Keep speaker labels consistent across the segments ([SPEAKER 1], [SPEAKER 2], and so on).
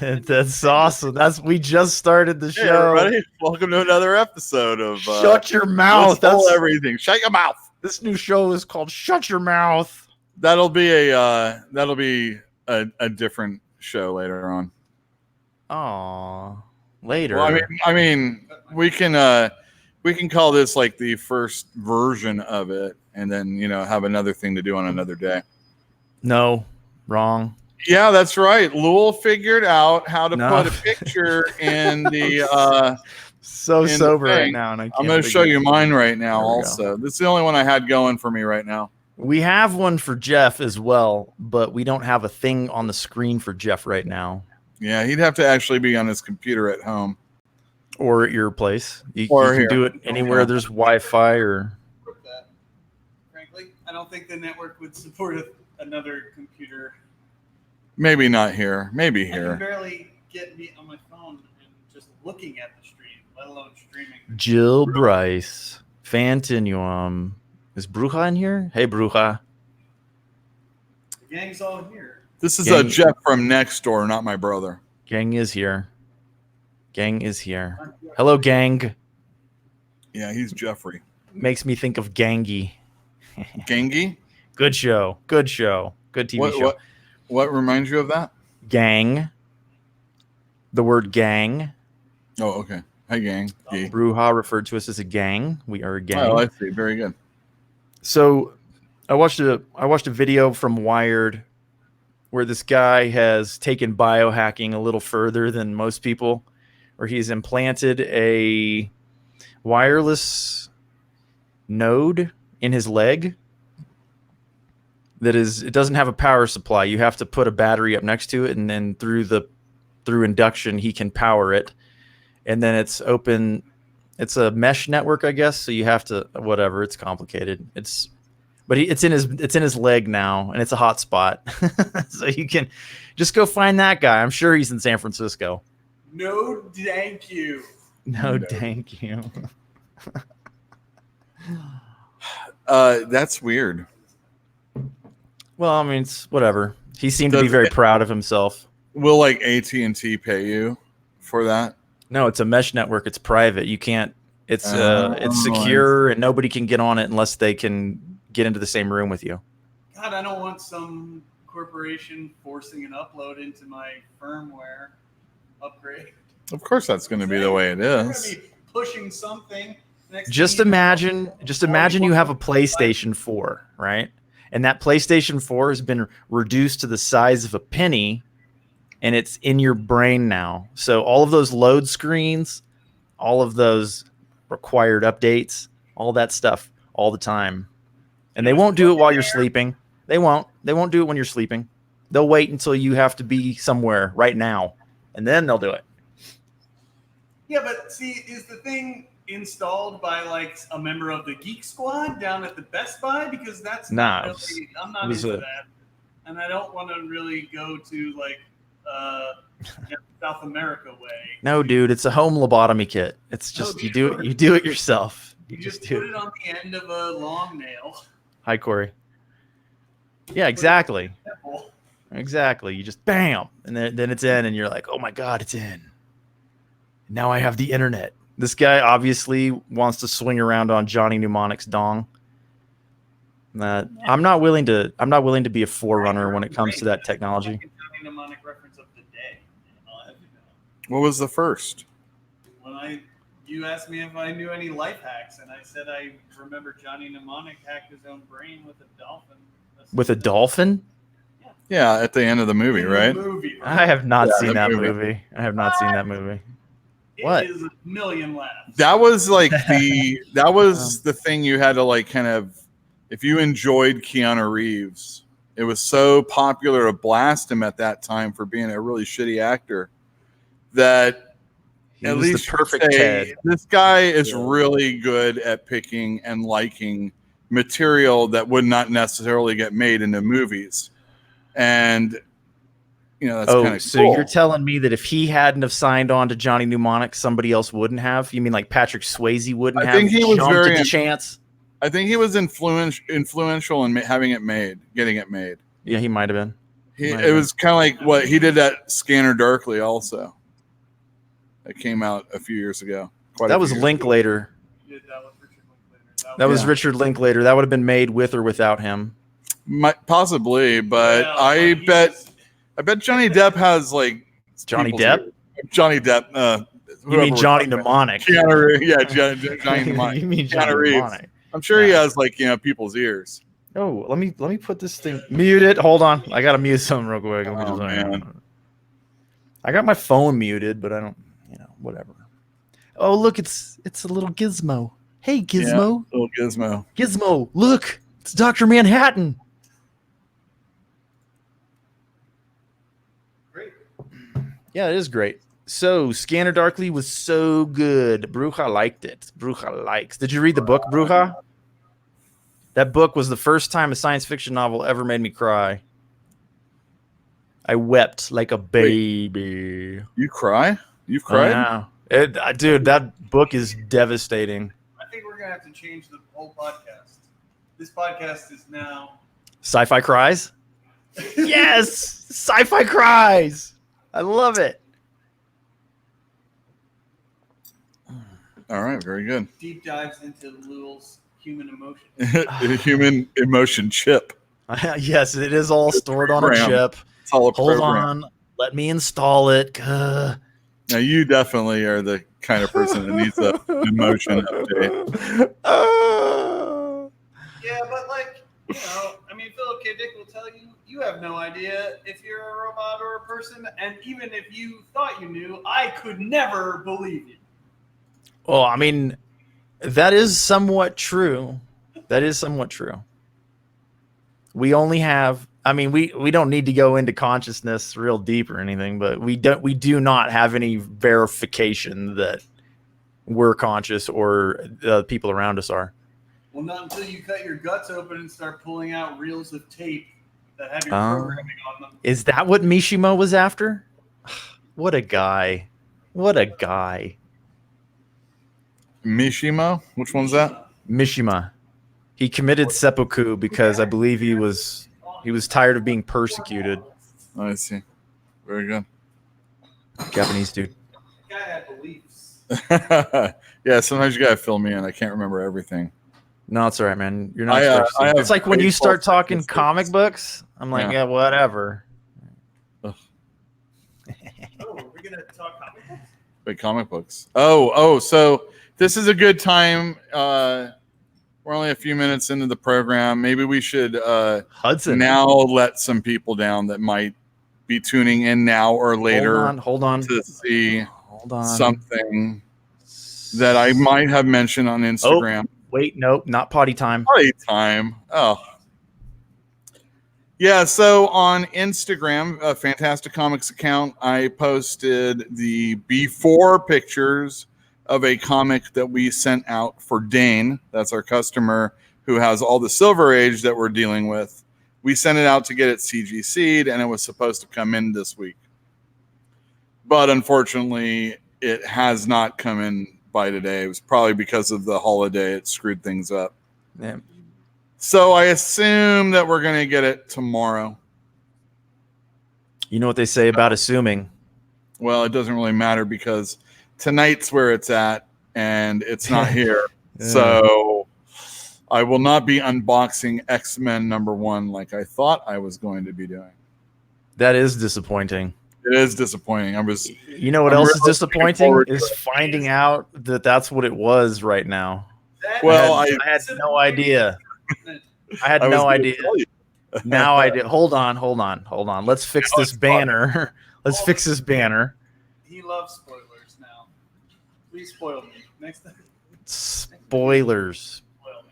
[SPEAKER 1] That's awesome. We just started the
[SPEAKER 2] Hey,
[SPEAKER 1] show.
[SPEAKER 2] everybody. Welcome to another episode of
[SPEAKER 1] Shut your mouth.
[SPEAKER 2] That's everything. Shut your mouth.
[SPEAKER 1] This new show is called Shut Your Mouth.
[SPEAKER 2] That'll be a different show later on.
[SPEAKER 1] Aw. Later.
[SPEAKER 2] Well, I mean, we can call this like the first version of it, and then have another thing to do on another day.
[SPEAKER 1] No, wrong.
[SPEAKER 2] Yeah, that's right. Lowell figured out how to put a picture in the
[SPEAKER 1] sober right now, and
[SPEAKER 2] I'm going to show you mine right now. Also, this is the only one I had going for me right now.
[SPEAKER 1] We have one for Jeff as well, but we don't have a thing on the screen for Jeff right now.
[SPEAKER 2] Yeah, he'd have to actually be on his computer at home
[SPEAKER 1] or at your place. You can do it anywhere there's Wi-Fi or.
[SPEAKER 3] Frankly, I don't think the network would support another computer.
[SPEAKER 2] Maybe not here. Maybe here.
[SPEAKER 3] I can barely get me on my phone and just looking at the stream, let alone streaming.
[SPEAKER 1] Jill Bryce, Fantinuum. Is Bruja in here? Hey, Bruja.
[SPEAKER 3] The gang's all here.
[SPEAKER 2] This is a Jeff from next door, not my brother.
[SPEAKER 1] Gang is here. Gang is here. Hello, gang.
[SPEAKER 2] Yeah, he's Jeffrey.
[SPEAKER 1] Makes me think of Gangy.
[SPEAKER 2] Gangy?
[SPEAKER 1] Good show. Good show. Good TV show.
[SPEAKER 2] What reminds you of that?
[SPEAKER 1] Gang. The word gang.
[SPEAKER 2] Oh, okay. Hi, gang.
[SPEAKER 1] Bruja referred to us as a gang. We are a gang.
[SPEAKER 2] Oh, I see. Very good.
[SPEAKER 1] So I watched a video from Wired where this guy has taken biohacking a little further than most people, where he's implanted a wireless node in his leg. It doesn't have a power supply. You have to put a battery up next to it, and then through induction he can power it. And then it's open. It's a mesh network, I guess. So you have to whatever. It's complicated. It's in his leg now, and it's a hot spot. So you can just go find that guy. I'm sure he's in San Francisco.
[SPEAKER 3] No, thank you.
[SPEAKER 1] No, thank you.
[SPEAKER 2] That's weird.
[SPEAKER 1] Well, I mean, it's whatever. He seemed to be very proud of himself.
[SPEAKER 2] Will like AT&T pay you for that?
[SPEAKER 1] No, it's a mesh network. It's private. You can't. It's secure, and nobody can get on it unless they can get into the same room with you.
[SPEAKER 3] God, I don't want some corporation forcing an upload into my firmware upgrade.
[SPEAKER 2] Of course, that's going to be the way it is.
[SPEAKER 3] They're going to be pushing something.
[SPEAKER 1] Just imagine you have a PlayStation 4, right? And that PlayStation 4 has been reduced to the size of a penny, and it's in your brain now. So all of those load screens, all of those required updates, all that stuff all the time. And they won't do it while you're sleeping. They won't do it when you're sleeping. They'll wait until you have to be somewhere right now, and then they'll do it.
[SPEAKER 3] Yeah, but see, is the thing installed by like a member of the Geek Squad down at the Best Buy? Because that's I'm not into that, and I don't want to really go to like South America way.
[SPEAKER 1] No, dude, it's a home lobotomy kit. It's just you do it yourself.
[SPEAKER 3] You just put it on the end of a long nail.
[SPEAKER 1] Hi, Corey. Yeah, exactly. Exactly. You just bam, and then it's in, and you're like, oh my god, it's in. Now I have the internet. This guy obviously wants to swing around on Johnny Mnemonic's dong. I'm not willing to be a forerunner when it comes to that technology.
[SPEAKER 3] Johnny Mnemonic reference of the day.
[SPEAKER 2] What was the first?
[SPEAKER 3] When you asked me if I knew any life hacks, and I said I remember Johnny Mnemonic hacked his own brain with a dolphin.
[SPEAKER 1] With a dolphin?
[SPEAKER 2] Yeah, at the end of the movie, right?
[SPEAKER 1] I have not seen that movie. I have not seen that movie. What?
[SPEAKER 3] It is a million laughs.
[SPEAKER 2] That was like the thing you had to like kind of, if you enjoyed Keanu Reeves, it was so popular to blast him at that time for being a really shitty actor that at least
[SPEAKER 1] the perfect Ted.
[SPEAKER 2] This guy is really good at picking and liking material that would not necessarily get made into movies. And that's kind of cool.
[SPEAKER 1] So you're telling me that if he hadn't have signed on to Johnny Mnemonic, somebody else wouldn't have? You mean like Patrick Swayze wouldn't have? I think he was very
[SPEAKER 2] chance. I think he was influential in having it made, getting it made.
[SPEAKER 1] Yeah, he might have been.
[SPEAKER 2] It was kind of like what he did at Scanner Darkly also. That came out a few years ago.
[SPEAKER 1] That was Linklater. That was Richard Linklater. That would have been made with or without him.
[SPEAKER 2] Possibly, but I bet Johnny Depp has like
[SPEAKER 1] Johnny Depp.
[SPEAKER 2] Johnny Depp.
[SPEAKER 1] You mean Johnny Mnemonic?
[SPEAKER 2] Johnny Mnemonic.
[SPEAKER 1] You mean
[SPEAKER 2] Johnny Reeves. I'm sure he has like people's ears.
[SPEAKER 1] Oh, let me put this thing. Mute it. Hold on. I gotta mute something real quick.
[SPEAKER 2] Man.
[SPEAKER 1] I got my phone muted, but I don't. Whatever. Oh, look, it's a little Gizmo. Hey, Gizmo.
[SPEAKER 2] Yeah, little Gizmo.
[SPEAKER 1] Gizmo, look, it's Dr. Manhattan.
[SPEAKER 3] Great.
[SPEAKER 1] Yeah, it is great. So, Scanner Darkly was so good. Bruja liked it. Bruja likes. Did you read the book, Bruja? That book was the first time a science fiction novel ever made me cry. I wept like a baby.
[SPEAKER 2] You cry? You've cried?
[SPEAKER 1] Yeah. Dude, that book is devastating.
[SPEAKER 3] I think we're going to have to change the whole podcast. This podcast is now...
[SPEAKER 1] Sci-Fi Cries? Yes! Sci-Fi Cries! I love it.
[SPEAKER 2] All right, very good.
[SPEAKER 3] Deep dives into Lul's human emotion.
[SPEAKER 2] Human emotion chip.
[SPEAKER 1] Yes, it is all stored on a chip.
[SPEAKER 2] It's all a
[SPEAKER 1] Hold
[SPEAKER 2] program.
[SPEAKER 1] on. Let me install it.
[SPEAKER 2] Now, you definitely are the kind of person that needs an emotion update.
[SPEAKER 3] Yeah, but Philip K. Dick will tell you, you have no idea if you're a robot or a person, and even if you thought you knew, I could never believe you.
[SPEAKER 1] Well, that is somewhat true. We only have... we don't need to go into consciousness real deep or anything, but we do not have any verification that we're conscious or the people around us are.
[SPEAKER 3] Well, not until you cut your guts open and start pulling out reels of tape that have your programming on them.
[SPEAKER 1] Is that what Mishima was after? What a guy.
[SPEAKER 2] Mishima? Which one's that?
[SPEAKER 1] Mishima. He committed seppuku because I believe he was tired of being persecuted.
[SPEAKER 2] Oh, I see. Very good.
[SPEAKER 1] Japanese dude.
[SPEAKER 3] Guy had beliefs.
[SPEAKER 2] Yeah, sometimes you gotta fill me in. I can't remember everything.
[SPEAKER 1] No, it's all right, man. You're not supposed to. It's like when you start talking comic books, I'm like, yeah whatever.
[SPEAKER 3] Oh, we're gonna talk comic books?
[SPEAKER 2] Wait, comic books. Oh, so this is a good time. We're only a few minutes into the program. Maybe we should
[SPEAKER 1] Hudson
[SPEAKER 2] now let some people down that might be tuning in now or later.
[SPEAKER 1] Hold on.
[SPEAKER 2] To see something that I might have mentioned on Instagram.
[SPEAKER 1] Oh, wait, nope, not potty time.
[SPEAKER 2] Potty time. Oh. Yeah, so on Instagram, a Fantastic Comics account, I posted the before pictures of a comic that we sent out for Dane. That's our customer who has all the Silver Age that we're dealing with. We sent it out to get it CGC'd, and it was supposed to come in this week. But unfortunately, it has not come in by today. It was probably because of the holiday. It screwed things up.
[SPEAKER 1] Yeah.
[SPEAKER 2] So I assume that we're going to get it tomorrow.
[SPEAKER 1] You know what they say about assuming?
[SPEAKER 2] Well, it doesn't really matter because tonight's where it's at, and it's not here. Yeah. So I will not be unboxing X-Men #1 like I thought I was going to be doing.
[SPEAKER 1] That is disappointing.
[SPEAKER 2] It is disappointing.
[SPEAKER 1] You know what else is disappointing is finding out that that's what it was right now.
[SPEAKER 2] Well,
[SPEAKER 1] I had no idea. I had no idea. Now I did. Hold on. Let's fix this banner. Let's fix this banner.
[SPEAKER 3] He loves spoilers now. Please spoil me. Next time.
[SPEAKER 1] Spoilers.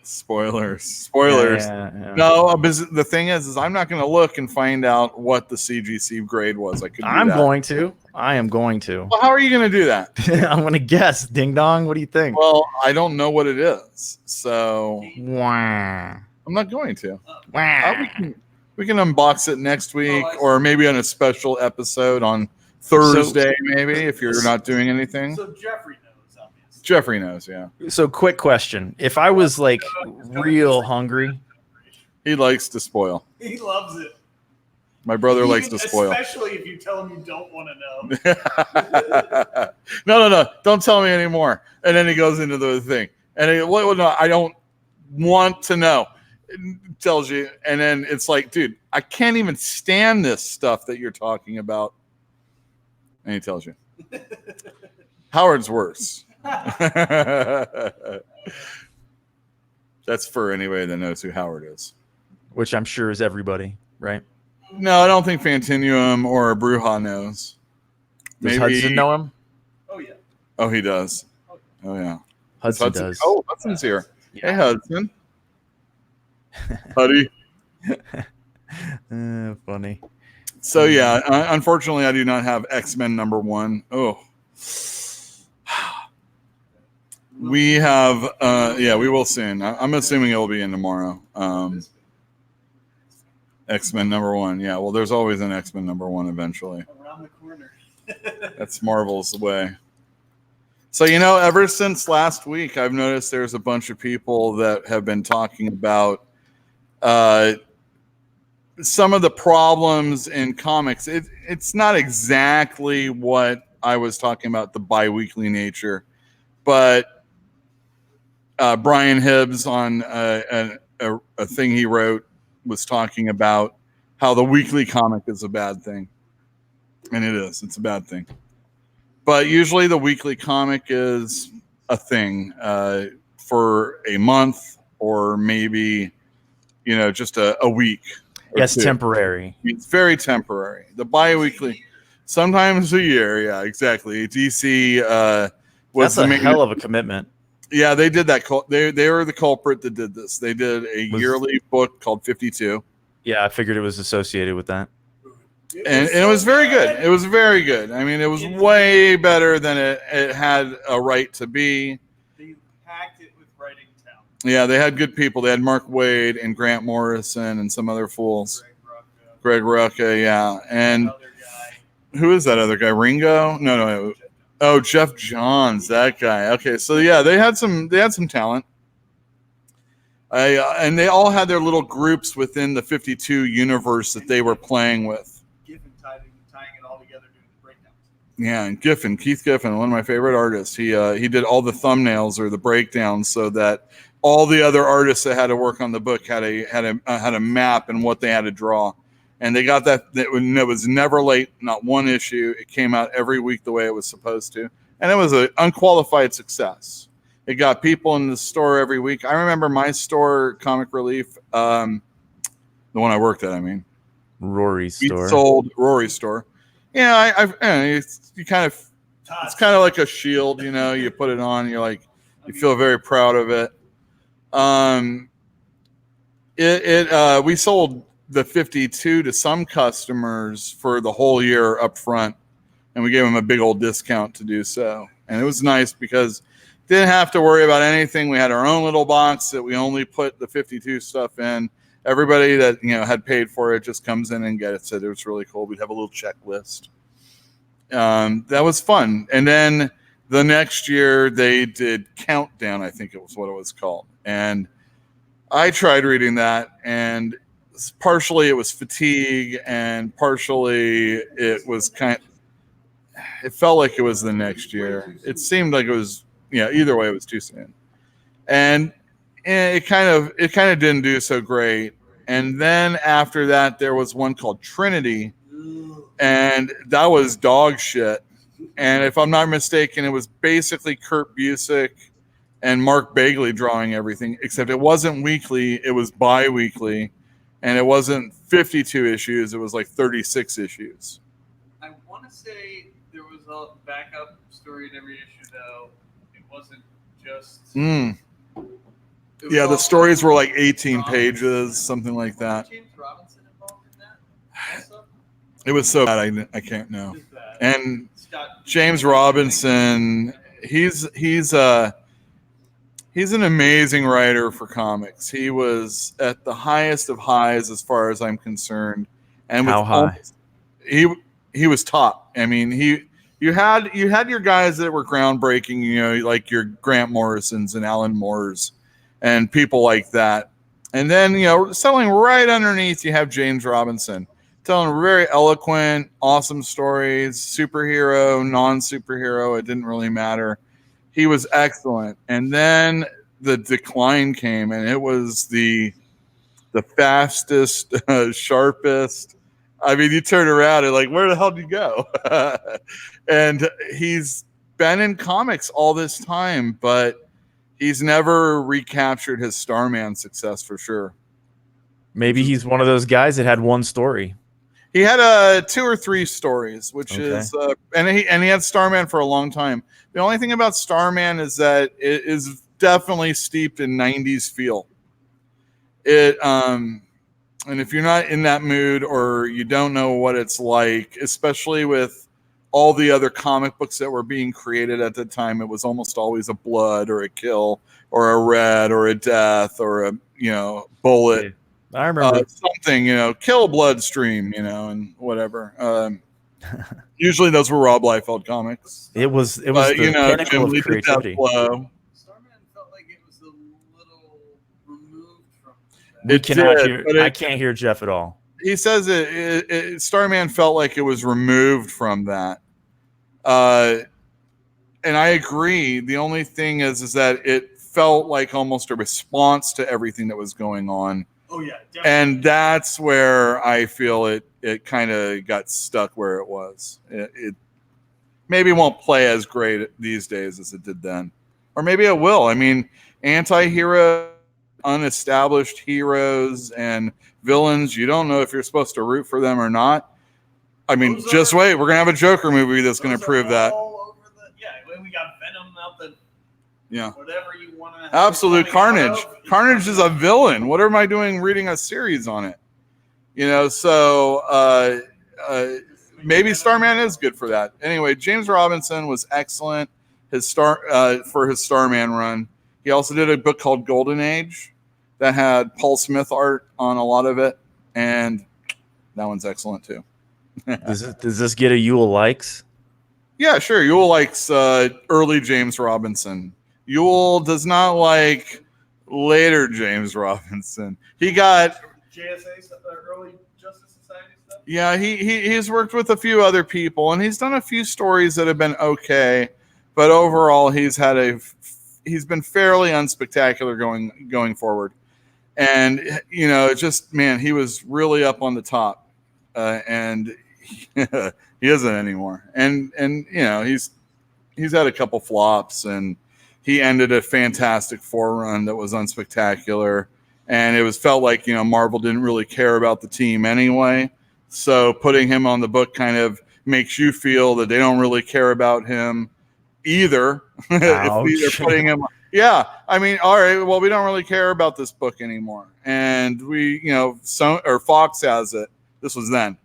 [SPEAKER 2] Yeah. No, the thing is I'm not going to look and find out what the CGC grade was. I am going to. Well, how are you going to do that?
[SPEAKER 1] I'm going to guess. Ding dong. What do you think?
[SPEAKER 2] Well, I don't know what it is, so
[SPEAKER 1] wow.
[SPEAKER 2] I'm not going to.
[SPEAKER 1] Wow.
[SPEAKER 2] We can unbox it next week, or maybe on a special episode on Thursday, maybe if you're not doing anything.
[SPEAKER 3] So Jeffrey knows.
[SPEAKER 2] Jeffrey knows, yeah.
[SPEAKER 1] So quick question. If I was real hungry.
[SPEAKER 2] He likes to spoil.
[SPEAKER 3] He loves it.
[SPEAKER 2] My brother likes to spoil.
[SPEAKER 3] Especially if you tell him you don't want to know.
[SPEAKER 2] No. Don't tell me anymore. And then he goes into the thing. And no, I don't want to know. It tells you. And then it's like, dude, I can't even stand this stuff that you're talking about. And he tells you. Howard's worse. That's for anybody that knows who Howard is.
[SPEAKER 1] Which I'm sure is everybody, right?
[SPEAKER 2] No, I don't think Fantinuum or Bruja knows.
[SPEAKER 1] Does Hudson know him?
[SPEAKER 3] Oh, yeah.
[SPEAKER 2] Oh, he does. Oh, yeah.
[SPEAKER 1] Hudson does.
[SPEAKER 2] Oh, Hudson's here.
[SPEAKER 1] Yeah.
[SPEAKER 2] Hey, Hudson. Huddy.
[SPEAKER 1] Funny.
[SPEAKER 2] So, yeah, unfortunately, I do not have X-Men #1. Oh. We have, we will soon. I'm assuming it will be in tomorrow. X-Men #1. Yeah, well, there's always an X-Men #1 eventually.
[SPEAKER 3] Around the corner.
[SPEAKER 2] That's Marvel's way. So, ever since last week, I've noticed there's a bunch of people that have been talking about some of the problems in comics. It's not exactly what I was talking about, the bi-weekly nature, but Brian Hibbs on a thing he wrote was talking about how the weekly comic is a bad thing. And it is. It's a bad thing. But usually the weekly comic is a thing for a month or maybe, just a week.
[SPEAKER 1] Yes, temporary.
[SPEAKER 2] It's very temporary. The bi-weekly, sometimes a year. Yeah, exactly. DC was
[SPEAKER 1] That's a hell of a commitment.
[SPEAKER 2] Yeah, they did that. They were the culprit that did this. They did a yearly book called 52.
[SPEAKER 1] Yeah, I figured it was associated with that.
[SPEAKER 2] And it was very good. It was very good. I mean, it was way better than it had a right to be.
[SPEAKER 3] They packed it with writing talent.
[SPEAKER 2] Yeah, they had good people. They had Mark Waid and Grant Morrison and some other fools. Greg Rucka, yeah. And who is that other guy? Ringo? No. Oh, Jeff Johns, that guy. Okay, so yeah, they had some talent. And they all had their little groups within the 52 universe that they were playing with.
[SPEAKER 3] Giffen tying it all together, doing the breakdowns.
[SPEAKER 2] Yeah, and Keith Giffen, one of my favorite artists. He did all the thumbnails or the breakdowns so that all the other artists that had to work on the book had a map and what they had to draw. And they got that. It was never late, not one issue. It came out every week the way it was supposed to. And it was an unqualified success. It got people in the store every week. I remember my store, Comic Relief, the one I worked at, I mean.
[SPEAKER 1] Rory's store.
[SPEAKER 2] Sold Rory's store. Yeah, it's kind of like a shield, you put it on, you're like, you feel very proud of it. We sold the 52 to some customers for the whole year up front, and we gave them a big old discount to do so. And it was nice because didn't have to worry about anything. We had our own little box that we only put the 52 stuff in. Everybody that had paid for it just comes in and gets it. It was really cool. We'd have a little checklist. That was fun. And then the next year they did Countdown, I think it was what it was called. And I tried reading that, and partially it was fatigue, and partially it was it felt like it was the next year. It seemed like it was, either way it was too soon. And it kind of didn't do so great. And then after that, there was one called Trinity, and that was dog shit. And if I'm not mistaken, it was basically Kurt Busiek and Mark Bagley drawing everything, except it wasn't weekly, it was bi-weekly. And it wasn't 52 issues, it was like 36 issues.
[SPEAKER 3] I want to say there was a backup story in every issue, though. It wasn't just...
[SPEAKER 2] Yeah, the stories were like 18 pages, something like that.
[SPEAKER 3] James Robinson involved in that also?
[SPEAKER 2] It was so bad, I can't know. And James Robinson, he's an amazing writer for comics. He was at the highest of highs as far as I'm concerned. And
[SPEAKER 1] how high?
[SPEAKER 2] He was top. I mean, you had your guys that were groundbreaking, like your Grant Morrisons and Alan Moores and people like that. And then, settling right underneath, you have James Robinson. telling very eloquent, awesome stories, superhero, non-superhero, it didn't really matter. He was excellent. And then the decline came, and it was the fastest, sharpest. I mean, you turn around and like, where the hell did you go? And he's been in comics all this time, but he's never recaptured his Starman success for sure.
[SPEAKER 1] Maybe he's one of those guys that had one story.
[SPEAKER 2] He had 2 or 3 stories, which is and he had Starman for a long time. The only thing about Starman is that it is definitely steeped in 90s feel. It and if you're not in that mood or you don't know what it's like, especially with all the other comic books that were being created at the time, it was almost always a blood or a kill or a red or a death or a bullet.
[SPEAKER 1] I remember
[SPEAKER 2] something, kill bloodstream, and whatever. Usually those were Rob Liefeld comics.
[SPEAKER 1] It was the pinnacle of creativity.
[SPEAKER 3] Starman felt like it was a little removed from
[SPEAKER 1] I can't hear Jeff at all.
[SPEAKER 2] He says Starman felt like it was removed from that. And I agree. The only thing is that it felt like almost a response to everything that was going on.
[SPEAKER 3] Oh yeah, definitely.
[SPEAKER 2] And that's where I feel it kind of got stuck where it was. It maybe won't play as great these days as it did then, or maybe it will. I mean, anti-hero, unestablished heroes, and villains. You don't know if you're supposed to root for them or not. I mean, just wait. We're gonna have a Joker movie that's gonna prove that.
[SPEAKER 3] We got Venom out the.
[SPEAKER 2] Yeah.
[SPEAKER 3] Whatever you want to.
[SPEAKER 2] Absolute Carnage. Carnage is a villain. What am I doing reading a series on it? So maybe Starman is good for that. Anyway, James Robinson was excellent. For his Starman run. He also did a book called Golden Age that had Paul Smith art on a lot of it, and that one's excellent too.
[SPEAKER 1] Does this get a Yule likes?
[SPEAKER 2] Yeah, sure. Yule likes early James Robinson. Yule does not like later James Robinson. He got
[SPEAKER 3] JSA stuff, early Justice Society stuff.
[SPEAKER 2] Yeah, he's worked with a few other people, and he's done a few stories that have been okay, but overall he's been fairly unspectacular going forward. And he was really up on the top, and he isn't anymore. And he's had a couple flops, and he ended a Fantastic Four run that was unspectacular, and it felt like Marvel didn't really care about the team anyway. So putting him on the book kind of makes you feel that they don't really care about him either. If they're putting him, yeah. I mean, all right. Well, we don't really care about this book anymore, and Fox has it. This was then.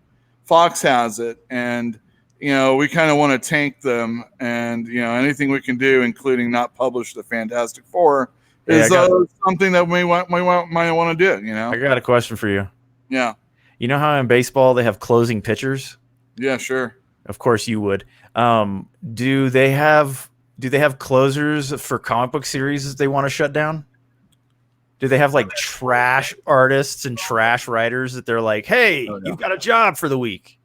[SPEAKER 2] Fox has it, and we kind of want to tank them, and anything we can do, including not publish the Fantastic Four, is something that we might want to do.
[SPEAKER 1] I got a question for you.
[SPEAKER 2] Yeah.
[SPEAKER 1] You know how in baseball they have closing pitchers?
[SPEAKER 2] Yeah, sure.
[SPEAKER 1] Of course you would. Do they have closers for comic book series that they want to shut down? Do they have like trash artists and trash writers that they're like, hey, you've got a job for the week?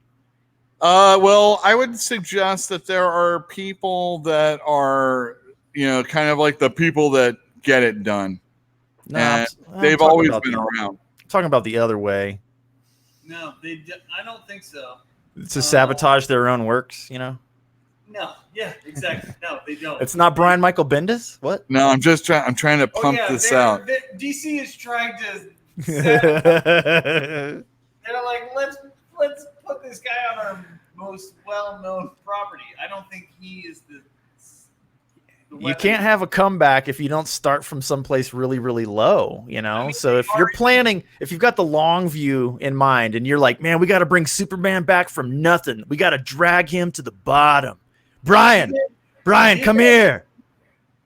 [SPEAKER 2] Well, I would suggest that there are people that are, kind of like the people that get it done.
[SPEAKER 1] No,
[SPEAKER 2] and they've always been around.
[SPEAKER 1] I'm talking about the other way.
[SPEAKER 3] No, I don't think so.
[SPEAKER 1] To sabotage their own works,
[SPEAKER 3] No, yeah, exactly. No, they don't.
[SPEAKER 1] It's not Brian Michael Bendis? What?
[SPEAKER 2] No, I'm trying to pump this out.
[SPEAKER 3] DC is trying to they're like, let's put this guy on our most well-known property. I don't think he is the
[SPEAKER 1] you can't have a comeback if you don't start from someplace really, really low, So if you're planning, if you've got the long view in mind and you're like, man, we got to bring Superman back from nothing. We got to drag him to the bottom. Brian, come here.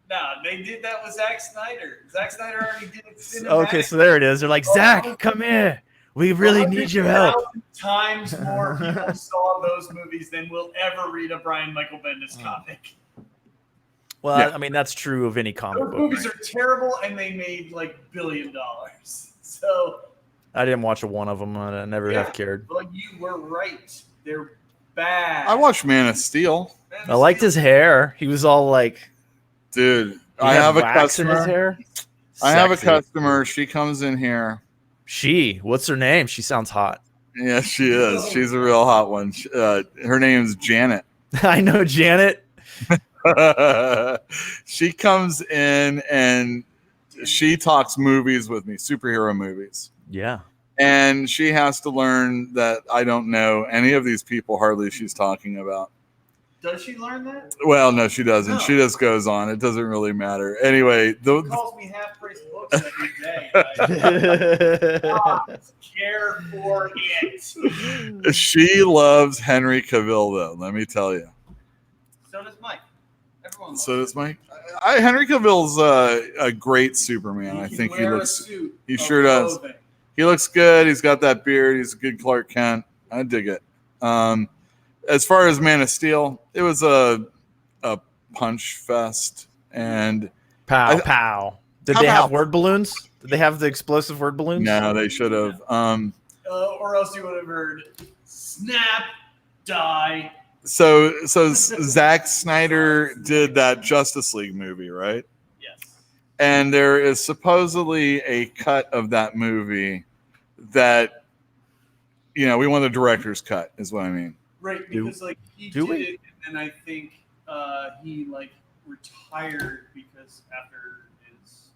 [SPEAKER 3] No, they did that with Zack Snyder. Zack Snyder already did it.
[SPEAKER 1] Okay, so there it is. They're like, Zack, come here. We really need your help.
[SPEAKER 3] Times more people saw those movies than will ever read a Brian Michael Bendis comic.
[SPEAKER 1] Well, yeah. I mean, that's true of any comic book.
[SPEAKER 3] Movies are terrible, and they made like $1 billion. So
[SPEAKER 1] I didn't watch one of them. I never have cared.
[SPEAKER 3] Well, you were right. They're bad.
[SPEAKER 2] I watched Man of Steel.
[SPEAKER 1] I liked his hair. He was all like,
[SPEAKER 2] dude.
[SPEAKER 1] I have a customer. In his hair.
[SPEAKER 2] I have a customer. She comes in here.
[SPEAKER 1] What's her name? She sounds hot.
[SPEAKER 2] Yeah, she is. She's a real hot one. Her name's Janet.
[SPEAKER 1] I know Janet.
[SPEAKER 2] She comes in and she talks movies with me, superhero movies.
[SPEAKER 1] Yeah.
[SPEAKER 2] And she has to learn that I don't know any of these people hardly she's talking about.
[SPEAKER 3] Does she learn that?
[SPEAKER 2] Well, no, she doesn't.
[SPEAKER 3] No.
[SPEAKER 2] She just goes on. It doesn't really matter. Anyway,
[SPEAKER 3] She calls me half-price books every day. I care for it.
[SPEAKER 2] She loves Henry Cavill, though. Let me tell you.
[SPEAKER 3] So does Mike. Everyone.
[SPEAKER 2] So does Mike. Henry Cavill's a great Superman. I think he looks. He sure does. He looks good. He's got that beard. He's a good Clark Kent. I dig it. As far as Man of Steel, it was a punch fest and
[SPEAKER 1] pow. Did they have word balloons? Did they have the explosive word balloons?
[SPEAKER 2] No, they should have.
[SPEAKER 3] Or else you would have heard snap, die.
[SPEAKER 2] So Zack Snyder did that Justice League movie, right?
[SPEAKER 3] Yes.
[SPEAKER 2] And there is supposedly a cut of that movie that, we want the director's cut, is what I mean.
[SPEAKER 3] Right, because he did it, and then I think he retired because after his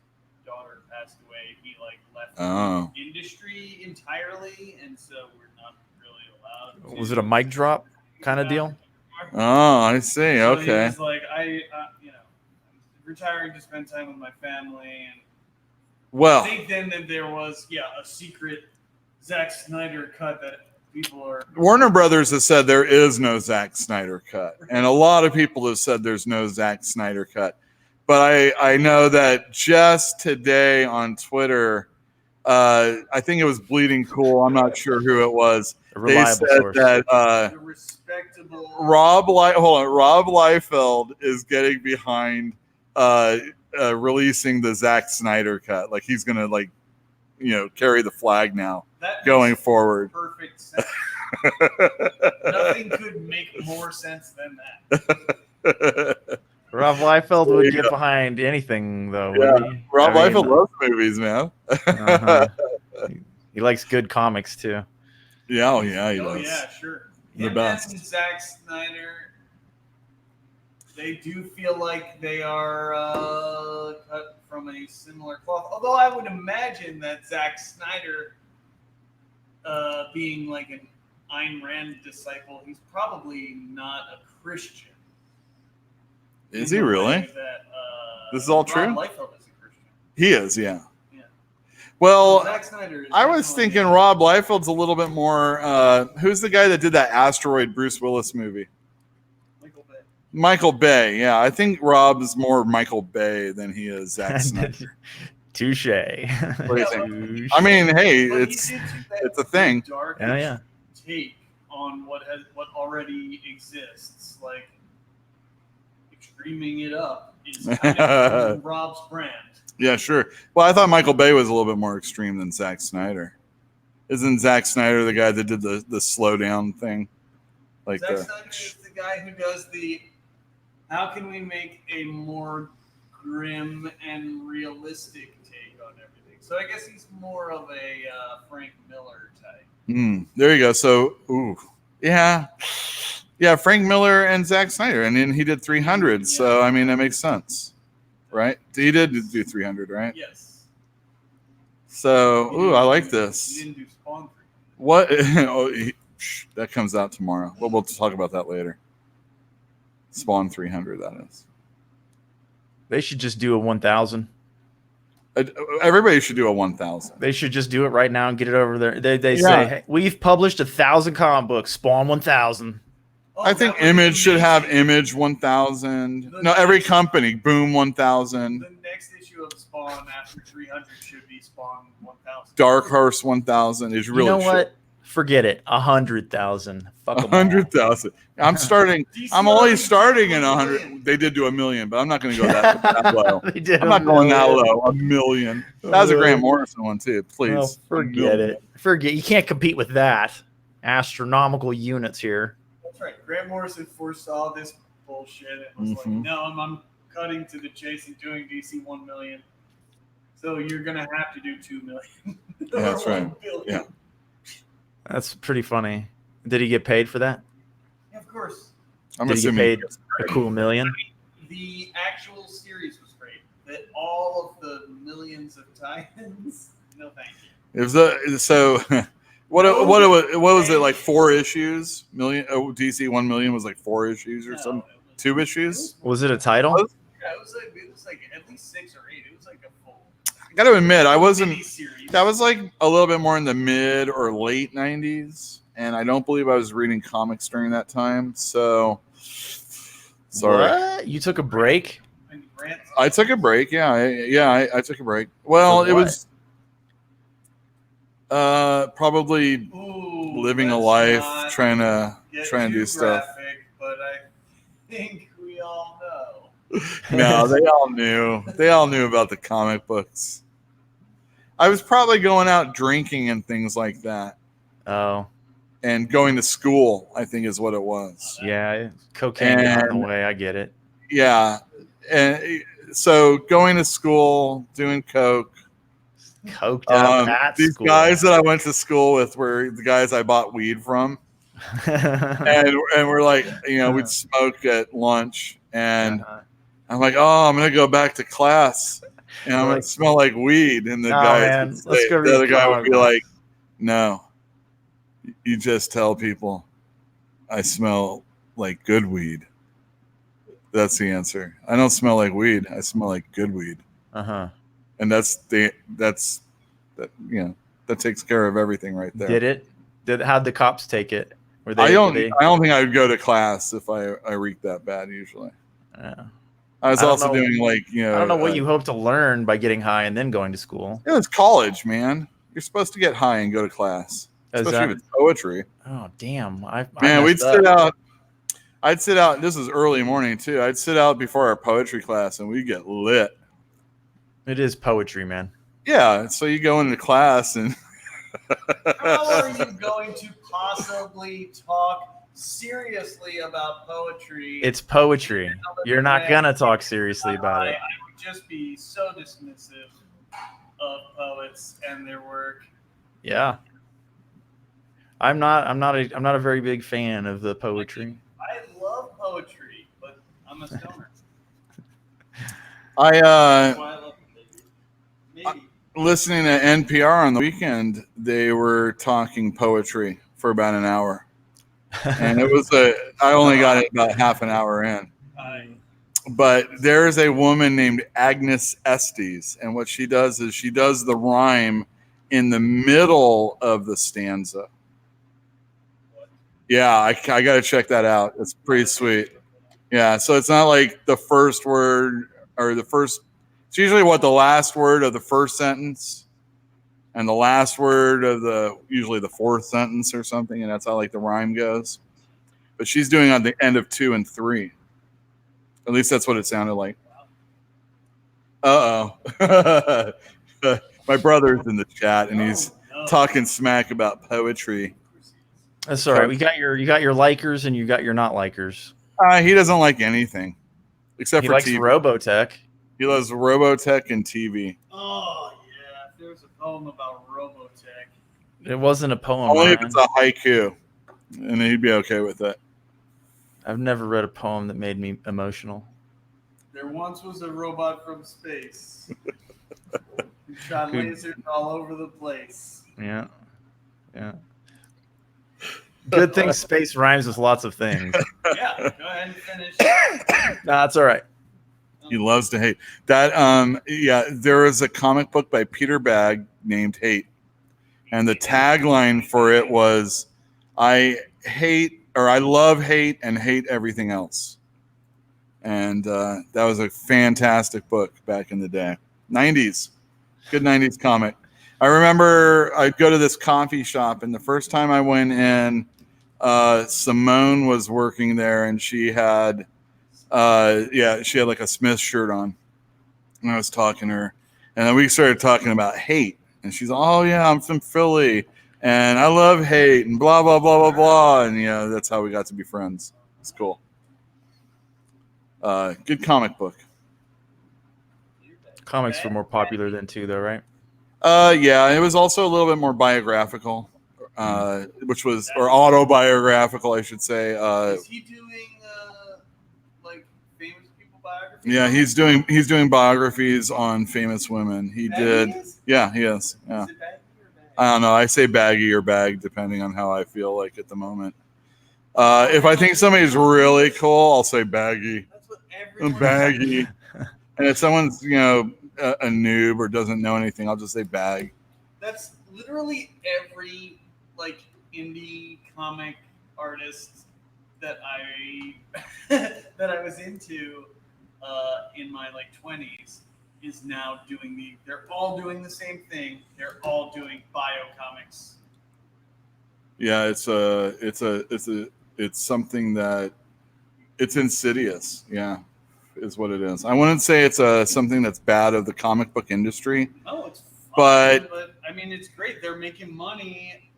[SPEAKER 3] daughter passed away, he left the industry entirely, and so we're not really allowed.
[SPEAKER 1] Was it a mic drop kind of deal?
[SPEAKER 2] Oh, I see.
[SPEAKER 3] So
[SPEAKER 2] okay.
[SPEAKER 3] He was like, I'm retiring to spend time with my family, and
[SPEAKER 2] well,
[SPEAKER 3] I think then that there was a secret Zack Snyder cut that.
[SPEAKER 2] Warner Brothers has said there is no Zack Snyder cut, and a lot of people have said there's no Zack Snyder cut. But I know that just today on Twitter, I think it was Bleeding Cool. I'm not sure who it was. They said source. That
[SPEAKER 3] respectable
[SPEAKER 2] Rob Liefeld is getting behind releasing the Zack Snyder cut. Like he's gonna carry the flag now. That going forward.
[SPEAKER 3] Perfect sense. Nothing could make more sense than that.
[SPEAKER 1] Rob Liefeld would get behind anything, though.
[SPEAKER 2] Yeah. Rob Liefeld loves movies, man.
[SPEAKER 1] He likes good comics too.
[SPEAKER 2] Yeah, he does.
[SPEAKER 3] Yeah, sure.
[SPEAKER 2] The best.
[SPEAKER 3] And Zack Snyder, they do feel like they are cut from a similar cloth. Although I would imagine that Zack Snyder, being like an Ayn Rand disciple, he's probably not a Christian.
[SPEAKER 2] Is he really? This is all true?
[SPEAKER 3] Rob Liefeld is a Christian.
[SPEAKER 2] He is, yeah. Well,
[SPEAKER 3] Zack Snyder
[SPEAKER 2] I was thinking Rob Liefeld's a little bit more. Who's the guy that did that Asteroid Bruce Willis movie? Michael Bay, yeah. I think Rob's more Michael Bay than he is Zack Snyder.
[SPEAKER 1] Touche.
[SPEAKER 2] What do you think? I mean, hey, it's a thing.
[SPEAKER 3] Take on what already exists, like extreming it up is kind of Rob's brand.
[SPEAKER 2] Yeah, sure. Well, I thought Michael Bay was a little bit more extreme than Zack Snyder. Isn't Zack Snyder the guy that did the slow down thing?
[SPEAKER 3] Zack Snyder is the guy who does the. How can we make a more grim and realistic take on everything? So I guess he's more of a Frank Miller type.
[SPEAKER 2] There you go. So, yeah, Frank Miller and Zack Snyder, and then he did 300. So I mean, that makes sense, right? He did do 300, right?
[SPEAKER 3] Yes.
[SPEAKER 2] So, I like this.
[SPEAKER 3] He didn't do Spawn 300.
[SPEAKER 2] What? That comes out tomorrow. Well, we'll talk about that later. Spawn 300, that is.
[SPEAKER 1] They should just do a 1,000.
[SPEAKER 2] Everybody should do a 1,000.
[SPEAKER 1] They should just do it right now and get it over there. They say, hey, we've published 1,000 comic books. Spawn 1,000.
[SPEAKER 2] I think Image should have Image 1,000. No, every company, Boom 1,000.
[SPEAKER 3] The next issue of Spawn after 300 should be Spawn 1,000.
[SPEAKER 2] Dark Horse 1,000 is really.
[SPEAKER 1] You know what? Forget it. 100,000. Fuck 'em all.
[SPEAKER 2] 100,000. I'm starting. I'm always starting at 100. They did do $1 million, but I'm not going to go that low.
[SPEAKER 1] They did
[SPEAKER 2] I'm
[SPEAKER 1] a
[SPEAKER 2] not going that
[SPEAKER 1] million.
[SPEAKER 2] low. $1 million. That was a Grant Morrison one too. Please,
[SPEAKER 1] Oh, forget it. Forget. You can't compete with that. Astronomical units here.
[SPEAKER 3] That's right. Grant Morrison foresaw this bullshit. It was like, no, I'm cutting to the chase and doing DC 1 million. So you're gonna have to do 2 million.
[SPEAKER 2] Yeah, that's right. Yeah.
[SPEAKER 1] That's pretty funny. Did he get paid for that?
[SPEAKER 3] Yeah, of course.
[SPEAKER 2] I'm
[SPEAKER 1] Did he get
[SPEAKER 2] assuming
[SPEAKER 1] paid a cool $1 million?
[SPEAKER 3] The actual series was great. That all of the millions of tie-ins. No, thank you.
[SPEAKER 2] It was so. What was it like? 4 issues? DC 1 million was like 4 issues or some 2 issues.
[SPEAKER 1] Was it a title?
[SPEAKER 3] Yeah, it was like at least 6 or 8. It was like a full.
[SPEAKER 2] I got to admit, I wasn't.
[SPEAKER 3] Miniseries.
[SPEAKER 2] That was like a little bit more in the mid or late 90s, and I don't believe I was reading comics during that time. So, sorry.
[SPEAKER 1] What? You took a break?
[SPEAKER 2] I took a break. Yeah, I took a break. Well, it was probably living a life, trying to do stuff.
[SPEAKER 3] But I think we all know.
[SPEAKER 2] No, they all knew. They all knew about the comic books. I was probably going out drinking and things like that.
[SPEAKER 1] Oh.
[SPEAKER 2] And going to school, I think is what it was.
[SPEAKER 1] Yeah, cocaine got in the way. I get it.
[SPEAKER 2] Yeah. And so going to school, doing coke.
[SPEAKER 1] Coked up at
[SPEAKER 2] these
[SPEAKER 1] school.
[SPEAKER 2] guys that I went to school with were the guys I bought weed from. and we're like, we'd smoke at lunch, and I'm like, oh, I'm gonna go back to class, and I'm gonna smell like weed. And the the other guy would be like, no, you just tell people I smell like good weed. That's the answer. I don't smell like weed. I smell like good weed. And that takes care of everything right there.
[SPEAKER 1] Did it? How'd the cops take it?
[SPEAKER 2] I don't think I would go to class if I reeked that bad usually.
[SPEAKER 1] Yeah.
[SPEAKER 2] I was also doing like,
[SPEAKER 1] I don't know what you hope to learn by getting high and then going to school.
[SPEAKER 2] It was college, man. You're supposed to get high and go to class, especially with poetry.
[SPEAKER 1] Oh, damn.
[SPEAKER 2] We'd sit out. I'd sit out. This is early morning too. I'd sit out before our poetry class and we'd get lit.
[SPEAKER 1] It is poetry, man.
[SPEAKER 2] Yeah. So you go into class and.
[SPEAKER 3] How are you going to possibly talk seriously about poetry?
[SPEAKER 1] It's poetry. You're not gonna talk seriously about it.
[SPEAKER 3] I would just be so dismissive of poets and their work.
[SPEAKER 1] Yeah. I'm not a very big fan of the poetry.
[SPEAKER 3] I love poetry, but I'm a stoner.
[SPEAKER 2] Listening to NPR on the weekend, they were talking poetry for about an hour. And I only got it about half an hour in. But there is a woman named Agnes Estes, and what she does is she does the rhyme in the middle of the stanza. Yeah, I got to check that out. It's pretty sweet. Yeah, so it's not like the first word or the first. It's usually the last word of the first sentence and the last word of usually the fourth sentence or something, and that's how like the rhyme goes. But she's doing on the end of 2 and 3. At least that's what it sounded like. My brother's in the chat and he's talking smack about poetry.
[SPEAKER 1] That's all right. You got your likers and you got your not likers.
[SPEAKER 2] He doesn't like anything except for
[SPEAKER 1] likes
[SPEAKER 2] TV.
[SPEAKER 1] Robotech.
[SPEAKER 2] He loves Robotech and TV.
[SPEAKER 3] Oh yeah, if there was a poem about Robotech.
[SPEAKER 1] It wasn't a poem.
[SPEAKER 2] Only if it's a haiku, and he'd be okay with it.
[SPEAKER 1] I've never read a poem that made me emotional.
[SPEAKER 3] There once was a robot from space who shot lasers all over the place.
[SPEAKER 1] Yeah. Good thing space rhymes with lots of things.
[SPEAKER 3] Yeah, go ahead and finish.
[SPEAKER 1] Nah, that's all right.
[SPEAKER 2] He loves to hate. That there is a comic book by Peter Bagg named Hate. And the tagline for it was I love hate and hate everything else. And that was a fantastic book back in the day. 90s. Good 90s comic. I remember I'd go to this coffee shop, and the first time I went in, Simone was working there, and she had like a Smith shirt on. And I was talking to her, and then we started talking about Hate, and she's, oh yeah, I'm from Philly, and I love Hate, and blah blah blah blah blah, and that's how we got to be friends. It's cool. Good comic book.
[SPEAKER 1] Comics were more popular then too, though, right?
[SPEAKER 2] Yeah, it was also a little bit more biographical, which was, or autobiographical, I should say.
[SPEAKER 3] Is he doing like famous people biographies?
[SPEAKER 2] Yeah, he's doing biographies on famous women. He did. Yeah, he is. Yeah.
[SPEAKER 3] Is it baggy or bag?
[SPEAKER 2] I don't know. I say baggy or bag depending on how I feel like at the moment. If I think somebody's really cool, I'll say baggy.
[SPEAKER 3] That's what everyone
[SPEAKER 2] Baggy. And if someone's a noob or doesn't know anything, I'll just say bag.
[SPEAKER 3] That's literally every like indie comic artist that I that I was into in my like 20s is now doing they're all doing the same thing. They're all doing bio comics.
[SPEAKER 2] Yeah, it's something that it's insidious. Yeah, is what it is. I wouldn't say it's something that's bad of the comic book industry.
[SPEAKER 3] Oh, it's
[SPEAKER 2] fun,
[SPEAKER 3] but I mean, it's great. They're making money.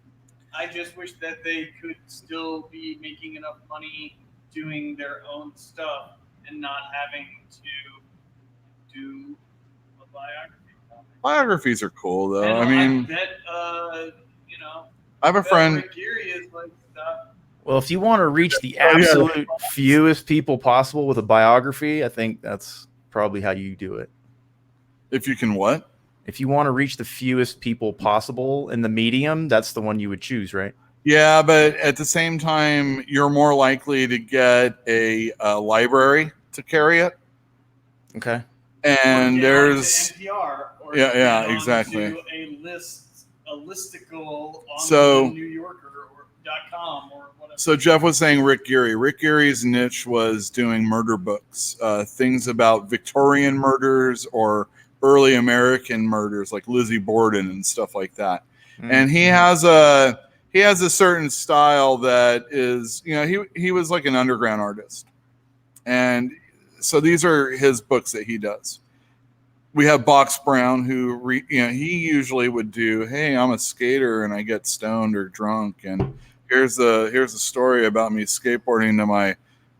[SPEAKER 3] I just wish that they could still be making enough money doing their own stuff and not having to do a biography.
[SPEAKER 2] Biographies are cool, though.
[SPEAKER 3] And
[SPEAKER 2] I mean,
[SPEAKER 3] I bet,
[SPEAKER 2] I have a friend.
[SPEAKER 3] Rick Geary is like stuff.
[SPEAKER 1] Well, if you want to reach the absolute fewest people possible with a biography, I think that's probably how you do it.
[SPEAKER 2] If you can what?
[SPEAKER 1] If you want to reach the fewest people possible in the medium, that's the one you would choose, right?
[SPEAKER 2] Yeah, but at the same time, you're more likely to get a library to carry it.
[SPEAKER 1] Okay.
[SPEAKER 2] And there's
[SPEAKER 3] NPR or
[SPEAKER 2] exactly.
[SPEAKER 3] A listicle on
[SPEAKER 2] so,
[SPEAKER 3] the New Yorker or .com or whatever.
[SPEAKER 2] So Jeff was saying Rick Geary. Rick Geary's niche was doing murder books, things about Victorian murders or early American murders like Lizzie Borden and stuff like that. Mm-hmm. And he has a certain style that is, he was like an underground artist. And so these are his books that he does. We have Box Brown, who he usually would do, hey, I'm a skater and I get stoned or drunk, and here's a story about me skateboarding to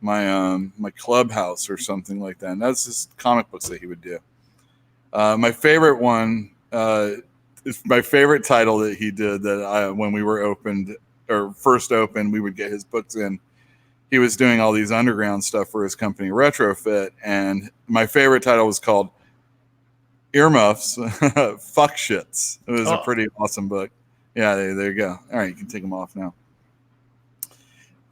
[SPEAKER 2] my clubhouse or something like that. And that's just comic books that he would do. My favorite one is my favorite title that he did that when we were first opened, we would get his books in. He was doing all these underground stuff for his company Retrofit, and my favorite title was called Earmuffs, Fuck Shits. It was a pretty awesome book. Yeah, there you go. All right, you can take them off now.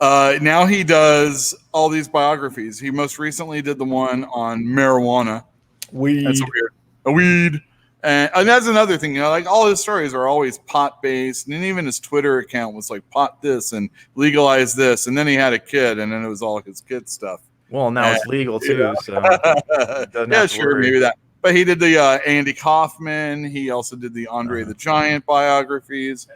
[SPEAKER 2] Now he does all these biographies. He most recently did the one on marijuana.
[SPEAKER 1] Weed.
[SPEAKER 2] That's weird. A weed. And that's another thing, like all his stories are always pot based. And even his Twitter account was like pot this and legalize this. And then he had a kid, and then it was all his kid stuff.
[SPEAKER 1] Well, now it's legal too. Yeah. So
[SPEAKER 2] yeah, sure, maybe that. But he did the Andy Kaufman. He also did the Andre the Giant biographies,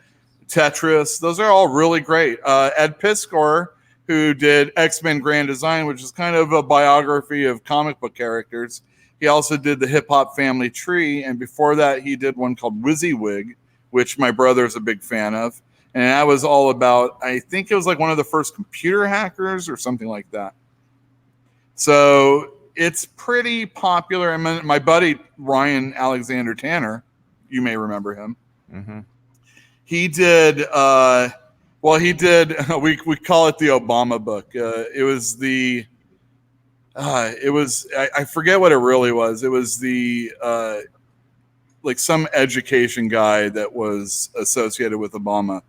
[SPEAKER 2] Tetris. Those are all really great. Ed Piskor, who did X-Men Grand Design, which is kind of a biography of comic book characters. He also did the Hip Hop Family Tree. And before that, he did one called WYSIWYG, which my brother's a big fan of. And that was all about, I think it was like one of the first computer hackers or something like that. So it's pretty popular. I mean, my buddy Ryan Alexander Tanner, you may remember him.
[SPEAKER 1] Mm-hmm.
[SPEAKER 2] He did. He did. We call it the Obama book. It was the. It was. I forget what it really was. It was the like some education guy that was associated with Obama,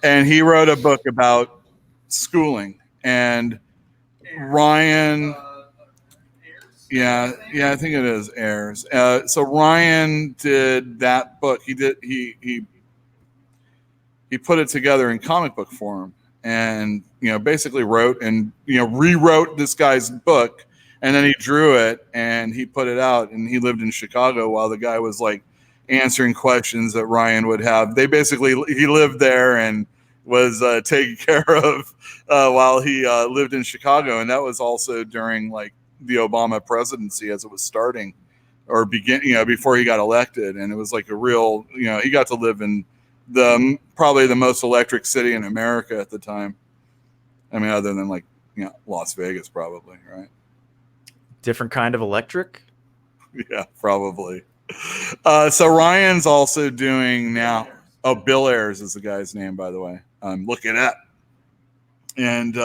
[SPEAKER 2] and he wrote a book about schooling. And Ryan. Yeah, I think it is Ayers. So Ryan did that book. He put it together in comic book form, and basically wrote and rewrote this guy's book, and then he drew it and he put it out. And he lived in Chicago while the guy was like answering questions that Ryan would have. He lived there and was taken care of while he lived in Chicago. And that was also during like the Obama presidency as it was starting or before he got elected. And it was like a real, he got to live in probably the most electric city in America at the time. I mean, other than like, Las Vegas probably, right?
[SPEAKER 1] Different kind of electric?
[SPEAKER 2] Yeah, probably. So Ryan's also doing now. Oh, Bill Ayers is the guy's name, by the way. Look it up. And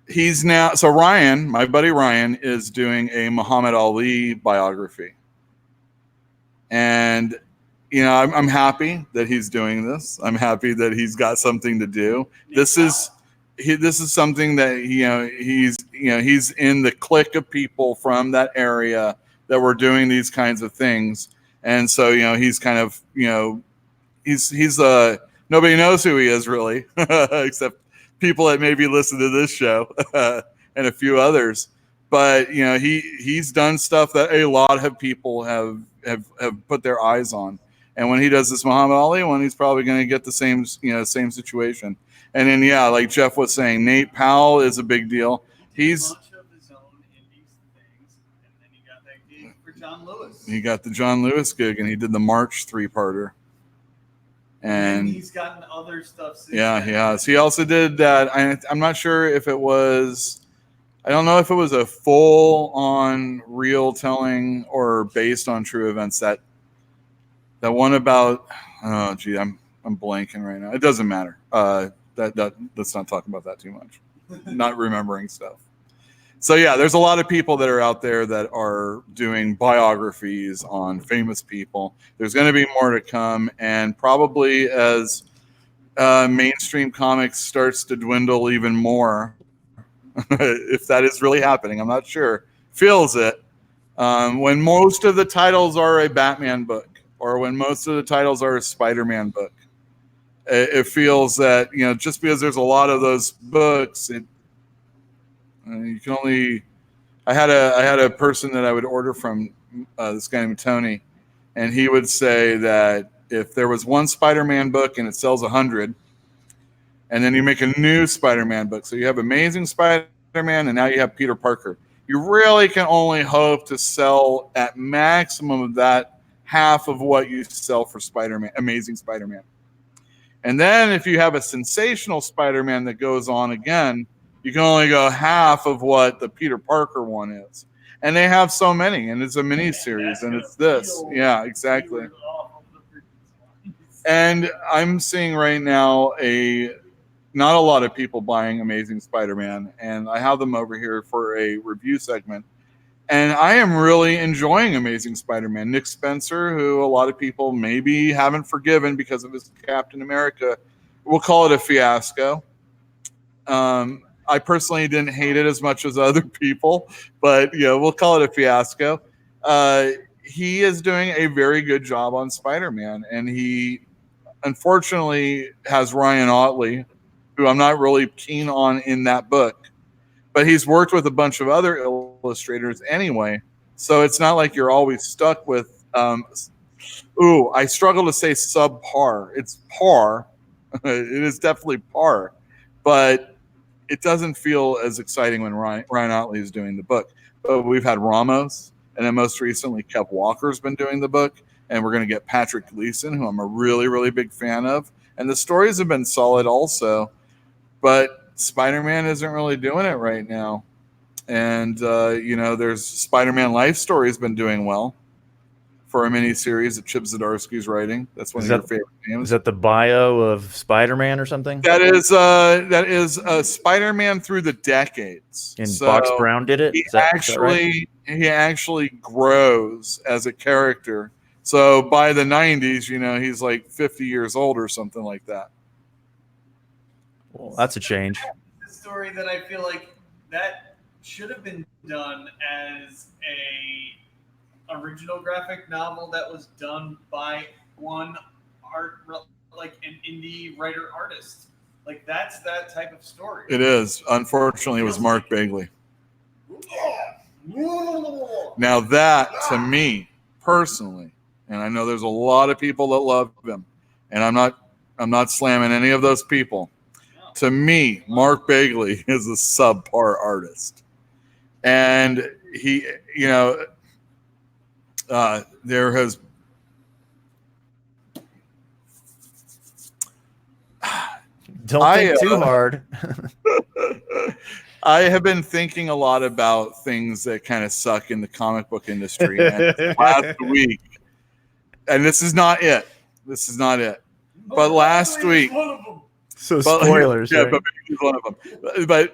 [SPEAKER 2] he's now. So Ryan, my buddy Ryan, is doing a Muhammad Ali biography. And I'm happy that he's doing this. I'm happy that he's got something to do. This is something that he's in the clique of people from that area that were doing these kinds of things. And so, he's kind of, he's nobody knows who he is really, except people that maybe listen to this show and a few others. But, he's done stuff that a lot of people have put their eyes on. And when he does this Muhammad Ali one, he's probably going to get the same situation. And then, like Jeff was saying, Nate Powell is a big deal. He's
[SPEAKER 3] John Lewis.
[SPEAKER 2] He got the John Lewis gig, and he did the March 3-parter. And
[SPEAKER 3] he's gotten other stuff since.
[SPEAKER 2] Yeah, he has. He also did that. I'm not sure if it was. I don't know if it was a full-on real telling or based on true events. That one about. Oh, gee, I'm blanking right now. It doesn't matter. Let's not talk about that too much. Not remembering stuff. So yeah, there's a lot of people that are out there that are doing biographies on famous people. There's going to be more to come, and probably as mainstream comics starts to dwindle even more, if that is really happening, I'm not sure. Feels it when most of the titles are a Batman book, or when most of the titles are a Spider-Man book. It feels that just because there's a lot of those books, you can only. I had a person that I would order from, this guy named Tony, and he would say that if there was one Spider-Man book and it sells 100, and then you make a new Spider-Man book, so you have Amazing Spider-Man and now you have Peter Parker, you really can only hope to sell at maximum of that half of what you sell for Spider-Man, Amazing Spider-Man. And then if you have a sensational Spider-Man that goes on again, you can only go half of what the Peter Parker one is. And they have so many, and it's a mini series, and it's this. Yeah, exactly. And I'm seeing right now not a lot of people buying Amazing Spider-Man, and I have them over here for a review segment. And I am really enjoying Amazing Spider-Man. Nick Spencer, who a lot of people maybe haven't forgiven because of his Captain America, we'll call it a fiasco. I personally didn't hate it as much as other people, but we'll call it a fiasco. He is doing a very good job on Spider-Man, and he unfortunately has Ryan Ottley, who I'm not really keen on in that book, but he's worked with a bunch of other illustrators anyway, so it's not like you're always stuck with. I struggle to say subpar. It's par. It is definitely par, but it doesn't feel as exciting when Ryan Ottley is doing the book. But we've had Ramos, and then most recently Kev Walker's been doing the book, and we're going to get Patrick Gleason, who I'm a really, really big fan of. And the stories have been solid also, but Spider-Man isn't really doing it right now. And, there's Spider-Man Life Story has been doing well for a mini-series that Chip Zdarsky's writing. That's one of your favorite names.
[SPEAKER 1] Is that the bio of Spider-Man or something?
[SPEAKER 2] That is Spider-Man Through the Decades.
[SPEAKER 1] And Box Brown did it?
[SPEAKER 2] He actually grows as a character. So by the 90s, he's like 50 years old or something like that.
[SPEAKER 1] Well, that's a change.
[SPEAKER 3] The story that I feel like that should have been done as a original graphic novel that was done by one like an indie writer artist. Like that's that type of story.
[SPEAKER 2] It is. Unfortunately, it was Mark Bagley. Now that, to me personally, and I know there's a lot of people that love him, and I'm not slamming any of those people. To me, Mark Bagley is a subpar artist, and he, there has.
[SPEAKER 1] Don't think too hard.
[SPEAKER 2] I have been thinking a lot about things that kind of suck in the comic book industry. And last week, and this is not it. But last week,
[SPEAKER 1] so spoilers.
[SPEAKER 2] Yeah,
[SPEAKER 1] right?
[SPEAKER 2] but he's one of them.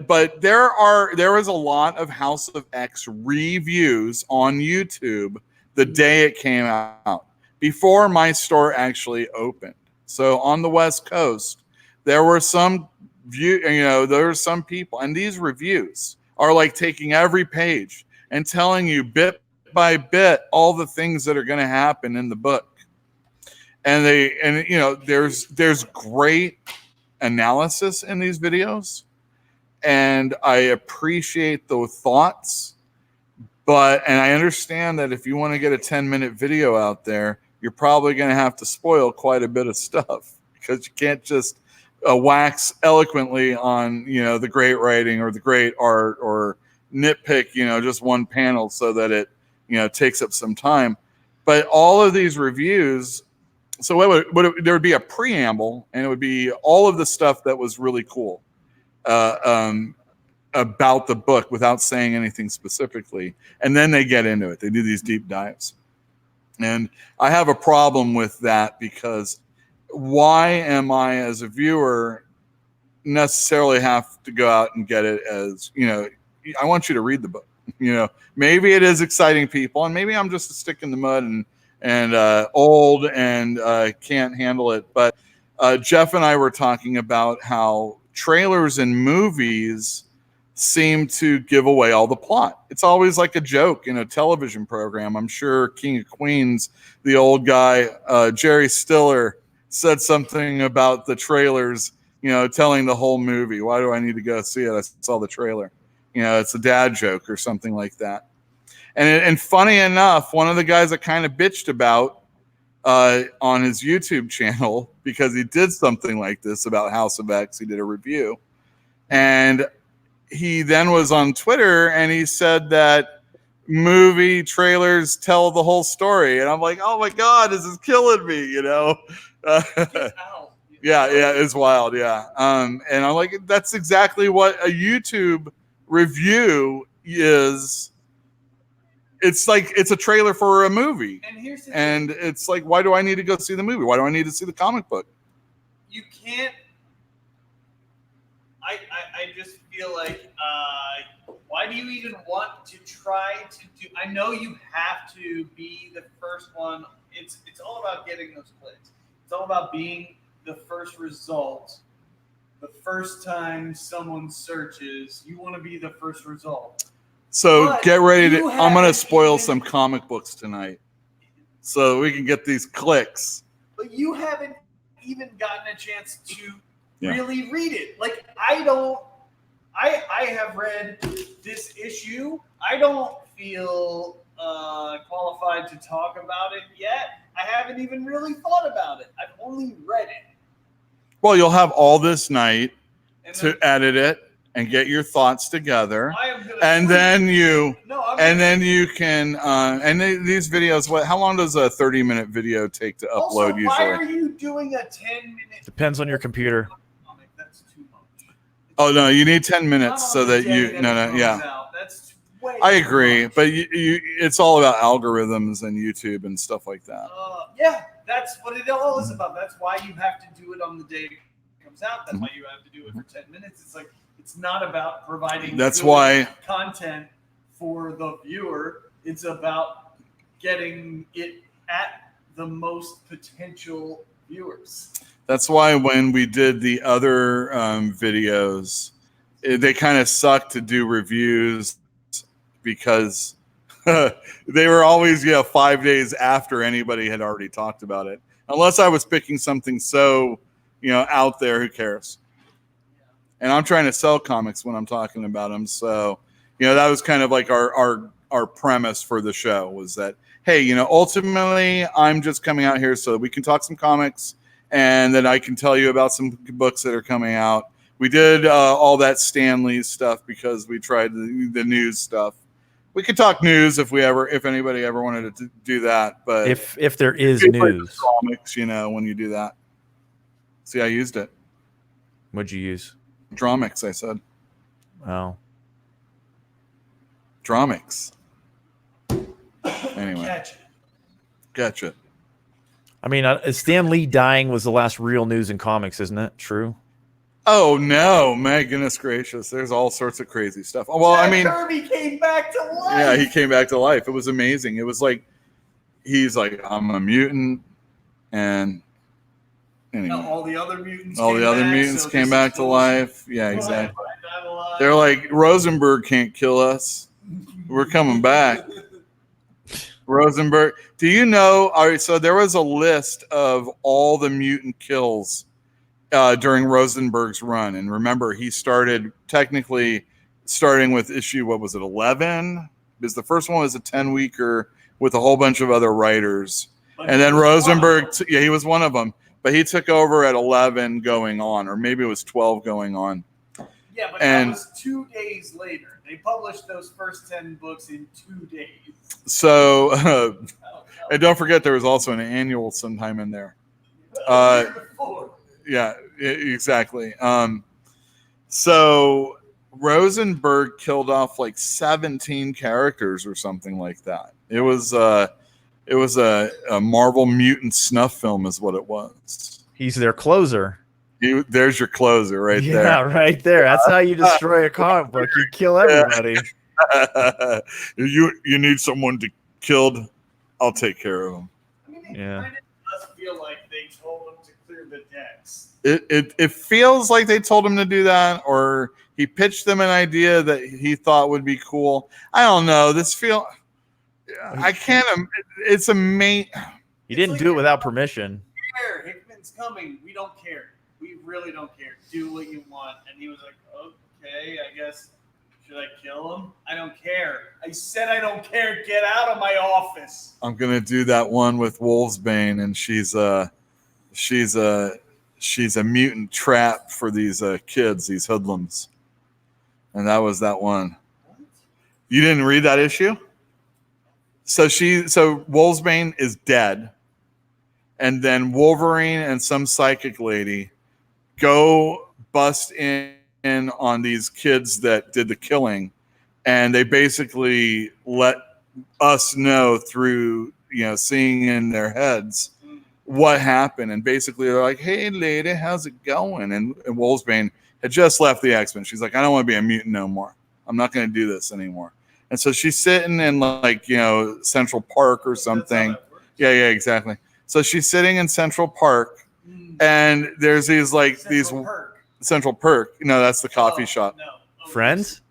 [SPEAKER 2] But there was a lot of House of X reviews on YouTube the day it came out, before my store actually opened. So on the West Coast, there were some there were some people, and these reviews are like taking every page and telling you bit by bit all the things that are going to happen in the book. And there's great analysis in these videos, and I appreciate those thoughts. And I understand that if you want to get a 10-minute video out there, you're probably going to have to spoil quite a bit of stuff, because you can't just wax eloquently on, the great writing or the great art, or nitpick, just one panel so that it, takes up some time. But all of these reviews, so there would be a preamble, and it would be all of the stuff that was really cool about the book without saying anything specifically. And then they get into it. They do these deep dives. And I have a problem with that, because why am I, as a viewer, necessarily have to go out and get it as, I want you to read the book. Maybe it is exciting, people, and maybe I'm just a stick in the mud and old and can't handle it. But Jeff and I were talking about how trailers in movies seem to give away all the plot. It's always like a joke in a television program. I'm sure King of Queens, the old guy, Jerry Stiller, said something about the trailers, telling the whole movie. Why do I need to go see it? I saw the trailer. It's a dad joke or something like that. And funny enough, one of the guys that kind of bitched about on his YouTube channel, because he did something like this about House of X, he did a review, and he then was on Twitter and he said that movie trailers tell the whole story. And I'm like, oh my God, this is killing me, Yeah, it's wild. Yeah. And I'm like, that's exactly what a YouTube review is. It's like, it's a trailer for a movie. And it's like, why do I need to go see the movie? Why do I need to see the comic book?
[SPEAKER 3] You can't. I just feel like, why do you even want to try to do? I know you have to be the first one. It's all about getting those clicks. It's all about being the first result. The first time someone searches, you want to be the first result.
[SPEAKER 2] So
[SPEAKER 3] but
[SPEAKER 2] get ready to. I'm going to spoil some comic books tonight, so we can get these clicks.
[SPEAKER 3] But you haven't even gotten a chance to really read it. Like, I have read this issue. I don't feel qualified to talk about it yet. I haven't even really thought about it. I've only read it.
[SPEAKER 2] Well, you'll have all this night to edit it and get your thoughts together, and then you can. And these videos. How long does a 30-minute video take to upload? Usually,
[SPEAKER 3] why are you doing a 10-minute?
[SPEAKER 1] Depends on your computer.
[SPEAKER 3] That's too much.
[SPEAKER 2] Oh no, you need 10 minutes so that you.
[SPEAKER 3] That's way
[SPEAKER 2] I agree, but it's all about algorithms and YouTube and stuff like that.
[SPEAKER 3] Yeah, that's what it all is about. That's why you have to do it on the day it comes out. That's why you have to do it for 10 minutes. It's like, it's not about providing content for the viewer. It's about getting it at the most potential viewers.
[SPEAKER 2] That's why when we did the other videos, they kind of sucked to do reviews, because they were always 5 days after anybody had already talked about it. Unless I was picking something so out there, who cares? And I'm trying to sell comics when I'm talking about them. So, that was kind of like our our premise for the show was that, hey, you know, ultimately I'm just coming out here so we can talk some comics and then I can tell you about some books that are coming out. We did all that Stan Lee stuff because we tried the news stuff. We could talk news if anybody ever wanted to do that. But
[SPEAKER 1] if there is news,
[SPEAKER 2] comics, you know, when you do that. See, I used it.
[SPEAKER 1] What'd you use?
[SPEAKER 2] Dromics, I said.
[SPEAKER 1] Oh.
[SPEAKER 2] Dromics. Anyway. Gotcha.
[SPEAKER 1] I mean, Stan Lee dying was the last real news in comics, isn't it? True?
[SPEAKER 2] Oh, no. My goodness gracious. There's all sorts of crazy stuff. Well,
[SPEAKER 3] Jack
[SPEAKER 2] I mean.
[SPEAKER 3] Kirby came back to life.
[SPEAKER 2] Yeah, he came back to life. It was amazing. It was like, he's like, I'm a mutant. And anyway.
[SPEAKER 3] No, all the other mutants
[SPEAKER 2] came back to life. Yeah, exactly. They're like, Rosenberg can't kill us. We're coming back. Rosenberg. Do you know? All right, so there was a list of all the mutant kills during Rosenberg's run. And remember, he started technically starting with issue, what was it, 11? Because the first one was a 10-weeker with a whole bunch of other writers. And then Rosenberg, he was one of them. But he took over at 11 going on, or maybe it was 12 going on.
[SPEAKER 3] Yeah, but that was 2 days later. They published those first 10 books in 2 days.
[SPEAKER 2] So, and don't forget there was also an annual sometime in there. Yeah, exactly. So Rosenberg killed off like 17 characters or something like that. It was a Marvel mutant snuff film is what it was.
[SPEAKER 1] He's their closer.
[SPEAKER 2] There's your closer right there.
[SPEAKER 1] Yeah, right there. That's how you destroy a comic book. You kill everybody.
[SPEAKER 2] You need someone to killed. I'll take care of them.
[SPEAKER 3] I mean, it kind of does feel like they told him to clear the decks.
[SPEAKER 2] It feels like they told him to do that, or he pitched them an idea that he thought would be cool. I don't know. I can't. It's amazing.
[SPEAKER 1] He didn't do it without permission.
[SPEAKER 3] Hickman's coming. We don't care. We really don't care. Do what you want. And he was like, okay, I guess. Should I kill him? I don't care. I said I don't care. Get out of my office.
[SPEAKER 2] I'm gonna do that one with Wolfsbane, and she's a mutant trap for these kids, these hoodlums. And that was that one. What? You didn't read that issue? So Wolfsbane is dead. And then Wolverine and some psychic lady go bust in on these kids that did the killing. And they basically let us know through, seeing in their heads what happened. And basically they're like, hey, lady, how's it going? And Wolfsbane had just left the X-Men. She's like, I don't want to be a mutant no more. I'm not going to do this anymore. And so she's sitting in Central Park or something. Yeah, exactly. So she's sitting in Central Park, and there's Central Perk. No, that's the coffee shop.
[SPEAKER 3] No.
[SPEAKER 1] Friends?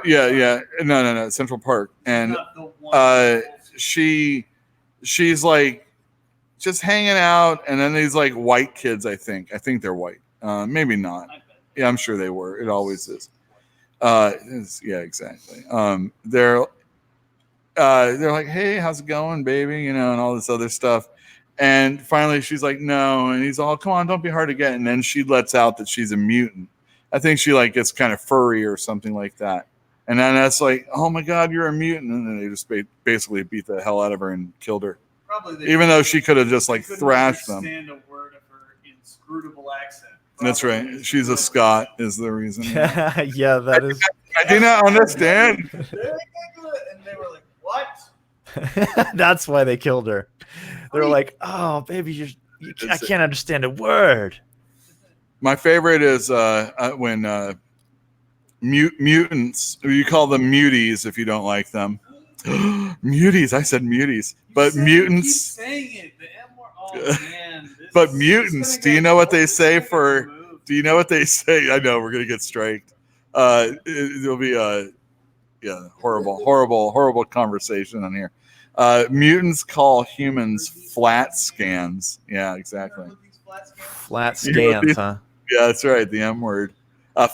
[SPEAKER 2] Yeah. No. Central Park. And she's like just hanging out, and then these like white kids, I think they're white. Maybe not. Yeah, I'm sure they were. It always is. Yeah, exactly. They're like, hey, how's it going, baby? And all this other stuff. And finally she's like, no. And he's all, come on, don't be hard to get. And then she lets out that she's a mutant. I think she gets kind of furry or something like that. And then that's like, oh my God, you're a mutant. And then they just basically beat the hell out of her and killed her. Even though she could have just thrashed them.
[SPEAKER 3] Understand a word of her inscrutable accent.
[SPEAKER 2] That's right. She's a Scot is the reason.
[SPEAKER 1] Yeah, that is.
[SPEAKER 2] I do not understand.
[SPEAKER 3] And they were like, what?
[SPEAKER 1] That's why they killed her. They're like, oh, baby, I can't understand a word.
[SPEAKER 2] My favorite is when mutants, you call them muties if you don't like them. Muties. I said muties. But mutants.
[SPEAKER 3] You keep saying it. The M word. Oh, man.
[SPEAKER 2] But mutants, do you know what they say for. Do you know what they say? I know, we're going to get striked. It'll be horrible conversation on here. Mutants call humans flat scans. Yeah, exactly.
[SPEAKER 1] Flat scans, huh?
[SPEAKER 2] Yeah, that's right. The M word.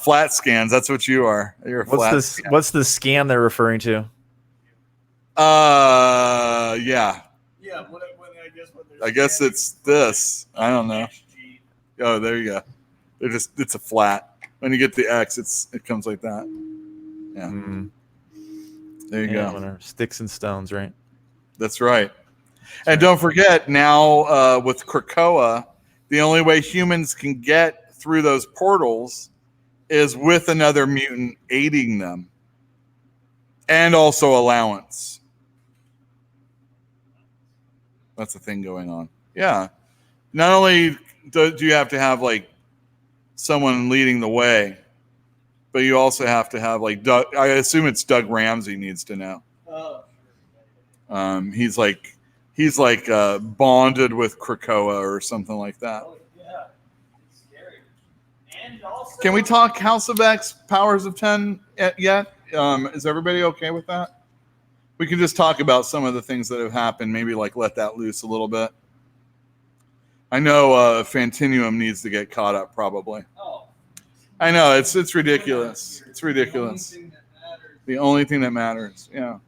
[SPEAKER 2] Flat scans. That's what you are. You're a flat scan.
[SPEAKER 1] What's the scan they're referring to?
[SPEAKER 2] Yeah.
[SPEAKER 3] Yeah.
[SPEAKER 2] I guess it's this. I don't know. Oh, there you go. It's a flat. When you get the X, it comes like that. Yeah.
[SPEAKER 1] Mm.
[SPEAKER 2] There you go.
[SPEAKER 1] Winner. Sticks and stones, right?
[SPEAKER 2] That's right. And don't forget, now with Krakoa, the only way humans can get through those portals is with another mutant aiding them. And also allowance. That's the thing going on. Yeah. Not only do you have to have like someone leading the way, but you also have to have like Doug. I assume it's Doug Ramsey needs to know. He's like bonded with Krakoa or something like that.
[SPEAKER 3] Oh yeah, it's scary. And also,
[SPEAKER 2] can we talk House of X, Powers of 10 yet? Is everybody okay with that? We can just talk about some of the things that have happened. Maybe like let that loose a little bit. I know Fantinuum needs to get caught up probably.
[SPEAKER 3] Oh.
[SPEAKER 2] I know it's ridiculous. It's ridiculous. The only thing that matters. Yeah.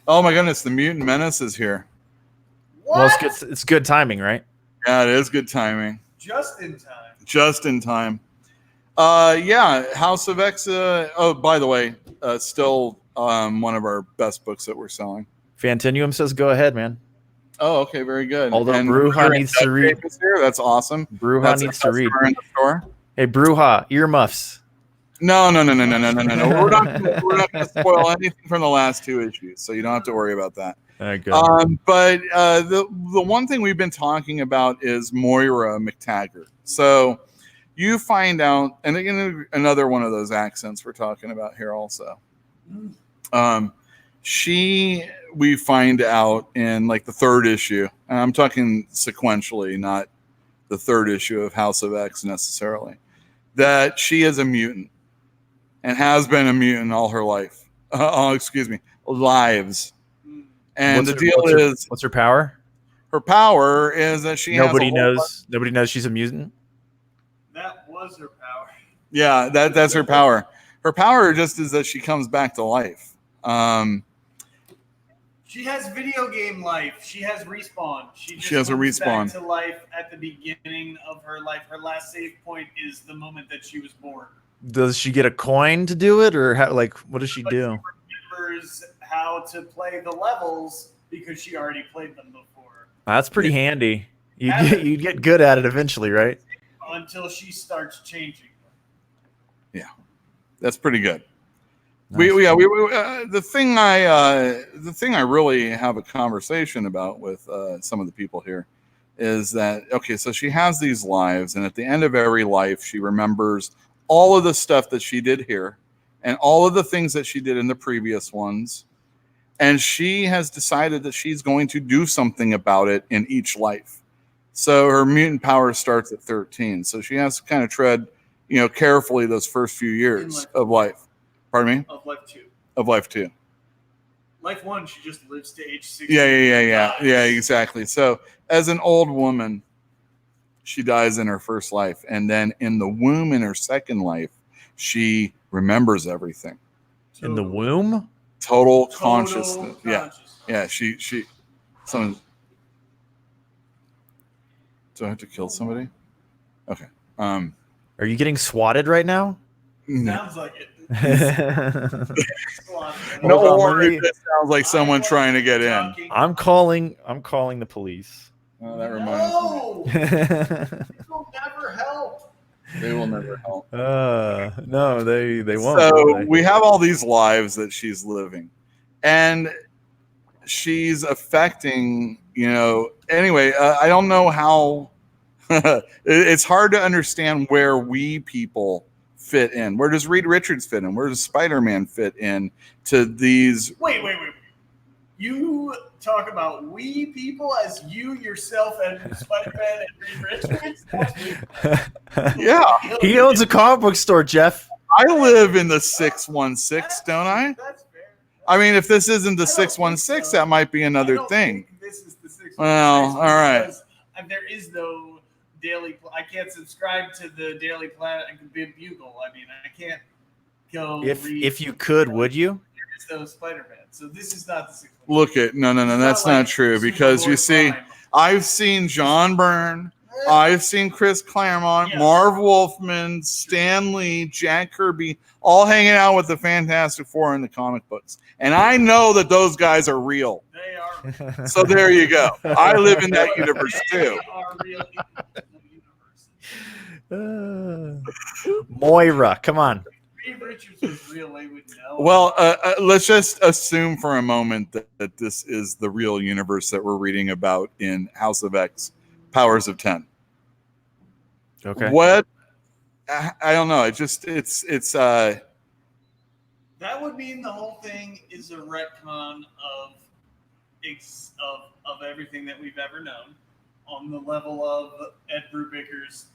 [SPEAKER 2] Oh my goodness, the Mutant Menace is here.
[SPEAKER 3] What?
[SPEAKER 1] Well, it's good timing, right?
[SPEAKER 2] Yeah, it is good timing.
[SPEAKER 3] Just in time.
[SPEAKER 2] Just in time. Yeah, House of X. Oh, by the way, still one of our best books that we're selling.
[SPEAKER 1] Fantinuum says, "Go ahead, man."
[SPEAKER 2] Oh, okay, very good.
[SPEAKER 1] Although
[SPEAKER 2] and
[SPEAKER 1] Bruja needs to read.
[SPEAKER 2] Here. That's awesome.
[SPEAKER 1] Bruja needs to read.
[SPEAKER 2] In the store.
[SPEAKER 1] Hey, Bruja, earmuffs.
[SPEAKER 2] No. We're not going to spoil anything from the last two issues, so you don't have to worry about that.
[SPEAKER 1] All right, good.
[SPEAKER 2] But the one thing we've been talking about is Moira McTaggart. So you find out, and again, another one of those accents we're talking about here also. We find out in like the third issue, and I'm talking sequentially, not the third issue of House of X necessarily, that she is a mutant and has been a mutant all her life. Lives. And
[SPEAKER 1] what's her power?
[SPEAKER 2] Her power is that
[SPEAKER 1] nobody knows she's a mutant.
[SPEAKER 3] That was her power.
[SPEAKER 2] Yeah, that's her power. Her power just is that she comes back to life.
[SPEAKER 3] She has video game life. She has respawn. She
[SPEAKER 2] has a respawn
[SPEAKER 3] back to life at the beginning of her life. Her last save point is the moment that she was born.
[SPEAKER 1] Does she get a coin to do it, or what does she do?
[SPEAKER 3] She remembers how to play the levels because she already played them before.
[SPEAKER 1] That's pretty handy. You'd get good at it eventually, right?
[SPEAKER 3] Until she starts changing.
[SPEAKER 2] Yeah, that's pretty good.
[SPEAKER 1] Nice.
[SPEAKER 2] The thing I really have a conversation about with some of the people here is that, okay, so she has these lives, and at the end of every life, she remembers all of the stuff that she did here and all of the things that she did in the previous ones. And she has decided that she's going to do something about it in each life. So her mutant power starts at 13. So she has to kind of tread, carefully those first few years of life. Pardon me?
[SPEAKER 3] Of life 2.
[SPEAKER 2] Of life 2.
[SPEAKER 3] Life 1, she just lives to age 60.
[SPEAKER 2] Yeah, exactly. So as an old woman, she dies in her first life. And then in the womb in her second life, she remembers everything.
[SPEAKER 1] In the womb?
[SPEAKER 2] Total consciousness. Yeah. Someone. Do I have to kill somebody? Okay.
[SPEAKER 1] Are you getting swatted right now?
[SPEAKER 3] Sounds like it.
[SPEAKER 2] It sounds like someone trying to get in.
[SPEAKER 1] I'm calling the police.
[SPEAKER 2] Oh, that reminds me.
[SPEAKER 3] They will never help.
[SPEAKER 2] They will never help.
[SPEAKER 1] No, they won't.
[SPEAKER 2] So we have all these lives that she's living, and she's affecting. Anyway, I don't know how. It's hard to understand where we people fit in. Where does Reed Richards fit in? Where does Spider-Man fit in to these?
[SPEAKER 3] Wait. You talk about we people as you yourself and Spider-Man and Reed Richards?
[SPEAKER 2] Yeah.
[SPEAKER 1] He owns a comic book store, Jeff.
[SPEAKER 2] I live in the 616, don't I?
[SPEAKER 3] That's fair.
[SPEAKER 2] I mean, if this isn't the 616, that might be another thing.
[SPEAKER 3] This is the 616.
[SPEAKER 2] Well, all right.
[SPEAKER 3] There is no daily. I can't subscribe to the Daily Planet and Bugle. I mean, I can't go.
[SPEAKER 1] If you could, would you?
[SPEAKER 3] though Spider-Man. So this is not the 6 months.
[SPEAKER 2] Look at no, that's not true because you see, I've seen John Byrne, I've seen Chris Claremont, Marv Wolfman, Stan Lee, Jack Kirby, all hanging out with the Fantastic Four in the comic books, and I know that those guys are real.
[SPEAKER 3] They are.
[SPEAKER 2] So there you go. I live in that universe too.
[SPEAKER 3] They are real universes.
[SPEAKER 1] Moira, come on.
[SPEAKER 3] Reed Richards was real. They would know.
[SPEAKER 2] Well, let's just assume for a moment that this is the real universe that we're reading about in House of X, Powers of 10.
[SPEAKER 1] Okay.
[SPEAKER 2] What? I don't know. It's
[SPEAKER 3] that would mean the whole thing is a retcon of everything that we've ever known on the level of Ed Brubaker's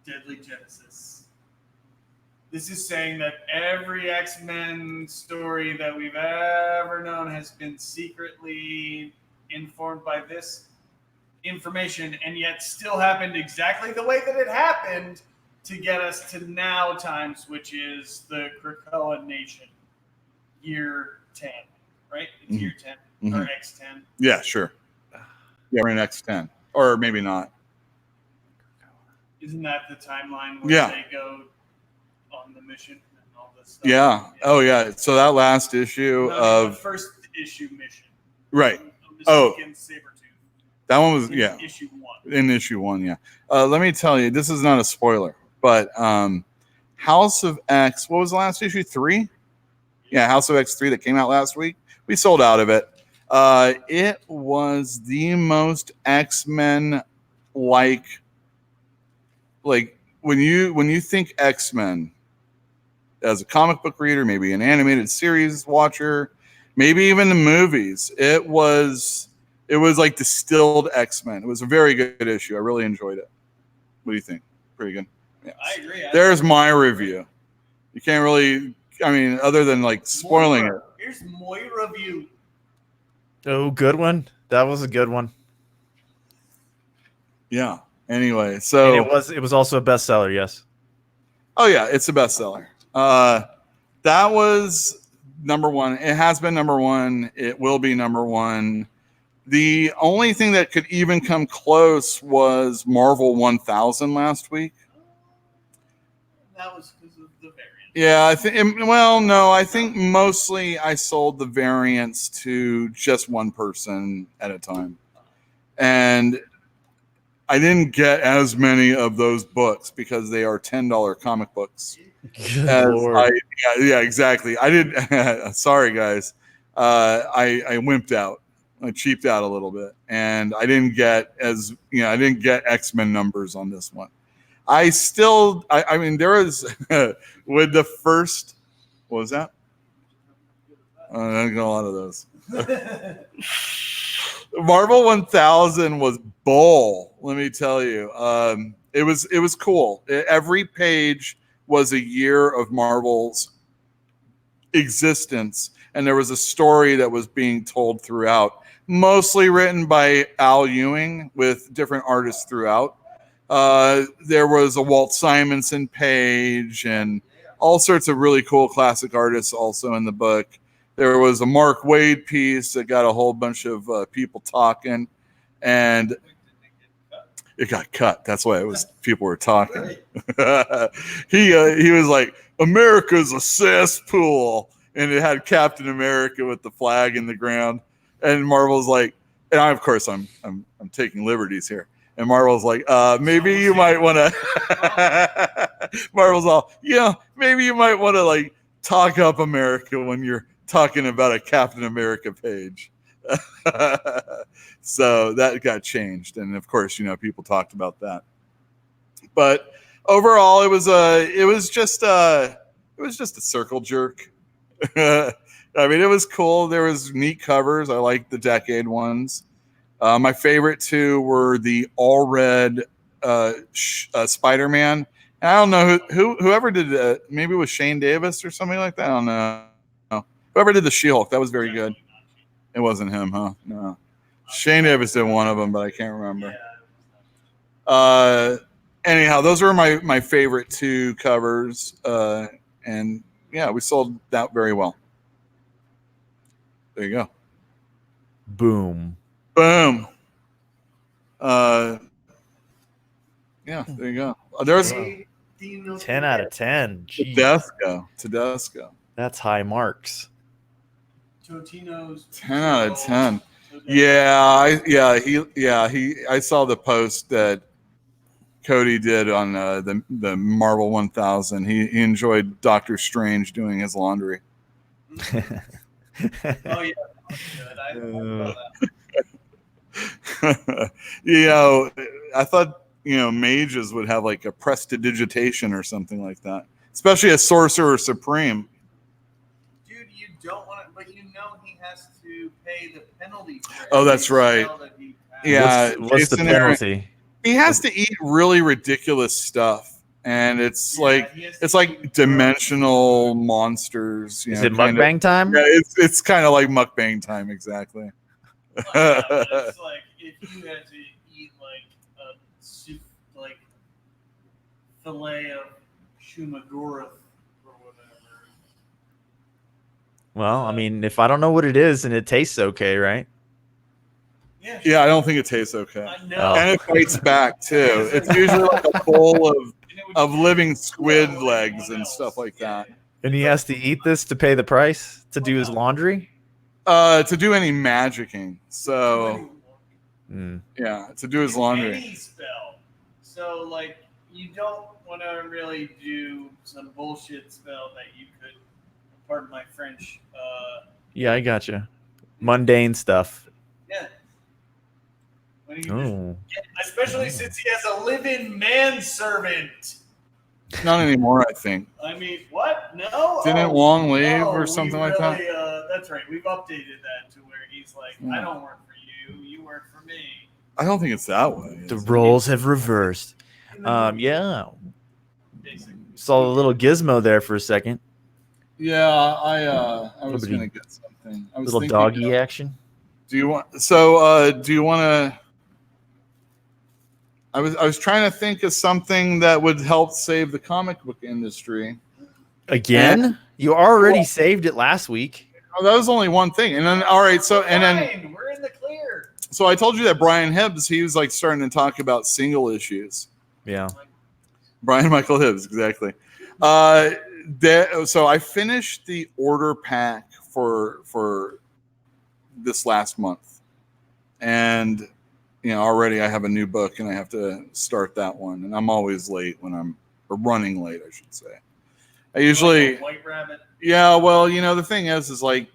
[SPEAKER 3] Deadly Genesis. This is saying that every X-Men story that we've ever known has been secretly informed by this information and yet still happened exactly the way that it happened to get us to now times, which is the Krakoa Nation, year 10, right? It's year 10 or X10.
[SPEAKER 2] Yeah, sure. Yeah, we're in X10. Or maybe not.
[SPEAKER 3] Isn't that the timeline where they go on the mission and all this stuff?
[SPEAKER 2] Yeah. Oh, yeah. So that last issue
[SPEAKER 3] the first issue mission.
[SPEAKER 2] Right.
[SPEAKER 3] Sabretooth.
[SPEAKER 2] That one was,
[SPEAKER 3] issue 1.
[SPEAKER 2] In issue 1, yeah. Let me tell you, this is not a spoiler, but House of X, what was the last issue? 3? Yeah, House of X 3 that came out last week. We sold out of it. It was the most X-Men like when you think X-Men as a comic book reader, maybe an animated series watcher, maybe even the movies, it was like distilled X-Men. It was a very good issue. I really enjoyed it. What do you think? Pretty good. Yeah.
[SPEAKER 3] I agree.
[SPEAKER 2] There's my review. You can't really, I mean, other than like spoiling it.
[SPEAKER 3] Here's my review.
[SPEAKER 1] Oh, good one. That was a good one.
[SPEAKER 2] Yeah. Anyway, so
[SPEAKER 1] and it was also a bestseller. Yes.
[SPEAKER 2] Oh yeah, it's a bestseller. That was number 1. It has been number 1. It will be number 1. The only thing that could even come close was Marvel 1000 last week.
[SPEAKER 3] That was because of the variant.
[SPEAKER 2] Yeah, I think. Well, no, I think mostly I sold the variants to just one person at a time, and I didn't get as many of those books because they are $10 comic books. Yeah, exactly. I did. Sorry, guys. I wimped out. I cheaped out a little bit, and I didn't get I didn't get X-Men numbers on this one. I mean, there was with the first. What was that? I got a lot of those. Marvel 1000 was bull. Let me tell you, it was cool. Every page was a year of Marvel's existence, and there was a story that was being told throughout. Mostly written by Al Ewing with different artists throughout. There was a Walt Simonson page and all sorts of really cool classic artists also in the book. There was a Mark Waid piece that got a whole bunch of people talking, and it got cut. That's why people were talking. He was like, "America's a cesspool," and it had Captain America with the flag in the ground. And Marvel's like, and of course I'm taking liberties here. And Marvel's like, maybe you might want to. Marvel's all, maybe you might want to like talk up America when you're talking about a Captain America page. So that got changed, and of course, people talked about that. But overall, it was just a circle jerk. I mean, it was cool. There was neat covers. I liked the Decade ones. My favorite two were the all red Spider-Man. And I don't know whoever did maybe it was Shane Davis or something like that. I don't know. Whoever did the She-Hulk, that was very good. It wasn't him, huh? No. Shane Davis did one of them, but I can't remember. Anyhow, those were my favorite two covers. And yeah, we sold that very well. There you go.
[SPEAKER 1] Boom.
[SPEAKER 2] Boom. Yeah, there you go. There's
[SPEAKER 1] 10 out of 10. Jeez.
[SPEAKER 2] Tedesco.
[SPEAKER 1] That's high marks.
[SPEAKER 3] Totino's
[SPEAKER 2] 10 out of 10. I saw the post that Cody did on the Marvel 1000. He enjoyed Doctor Strange doing his laundry.
[SPEAKER 3] Oh yeah, I saw that.
[SPEAKER 2] I thought mages would have like a prestidigitation or something like that, especially a sorcerer supreme.
[SPEAKER 3] Dude, you don't want to, but he has to pay the penalty for it.
[SPEAKER 2] Oh, that's right. Yeah,
[SPEAKER 1] what's the penalty?
[SPEAKER 2] He has to eat really ridiculous stuff, and it's like dimensional monsters.
[SPEAKER 1] Is it mukbang time?
[SPEAKER 2] Yeah, it's kind of like mukbang time, exactly.
[SPEAKER 3] It's like if you had to eat like a soup, like fillet of Shumagorath or whatever.
[SPEAKER 1] Well, I mean, if I don't know what it is and it tastes okay, right?
[SPEAKER 2] Yeah, I don't think it tastes okay.
[SPEAKER 3] No.
[SPEAKER 2] And it fights back too. It's usually like a bowl of living squid legs and stuff like that.
[SPEAKER 1] And he has to eat this to pay the price to do his laundry?
[SPEAKER 2] To do any magicking. So yeah, to do his laundry.
[SPEAKER 3] Any spell. So like you don't want to really do some bullshit spell that you could, pardon my French.
[SPEAKER 1] Yeah, I gotcha. Mundane stuff.
[SPEAKER 3] Yeah. Especially since he has a live-in manservant.
[SPEAKER 2] Not anymore, I think.
[SPEAKER 3] I mean, what? No?
[SPEAKER 2] Didn't Wong leave or something like that?
[SPEAKER 3] That's right. We've updated that to where he's like, I don't work for you. You work for me.
[SPEAKER 2] I don't think it's that way.
[SPEAKER 1] The roles have reversed. Yeah.
[SPEAKER 3] Basically.
[SPEAKER 1] Saw a little gizmo there for a second.
[SPEAKER 2] Yeah, I was going to get something. I was
[SPEAKER 1] little
[SPEAKER 2] thinking,
[SPEAKER 1] doggy action.
[SPEAKER 2] Do you want to? I was trying to think of something that would help save the comic book industry.
[SPEAKER 1] Again? You already saved it last week.
[SPEAKER 2] Oh, that was only one thing. And then all right, so and
[SPEAKER 3] then we're in the clear.
[SPEAKER 2] So I told you that Brian Hibbs, he was like starting to talk about single issues.
[SPEAKER 1] Yeah.
[SPEAKER 2] Brian Michael Hibbs, exactly. So I finished the order pack for this last month. And already I have a new book and I have to start that one. And I'm always late or running late, I should say. I usually,
[SPEAKER 3] like White Rabbit.
[SPEAKER 2] Yeah, well, the thing is like,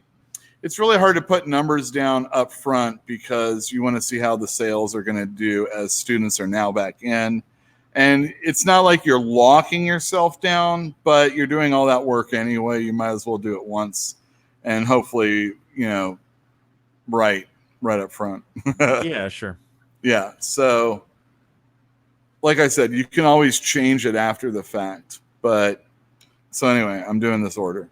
[SPEAKER 2] it's really hard to put numbers down up front because you want to see how the sales are going to do as students are now back in. And it's not like you're locking yourself down, but you're doing all that work anyway. You might as well do it once and hopefully, right up front.
[SPEAKER 1] Yeah, sure.
[SPEAKER 2] Yeah. So like I said, you can always change it after the fact. But so anyway, I'm doing this order.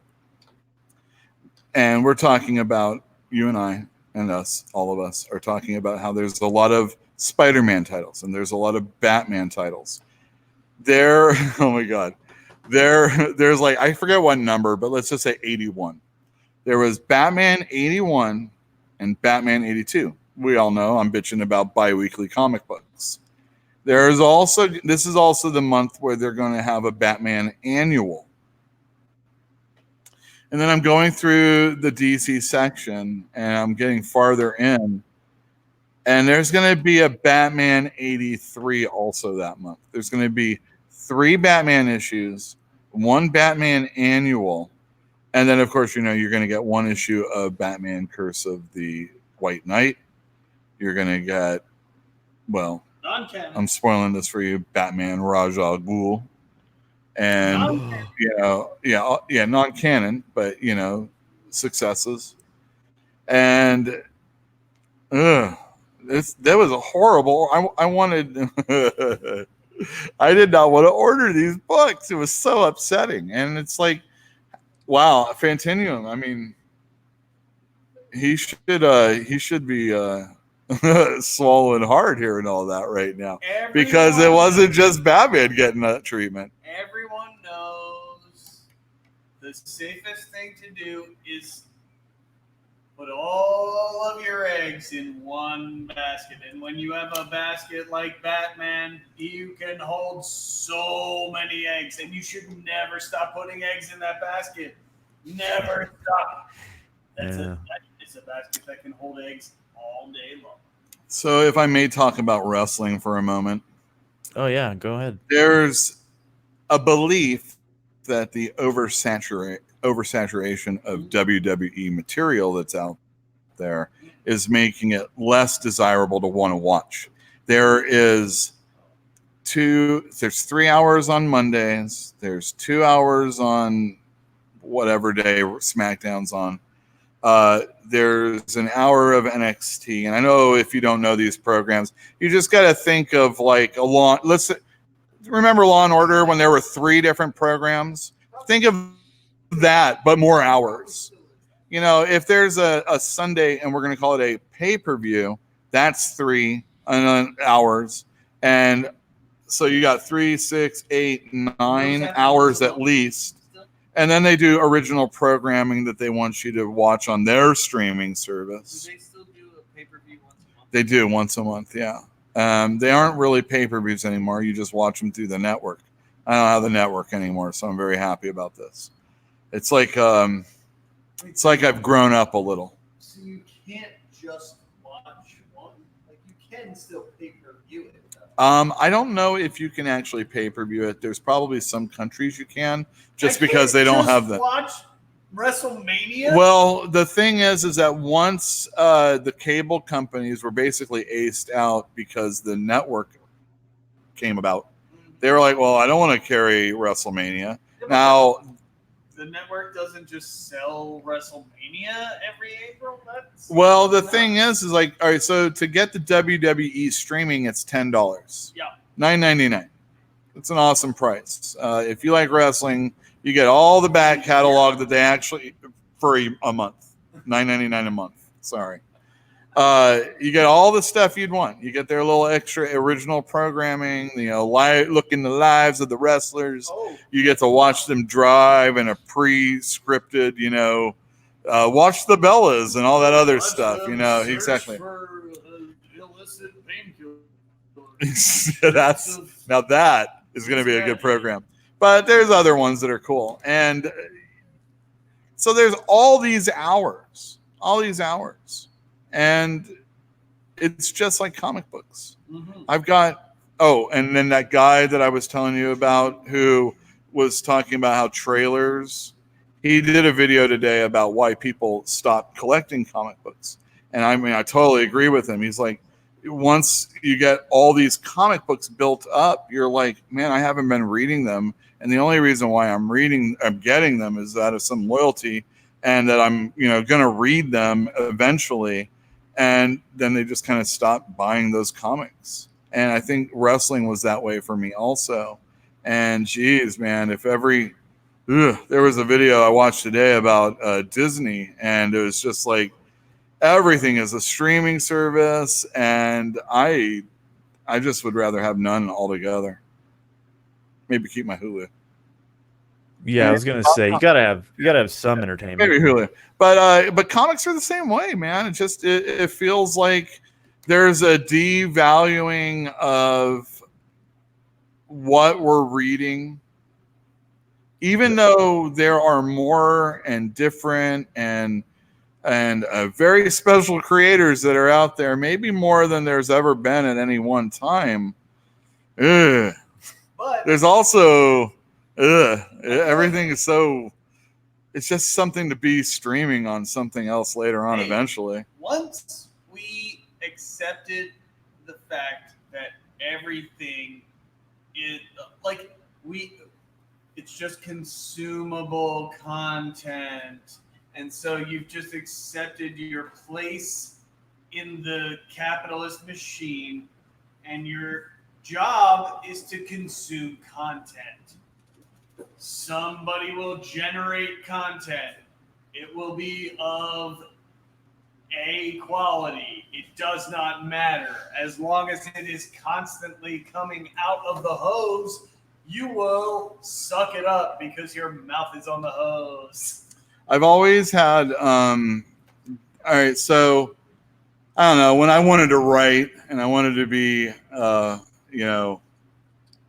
[SPEAKER 2] And we're talking about, you and I and us, all of us, are talking about how there's a lot of Spider-Man titles and there's a lot of Batman titles. Oh my God. There's like, I forget what number, but let's just say 81. There was Batman 81 and Batman 82. We all know I'm bitching about bi-weekly comic books. This is also the month where they're going to have a Batman annual. And then I'm going through the DC section and I'm getting farther in. And there's going to be a Batman 83 also that month. There's going to be 3 Batman issues, 1 Batman annual. And then, of course, you're going to get 1 issue of Batman Curse of the White Knight. You're going to get, well,
[SPEAKER 3] non-canon.
[SPEAKER 2] I'm spoiling this for you, Batman Ra's al Ghul. And non-canon, but successes. And that was a horrible. I wanted. I did not want to order these books. It was so upsetting, and it's like, wow, Fantinium. I mean, he should be swallowing hard here and all that right now, because it wasn't just Batman getting that treatment.
[SPEAKER 3] Everyone knows the safest thing to do is put all eggs in one basket. And when you have a basket like Batman, you can hold so many eggs. And you should never stop putting eggs in that basket. Never stop. It's a basket that can hold eggs all day long.
[SPEAKER 2] So if I may talk about wrestling for a moment.
[SPEAKER 1] Oh, yeah, go ahead.
[SPEAKER 2] There's a belief that the oversaturation of WWE material that's out there is making it less desirable to want to watch. There's 3 hours on Mondays. There's 2 hours on whatever day SmackDown's on. There's an hour of NXT. And I know if you don't know these programs, you just got to think of like remember Law and Order when there were 3 different programs? Think of that, but more hours. You know, if there's a Sunday and we're going to call it a pay-per-view, that's 3 hours. And so you got 3, 6, 8, 9 hours at least. And then they do original programming that they want you to watch on their streaming service.
[SPEAKER 3] Do they still do a pay-per-view once a month?
[SPEAKER 2] They do once a month, yeah. They aren't really pay-per-views anymore. You just watch them through the network. I don't have the network anymore, so I'm very happy about this. It's like I've grown up a little.
[SPEAKER 3] So you can't just watch one. Like you can still pay-per-view it.
[SPEAKER 2] I don't know if you can actually pay-per-view it. There's probably some countries you can, just because they don't have that.
[SPEAKER 3] Watch WrestleMania.
[SPEAKER 2] Well, the thing is that once the cable companies were basically aced out because the network came about, they were like, "Well, I don't want to carry WrestleMania." Now,
[SPEAKER 3] the network doesn't just sell WrestleMania every April.
[SPEAKER 2] Well, the thing is like, all right, so to get the WWE streaming, it's $10.
[SPEAKER 3] Yeah.
[SPEAKER 2] $9.99. It's an awesome price. If you like wrestling, you get all the back catalog that they actually for a month. $9.99 a month. Sorry. You get all the stuff you'd want. You get their little extra original programming, you know, look in the lives of the wrestlers.
[SPEAKER 3] Oh.
[SPEAKER 2] You get to watch them drive in a pre-scripted, you know, watch the Bellas and all that other stuff, you know, exactly. Now that is going to be a good program. But there's other ones that are cool. And so there's all these hours. And it's just like comic books.
[SPEAKER 3] Mm-hmm.
[SPEAKER 2] I've got, and then that guy that I was telling you about who was talking about how trailers, he did a video today about why people stop collecting comic books. And I mean, I totally agree with him. He's like, once you get all these comic books built up, you're like, man, I haven't been reading them. And the only reason why I'm getting them is out of some loyalty and that I'm, you know, going to read them eventually. And then they just kind of stopped buying those comics. And I think wrestling was that way for me also. And geez, man, there was a video I watched today about Disney, and it was just like everything is a streaming service, and I just would rather have none altogether. Maybe keep my Hulu.
[SPEAKER 1] Yeah, I was gonna say you gotta have some entertainment.
[SPEAKER 2] Maybe Hulu, but comics are the same way, man. It feels like there's a devaluing of what we're reading, even though there are more and different and very special creators that are out there, maybe more than there's ever been at any one time. But there's also everything is so. It's just something to be streaming on something else later on eventually.
[SPEAKER 3] Once we accepted the fact that everything is like it's just consumable content, and so you've just accepted your place in the capitalist machine, and your job is to consume content. Somebody will generate content. It will be of A quality. It does not matter. As long as it is constantly coming out of the hose, you will suck it up because your mouth is on the hose.
[SPEAKER 2] I've always had all right, so I don't know, when I wanted to write and I wanted to be,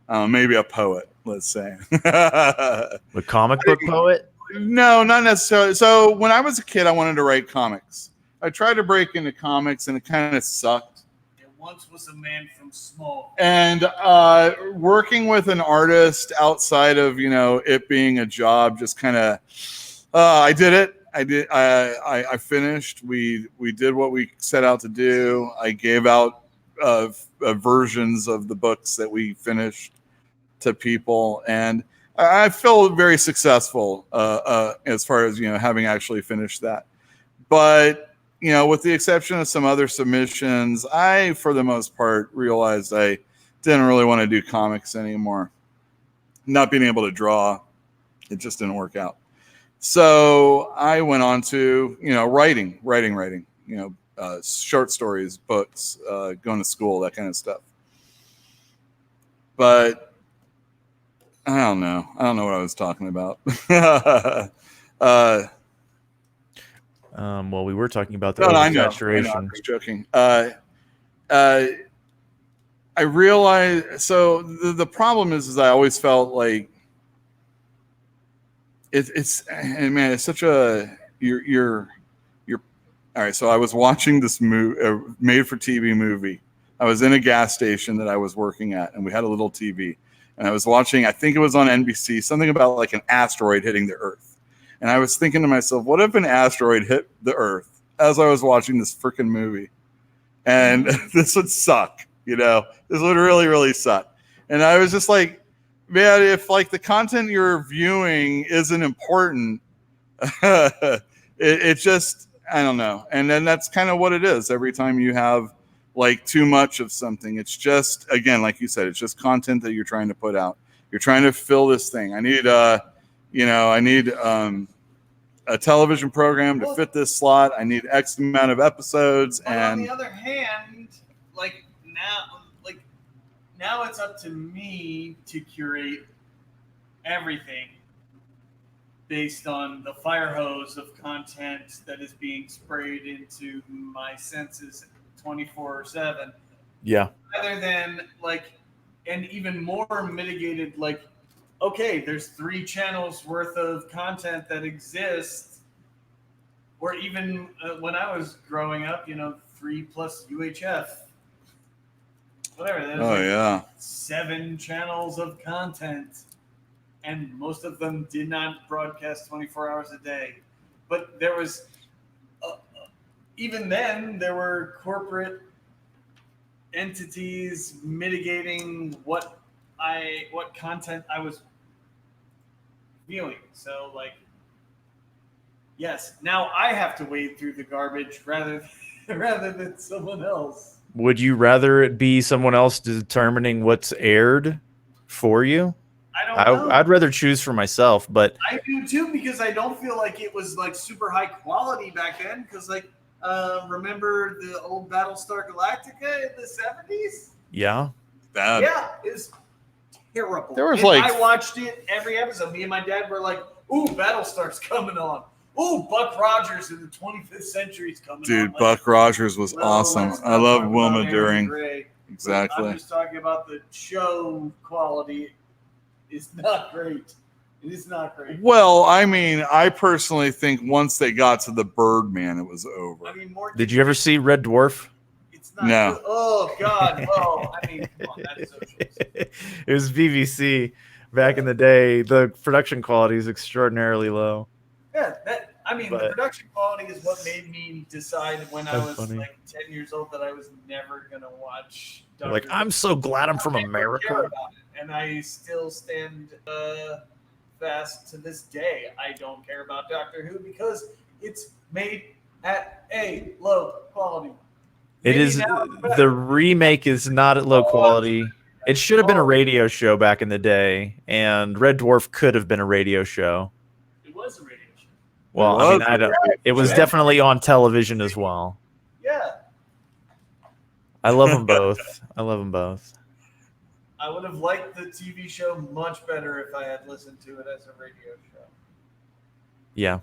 [SPEAKER 2] maybe a poet, let's say.
[SPEAKER 1] A comic book poet?
[SPEAKER 2] No, not necessarily. So when I was a kid, I wanted to write comics. I tried to break into comics and it kind of sucked.
[SPEAKER 3] It once was a man from Small.
[SPEAKER 2] And working with an artist outside of, it being a job, just kind of, I did it. I finished. We did what we set out to do. I gave out versions of the books that we finished to people, and I feel very successful as far as having actually finished that. But with the exception of some other submissions, I, for the most part, realized I didn't really want to do comics anymore. Not being able to draw, it just didn't work out. So I went on to, writing, short stories, books, going to school, that kind of stuff. But I don't know. I don't know what I was talking about.
[SPEAKER 1] Well, we were talking about the oversaturation.
[SPEAKER 2] I was joking. I realized. So the problem is I always felt like it's such a you're all right. So I was watching this made-for-TV movie. I was in a gas station that I was working at, and we had a little TV. And I was watching, I think it was on NBC, something about like an asteroid hitting the Earth. And I was thinking to myself, what if an asteroid hit the Earth as I was watching this freaking movie? And this would suck, this would really, really suck. And I was just like, man, if like the content you're viewing isn't important, it just, I don't know. And then that's kind of what it is every time you have like too much of something. It's just, again, like you said, it's just content that you're trying to put out. You're trying to fill this thing. I need a television program to fit this slot. I need X amount of episodes.
[SPEAKER 3] But
[SPEAKER 2] and
[SPEAKER 3] on the other hand, now it's up to me to curate everything based on the fire hose of content that is being sprayed into my senses 24/7.
[SPEAKER 1] Yeah.
[SPEAKER 3] Rather than and even more mitigated, okay, there's 3 channels worth of content that exists, or even when I was growing up, 3 plus UHF, whatever. There's 7 channels of content, and most of them did not broadcast 24 hours a day. But there was, even then, there were corporate entities mitigating what content I was viewing. So yes, now I have to wade through the garbage rather than someone else.
[SPEAKER 1] Would you rather it be someone else determining what's aired for you?
[SPEAKER 3] I don't know.
[SPEAKER 1] I'd rather choose for myself, but
[SPEAKER 3] I do too, because I don't feel like it was super high quality back then. Because remember the old Battlestar Galactica in the 70s?
[SPEAKER 1] Yeah.
[SPEAKER 2] Bad.
[SPEAKER 3] Yeah, it's terrible.
[SPEAKER 2] There was
[SPEAKER 3] I watched it every episode. Me and my dad were like, "Ooh, Battlestar's coming on. Ooh, Buck Rogers in the 25th century's coming on."
[SPEAKER 2] Dude, Buck Rogers was awesome. I love Wilma Deering. Exactly.
[SPEAKER 3] I'm just talking about the show quality. It's not great. It is not great.
[SPEAKER 2] Well, I mean, I personally think once they got to the Birdman, it was over.
[SPEAKER 1] Did you ever see Red Dwarf?
[SPEAKER 3] It's not
[SPEAKER 2] No.
[SPEAKER 3] good. Oh, God. Oh, I mean, come on. That's so cheesy.
[SPEAKER 1] It was BBC back in the day. The production quality is extraordinarily low.
[SPEAKER 3] Yeah, the production quality is what made me decide when I was 10 years old that I was never going to watch Dr.
[SPEAKER 1] I'm so glad I'm from America.
[SPEAKER 3] And I still stand fast to this day. I don't care about Doctor Who because it's made at a low quality.
[SPEAKER 1] It is. The remake is not at low quality. It should have been a radio show back in the day, and Red Dwarf could have been a radio show.
[SPEAKER 3] It was a radio show.
[SPEAKER 1] Well, I mean, it was definitely on television as well.
[SPEAKER 3] Yeah.
[SPEAKER 1] I love them both.
[SPEAKER 3] I would have liked the TV show much better if I had listened to it as a radio show.
[SPEAKER 1] Yeah.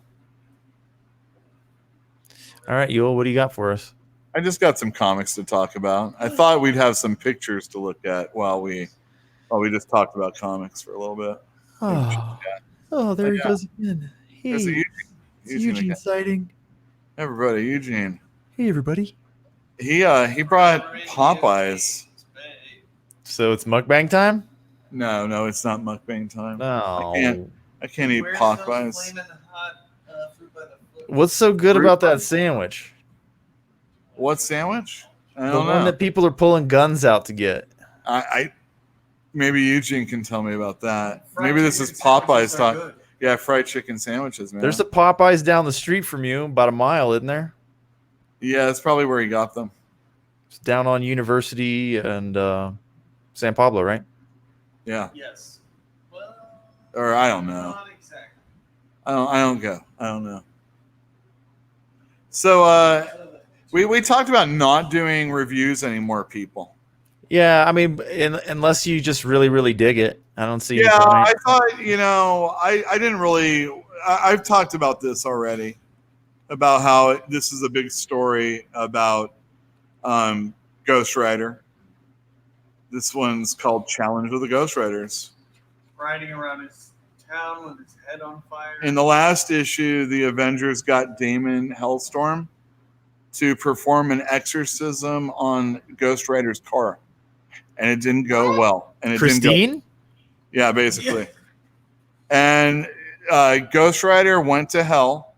[SPEAKER 1] All right, Yul, what do you got for us?
[SPEAKER 2] I just got some comics to talk about. I thought we'd have some pictures to look at while we just talked about comics for a little bit.
[SPEAKER 1] There he
[SPEAKER 2] Yeah.
[SPEAKER 1] goes again.
[SPEAKER 2] There's
[SPEAKER 1] Hey,
[SPEAKER 2] Eugene
[SPEAKER 1] it's Eugene
[SPEAKER 2] again.
[SPEAKER 1] sighting.
[SPEAKER 2] Everybody, Eugene.
[SPEAKER 1] Hey, everybody.
[SPEAKER 2] He brought Popeyes.
[SPEAKER 1] So it's mukbang time?
[SPEAKER 2] No, it's not mukbang time.
[SPEAKER 1] No.
[SPEAKER 2] I can't eat Popeyes.
[SPEAKER 1] What's so good about that sandwich?
[SPEAKER 2] What sandwich? I
[SPEAKER 1] The
[SPEAKER 2] don't
[SPEAKER 1] one
[SPEAKER 2] know.
[SPEAKER 1] that people are pulling guns out to get.
[SPEAKER 2] I maybe Eugene can tell me about that.
[SPEAKER 3] Fried
[SPEAKER 2] Maybe this
[SPEAKER 3] chicken
[SPEAKER 2] is Popeyes
[SPEAKER 3] sandwiches are
[SPEAKER 2] talk.
[SPEAKER 3] good.
[SPEAKER 2] Yeah, fried chicken sandwiches, man.
[SPEAKER 1] There's a Popeyes down the street from you, about a mile, isn't there?
[SPEAKER 2] Yeah, that's probably where he got them.
[SPEAKER 1] It's down on University and San Pablo, right?
[SPEAKER 2] Yeah.
[SPEAKER 3] Yes. Well,
[SPEAKER 2] Or I don't know.
[SPEAKER 3] not exactly.
[SPEAKER 2] I don't go. I don't know. So we talked about not doing reviews anymore, people.
[SPEAKER 1] Yeah, I mean, unless you just really, really dig it, I don't see.
[SPEAKER 2] Yeah,
[SPEAKER 1] any point.
[SPEAKER 2] I thought, I didn't really. I've talked about this already, about how this is a big story about Ghost Rider. This one's called Challenge of the Ghost Riders.
[SPEAKER 3] Riding around his town with his head on fire.
[SPEAKER 2] In the last issue, the Avengers got Damon Hellstorm to perform an exorcism on Ghost Rider's car, and it didn't go well. And it
[SPEAKER 1] Christine?
[SPEAKER 2] yeah, basically. And Ghost Rider went to hell,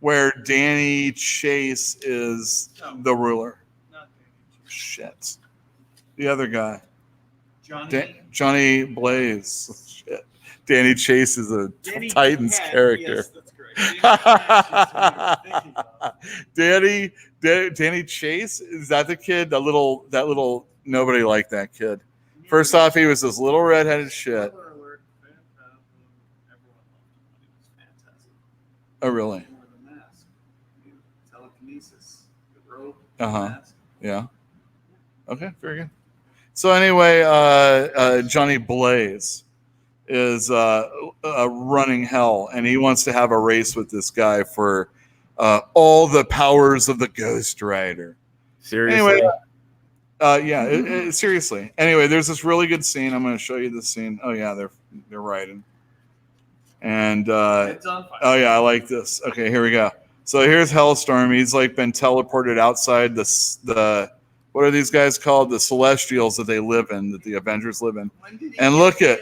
[SPEAKER 2] where Danny Chase is the ruler.
[SPEAKER 3] Not
[SPEAKER 2] Shit. The other guy,
[SPEAKER 3] Johnny.
[SPEAKER 2] Johnny Blaze. Shit. Danny Chase is a
[SPEAKER 3] Danny
[SPEAKER 2] Titans
[SPEAKER 3] Cat.
[SPEAKER 2] character.
[SPEAKER 3] Yes, that's correct.
[SPEAKER 2] Danny Chase, is that the kid? That little nobody liked that kid. First off, he was this little redheaded shit.
[SPEAKER 3] Spoiler alert, Phantasm. Everyone loved him when he was Phantasm.
[SPEAKER 2] Oh really?
[SPEAKER 3] He wore the mask. Telekinesis. The robe.
[SPEAKER 2] Uh-huh.
[SPEAKER 3] Mask.
[SPEAKER 2] Yeah. Okay, very good. So anyway, Johnny Blaze is running hell, and he wants to have a race with this guy for all the powers of the Ghost Rider.
[SPEAKER 1] Seriously?
[SPEAKER 2] Anyway, seriously. Anyway, there's this really good scene. I'm going to show you the scene. Oh yeah, they're riding, and
[SPEAKER 3] Head's on fire.
[SPEAKER 2] oh yeah, I like this. Okay, here we go. So here's Hellstorm. He's like been teleported outside the what are these guys called? The Celestials that they live in, that the Avengers live in.
[SPEAKER 3] When did he
[SPEAKER 2] And
[SPEAKER 3] get
[SPEAKER 2] look
[SPEAKER 3] the,
[SPEAKER 2] at-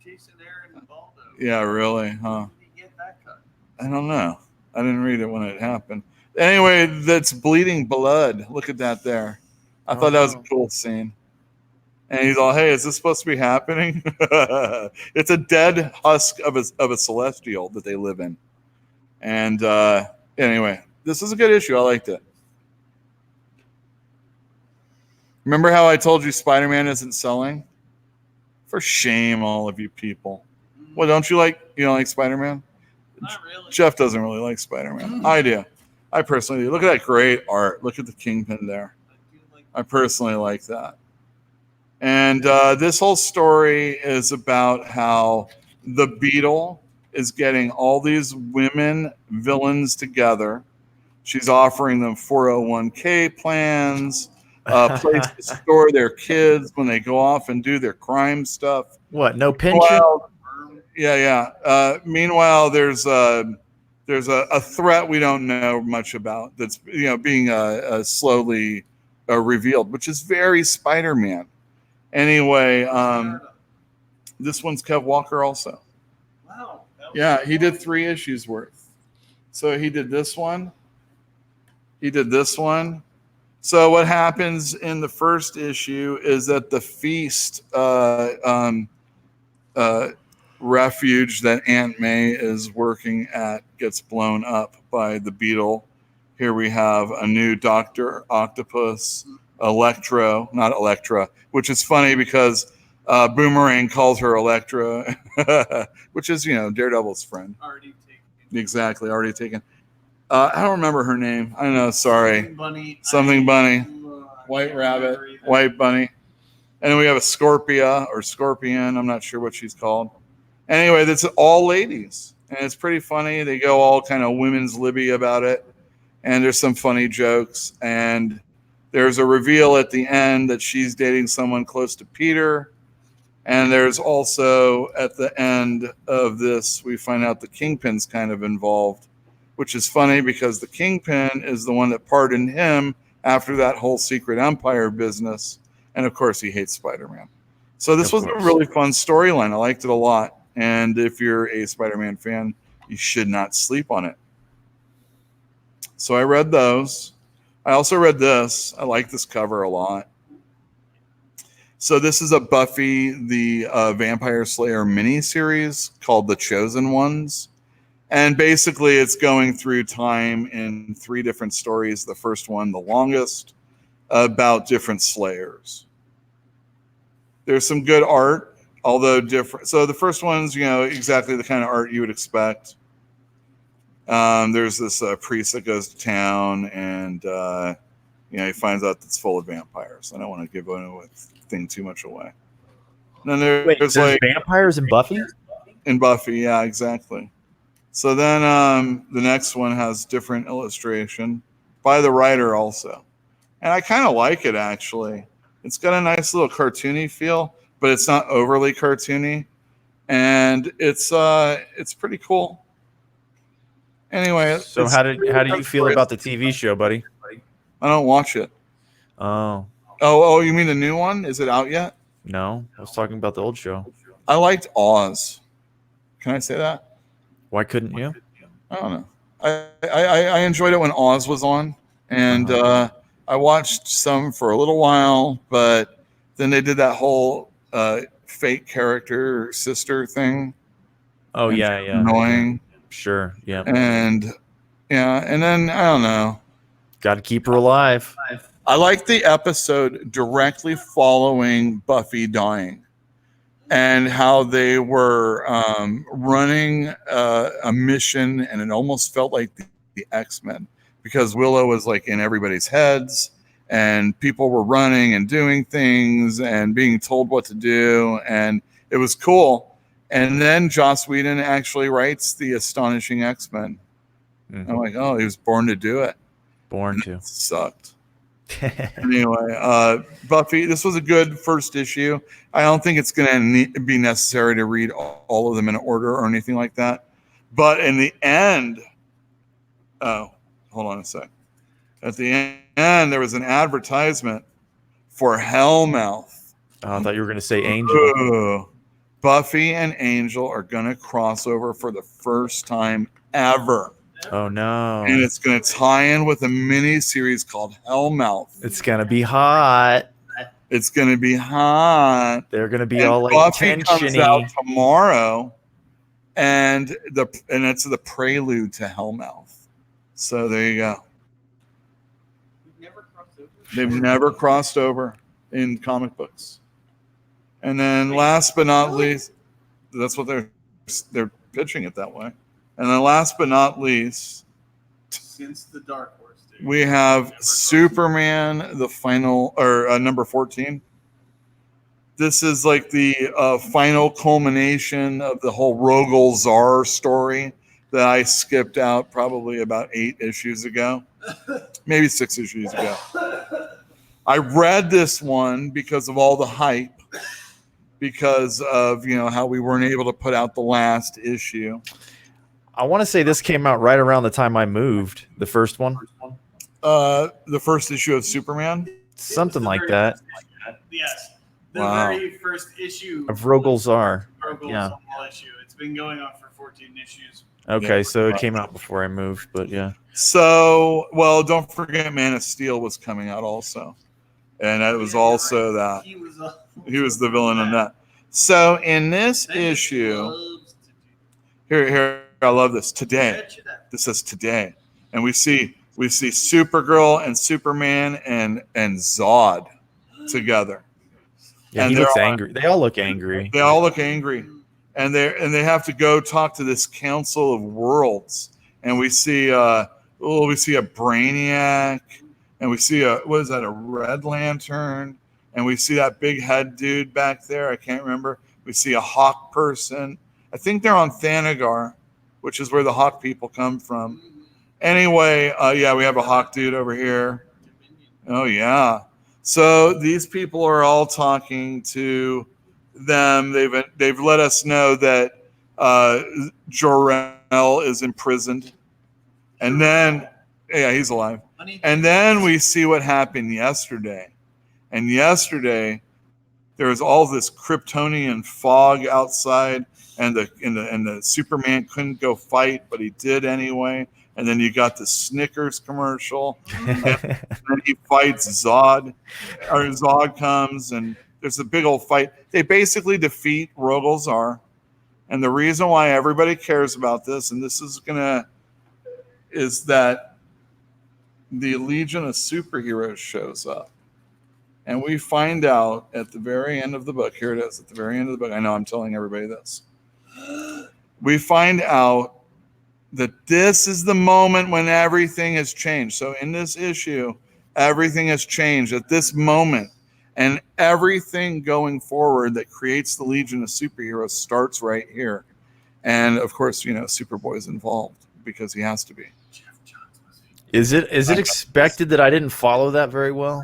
[SPEAKER 3] Jason Aaron Baldo?
[SPEAKER 2] Yeah, really, huh?
[SPEAKER 3] When did he get that cut?
[SPEAKER 2] I don't know. I didn't read it when it happened. Anyway, that's bleeding blood. Look at that there. I thought that was a cool scene. And he's all, "Hey, is this supposed to be happening?" It's a dead husk of a celestial that they live in. And anyway, this is a good issue. I liked it. Remember how I told you Spider-Man isn't selling? For shame, all of you people. Well, don't you like Spider-Man?
[SPEAKER 3] Not really.
[SPEAKER 2] Jeff doesn't really like Spider-Man. I do. I personally do. Look at that great art. Look at the Kingpin there.
[SPEAKER 3] I do like
[SPEAKER 2] I personally like that. And this whole story is about how the Beetle is getting all these women villains together. She's offering them 401k plans, place to store their kids when they go off and do their crime stuff.
[SPEAKER 1] What? No pension?
[SPEAKER 2] Well, yeah. Meanwhile, there's a threat we don't know much about that's being slowly revealed, which is very Spider-Man. Anyway, this one's Kev Walker also.
[SPEAKER 3] wow. that was
[SPEAKER 2] Yeah, he did
[SPEAKER 3] fun.
[SPEAKER 2] 3 issues worth. So he did this one. He did this one. So what happens in the first issue is that the Feast refuge that Aunt May is working at gets blown up by the Beetle. Here we have a new Dr. Octopus, Electro, not Elektra, which is funny because Boomerang calls her Elektra, which is, Daredevil's friend.
[SPEAKER 3] Already taken.
[SPEAKER 2] Exactly, already taken. I don't remember her name. I know, sorry.
[SPEAKER 3] Bunny.
[SPEAKER 2] Something Bunny.
[SPEAKER 3] I
[SPEAKER 2] White
[SPEAKER 3] can't
[SPEAKER 2] Rabbit,
[SPEAKER 3] remember either.
[SPEAKER 2] White Bunny. And then we have a Scorpia or Scorpion. I'm not sure what she's called. Anyway, that's all ladies. And it's pretty funny. They go all kind of women's libby about it. and there's some funny jokes, and there's a reveal at the end that she's dating someone close to Peter. And there's also, at the end of this, we find out the Kingpin's kind of involved, which is funny because the Kingpin is the one that pardoned him after that whole Secret Empire business. And of course, he hates Spider-Man. So this was a really fun storyline. I liked it a lot. And if you're a Spider-Man fan, you should not sleep on it. So I read those. I also read this. I like this cover a lot. So this is a Buffy the Vampire Slayer miniseries called The Chosen Ones. And basically it's going through time in 3 different stories. The first one, the longest, about different Slayers. There's some good art, although different. So the first one's, exactly the kind of art you would expect. There's this priest that goes to town and, he finds out it's full of vampires. I don't want to give thing too much away. And then there's like
[SPEAKER 1] vampires in Buffy?
[SPEAKER 2] In Buffy, yeah, exactly. So then the next one has different illustration by the writer also. And I kind of like it, actually. It's got a nice little cartoony feel, but it's not overly cartoony. And it's pretty cool. Anyway.
[SPEAKER 1] So how did you feel about the TV show, buddy?
[SPEAKER 2] I don't watch it.
[SPEAKER 1] Oh.
[SPEAKER 2] Oh, you mean the new one? Is it out yet?
[SPEAKER 1] No, I was talking about the old show.
[SPEAKER 2] I liked Oz. Can I say that?
[SPEAKER 1] Why couldn't you?
[SPEAKER 2] I don't know. I enjoyed it when Oz was on, and I watched some for a little while, but then they did that whole fake character sister thing.
[SPEAKER 1] Oh yeah,
[SPEAKER 2] annoying.
[SPEAKER 1] Sure, yeah.
[SPEAKER 2] And then I don't know.
[SPEAKER 1] Got to keep her alive.
[SPEAKER 2] I like the episode directly following Buffy dying and how they were running a mission, and it almost felt like the X-Men because Willow was like in everybody's heads and people were running and doing things and being told what to do, and it was cool. And then Joss Whedon actually writes the Astonishing X-Men. Mm-hmm. I'm like, oh, he was born to do it.
[SPEAKER 1] Born to.
[SPEAKER 2] It sucked. Anyway, Buffy, this was a good first issue. I don't think it's going to be necessary to read all of them in order or anything like that. But in the end, hold on a sec. At the end, there was an advertisement for Hellmouth.
[SPEAKER 1] Oh, I thought you were going to say Angel.
[SPEAKER 2] Ooh. Buffy and Angel are going to cross over for the first time ever.
[SPEAKER 1] Oh no!
[SPEAKER 2] And it's going to tie in with a mini series called Hellmouth.
[SPEAKER 1] It's going to be hot.
[SPEAKER 2] It's going to be hot.
[SPEAKER 1] They're going to be all like
[SPEAKER 2] Buffy
[SPEAKER 1] tensiony.
[SPEAKER 2] comes out tomorrow, and it's the prelude to Hellmouth. So there you go. They've never crossed over in comic books. And then last but not least, that's what they're pitching it that way. And then last but not least,
[SPEAKER 3] since the Dark Horse days,
[SPEAKER 2] we have Superman, the final, or number 14. This is like the final culmination of the whole Rogol Zar story that I skipped out probably about 8 issues ago, maybe 6 issues ago. I read this one because of all the hype, because of how we weren't able to put out the last issue.
[SPEAKER 1] I want to say this came out right around the time I moved. The first one.
[SPEAKER 2] The first issue of Superman.
[SPEAKER 1] Something like that.
[SPEAKER 3] Yes. The very first issue
[SPEAKER 1] of Rogol Zar.
[SPEAKER 3] Yeah. Issue. It's been going on for 14 issues.
[SPEAKER 1] Okay, so it came out before I moved, but yeah.
[SPEAKER 2] So, well, don't forget Man of Steel was coming out also. And it was also that. He was the villain in that. So in this issue, here, I love this. Today. This says today. And we see Supergirl and Superman and Zod together.
[SPEAKER 1] Yeah, and he looks angry. They all look angry.
[SPEAKER 2] They all look angry. And they have to go talk to this Council of Worlds. And we see a Brainiac, and we see a Red Lantern, and we see that big head dude back there. I can't remember. We see a Hawk person. I think they're on Thanagar, which is where the Hawk people come from. Anyway, yeah, we have a hawk dude over here. Oh yeah. So these people are all talking to them. They've let us know that Jor-El is imprisoned, and then yeah, he's alive. And then we see what happened yesterday. And yesterday there was all this Kryptonian fog outside, and the Superman couldn't go fight, but he did anyway. And then you got the Snickers commercial, and then he fights Zod, or Zod comes, and there's a big old fight. They basically defeat Rogol Zar, and the reason why everybody cares about this, and this is that the Legion of Superheroes shows up. And we find out at the very end of the book, here it is, at the very end of the book. I know I'm telling everybody this. We find out that this is the moment when everything has changed. So in this issue, everything has changed at this moment. And everything going forward that creates the Legion of Superheroes starts right here. And of course, Superboy's involved because he has to be.
[SPEAKER 1] Is it expected that I didn't follow that very well?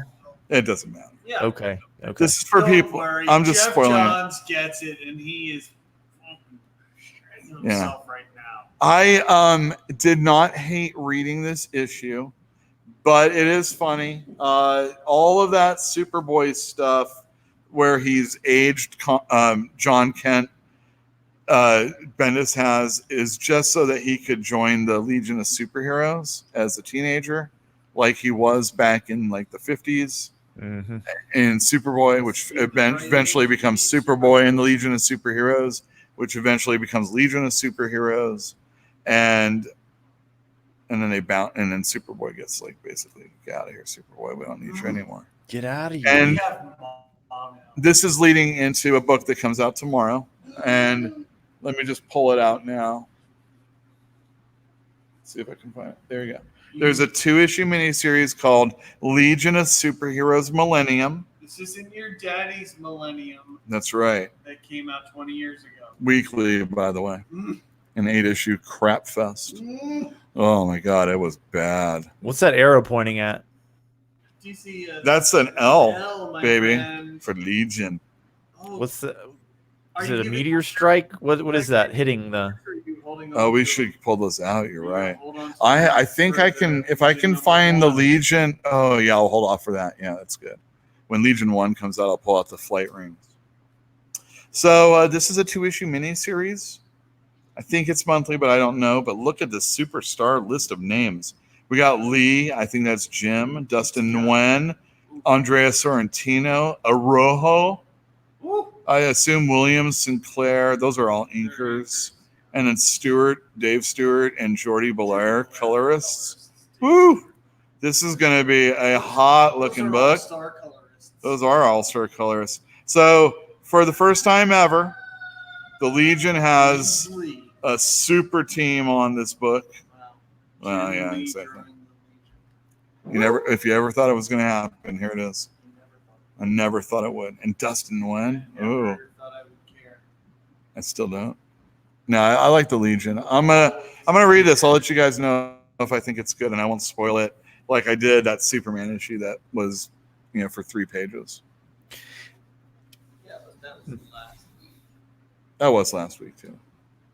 [SPEAKER 2] It doesn't matter.
[SPEAKER 3] Yeah.
[SPEAKER 1] Okay.
[SPEAKER 2] This is for
[SPEAKER 3] Don't
[SPEAKER 2] people.
[SPEAKER 3] worry.
[SPEAKER 2] I'm just
[SPEAKER 3] Jeff
[SPEAKER 2] spoiling
[SPEAKER 3] Johns gets it, and he is himself right now.
[SPEAKER 2] I did not hate reading this issue, but it is funny. All of that Superboy stuff where he's aged John Kent, Bendis has, is just so that he could join the Legion of Superheroes as a teenager, like he was back in like the 50s.
[SPEAKER 1] Mm-hmm.
[SPEAKER 2] In Superboy, which eventually becomes Superboy in the Legion of Superheroes, which eventually becomes Legion of Superheroes, and then they bounce, and then Superboy gets like basically, get out of here, Superboy, we don't need you anymore.
[SPEAKER 1] Get out of here.
[SPEAKER 2] And this is leading into a book that comes out tomorrow, and let me just pull it out now. See if I can find it. There you go. There's a 2-issue miniseries called Legion of Superheroes Millennium.
[SPEAKER 3] This is in your daddy's Millennium.
[SPEAKER 2] That's right.
[SPEAKER 3] That came out 20 years ago.
[SPEAKER 2] Weekly, by the way. An 8-issue crap fest. Oh my God, it was bad.
[SPEAKER 1] What's that arrow pointing at?
[SPEAKER 3] Do you see
[SPEAKER 2] That's an L, baby,
[SPEAKER 3] friend.
[SPEAKER 2] for Legion.
[SPEAKER 3] Oh,
[SPEAKER 1] What's the?
[SPEAKER 3] are
[SPEAKER 1] Is
[SPEAKER 3] you
[SPEAKER 1] it a
[SPEAKER 3] giving-
[SPEAKER 1] meteor strike? What is that hitting the?
[SPEAKER 3] Are you holding on
[SPEAKER 2] Oh, we
[SPEAKER 3] to-
[SPEAKER 2] should pull those out. You're
[SPEAKER 3] you
[SPEAKER 2] right.
[SPEAKER 3] hold on to
[SPEAKER 2] I
[SPEAKER 3] it
[SPEAKER 2] think
[SPEAKER 3] for
[SPEAKER 2] I can,
[SPEAKER 3] the
[SPEAKER 2] if I can
[SPEAKER 3] number
[SPEAKER 2] find the
[SPEAKER 3] one.
[SPEAKER 2] Legion. Oh yeah, I'll hold off for that. Yeah, that's good. When Legion 1 comes out, I'll pull out the flight rings. So this is a 2-issue miniseries. I think it's monthly, but I don't know. But look at the superstar list of names. We got Lee. I think that's Jim. Dustin Nguyen. Andrea Sorrentino. Arojo.
[SPEAKER 3] Woo.
[SPEAKER 2] I assume Williams, Sinclair. Those are all inkers. And then Stewart, Dave Stewart, and Jordi Belair, colorists. Woo! This is going to be a hot-looking book.
[SPEAKER 3] All-star colorists.
[SPEAKER 2] Those are all-star colorists. So, for the first time ever, the Legion has
[SPEAKER 3] Lee.
[SPEAKER 2] a super team on this book.
[SPEAKER 3] Wow.
[SPEAKER 2] Well,
[SPEAKER 3] Jim
[SPEAKER 2] yeah,
[SPEAKER 3] Lee
[SPEAKER 2] exactly.
[SPEAKER 3] joining the Legion.
[SPEAKER 2] If you ever thought it was going to happen, here it is.
[SPEAKER 3] You never thought-
[SPEAKER 2] I never thought it would. And Dustin Nguyen, ooh,
[SPEAKER 3] Never thought I would care.
[SPEAKER 2] I still don't. No, I like the Legion. I'm gonna read this. I'll let you guys know if I think it's good, and I won't spoil it like I did that Superman issue that was, for 3 pages.
[SPEAKER 3] Yeah, but that was last week.
[SPEAKER 2] That was last week too.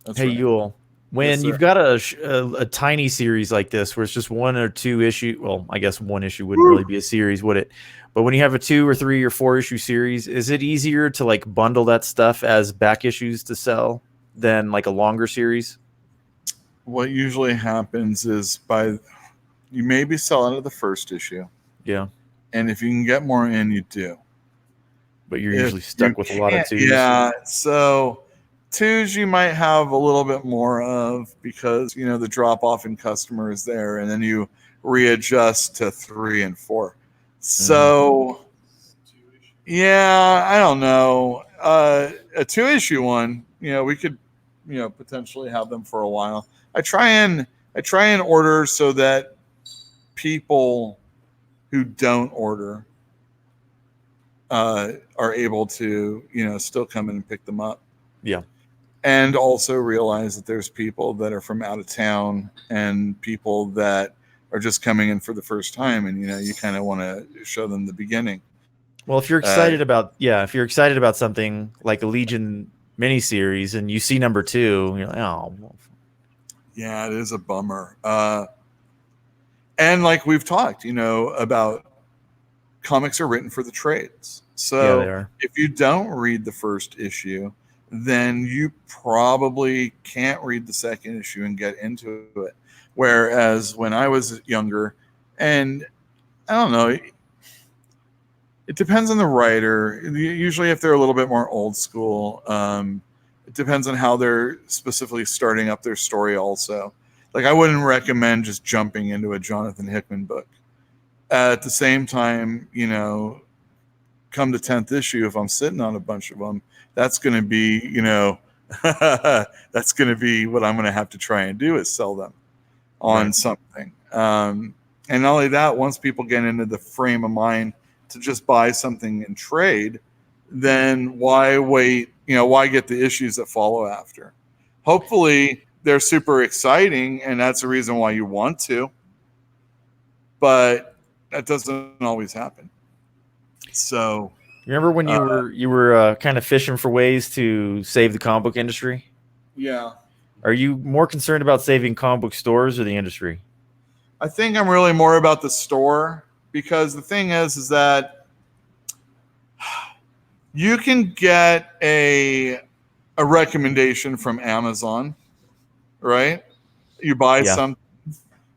[SPEAKER 2] That's
[SPEAKER 1] Hey
[SPEAKER 2] right.
[SPEAKER 1] Yule, when
[SPEAKER 2] Yes, sir.
[SPEAKER 1] you've got a tiny series like this where it's just 1 or 2 issue, well, I guess 1 issue wouldn't really be a series, would it? But when you have a 2 or 3 or 4 issue series, is it easier to like bundle that stuff as back issues to sell than like a longer series?
[SPEAKER 2] What usually happens is you maybe sell out of the first issue,
[SPEAKER 1] Yeah,
[SPEAKER 2] and if you can get more in, you do.
[SPEAKER 1] but you're
[SPEAKER 2] If
[SPEAKER 1] usually stuck
[SPEAKER 2] you
[SPEAKER 1] with a lot of
[SPEAKER 2] can't-
[SPEAKER 1] 2s.
[SPEAKER 2] Yeah, so 2s you might have a little bit more of because the drop off in customer is there, and then you readjust to 3 and 4. So yeah, I don't know. A 2-issue one, we could, potentially have them for a while. I try and order so that people who don't order are able to, still come in and pick them up.
[SPEAKER 1] Yeah.
[SPEAKER 2] and also realize that there's people that are from out of town and people that are just coming in for the first time, and you kind of want to show them the beginning.
[SPEAKER 1] Well, if you're excited if you're excited about something like a Legion miniseries and you see number 2, you're like, oh,
[SPEAKER 2] yeah, it is a bummer. And like we've talked, about comics are written for the trades. So
[SPEAKER 1] they are.
[SPEAKER 2] If you don't read the first issue, then you probably can't read the second issue and get into it. Whereas when I was younger, and I don't know, it depends on the writer. Usually if they're a little bit more old school, it depends on how they're specifically starting up their story also. Like I wouldn't recommend just jumping into a Jonathan Hickman book. At the same time, come to 10th issue, if I'm sitting on a bunch of them, that's going to be, that's going to be what I'm going to have to try and do is sell them on something. And not only that, once people get into the frame of mind to just buy something and trade, then why wait? Why get the issues that follow after? Hopefully they're super exciting, and that's the reason why you want to. But that doesn't always happen. So,
[SPEAKER 1] remember when you were kind of fishing for ways to save the comic book industry?
[SPEAKER 2] Yeah.
[SPEAKER 1] Are you more concerned about saving comic book stores or the industry?
[SPEAKER 2] I think I'm really more about the store, because the thing is that you can get a recommendation from Amazon, right? You buy something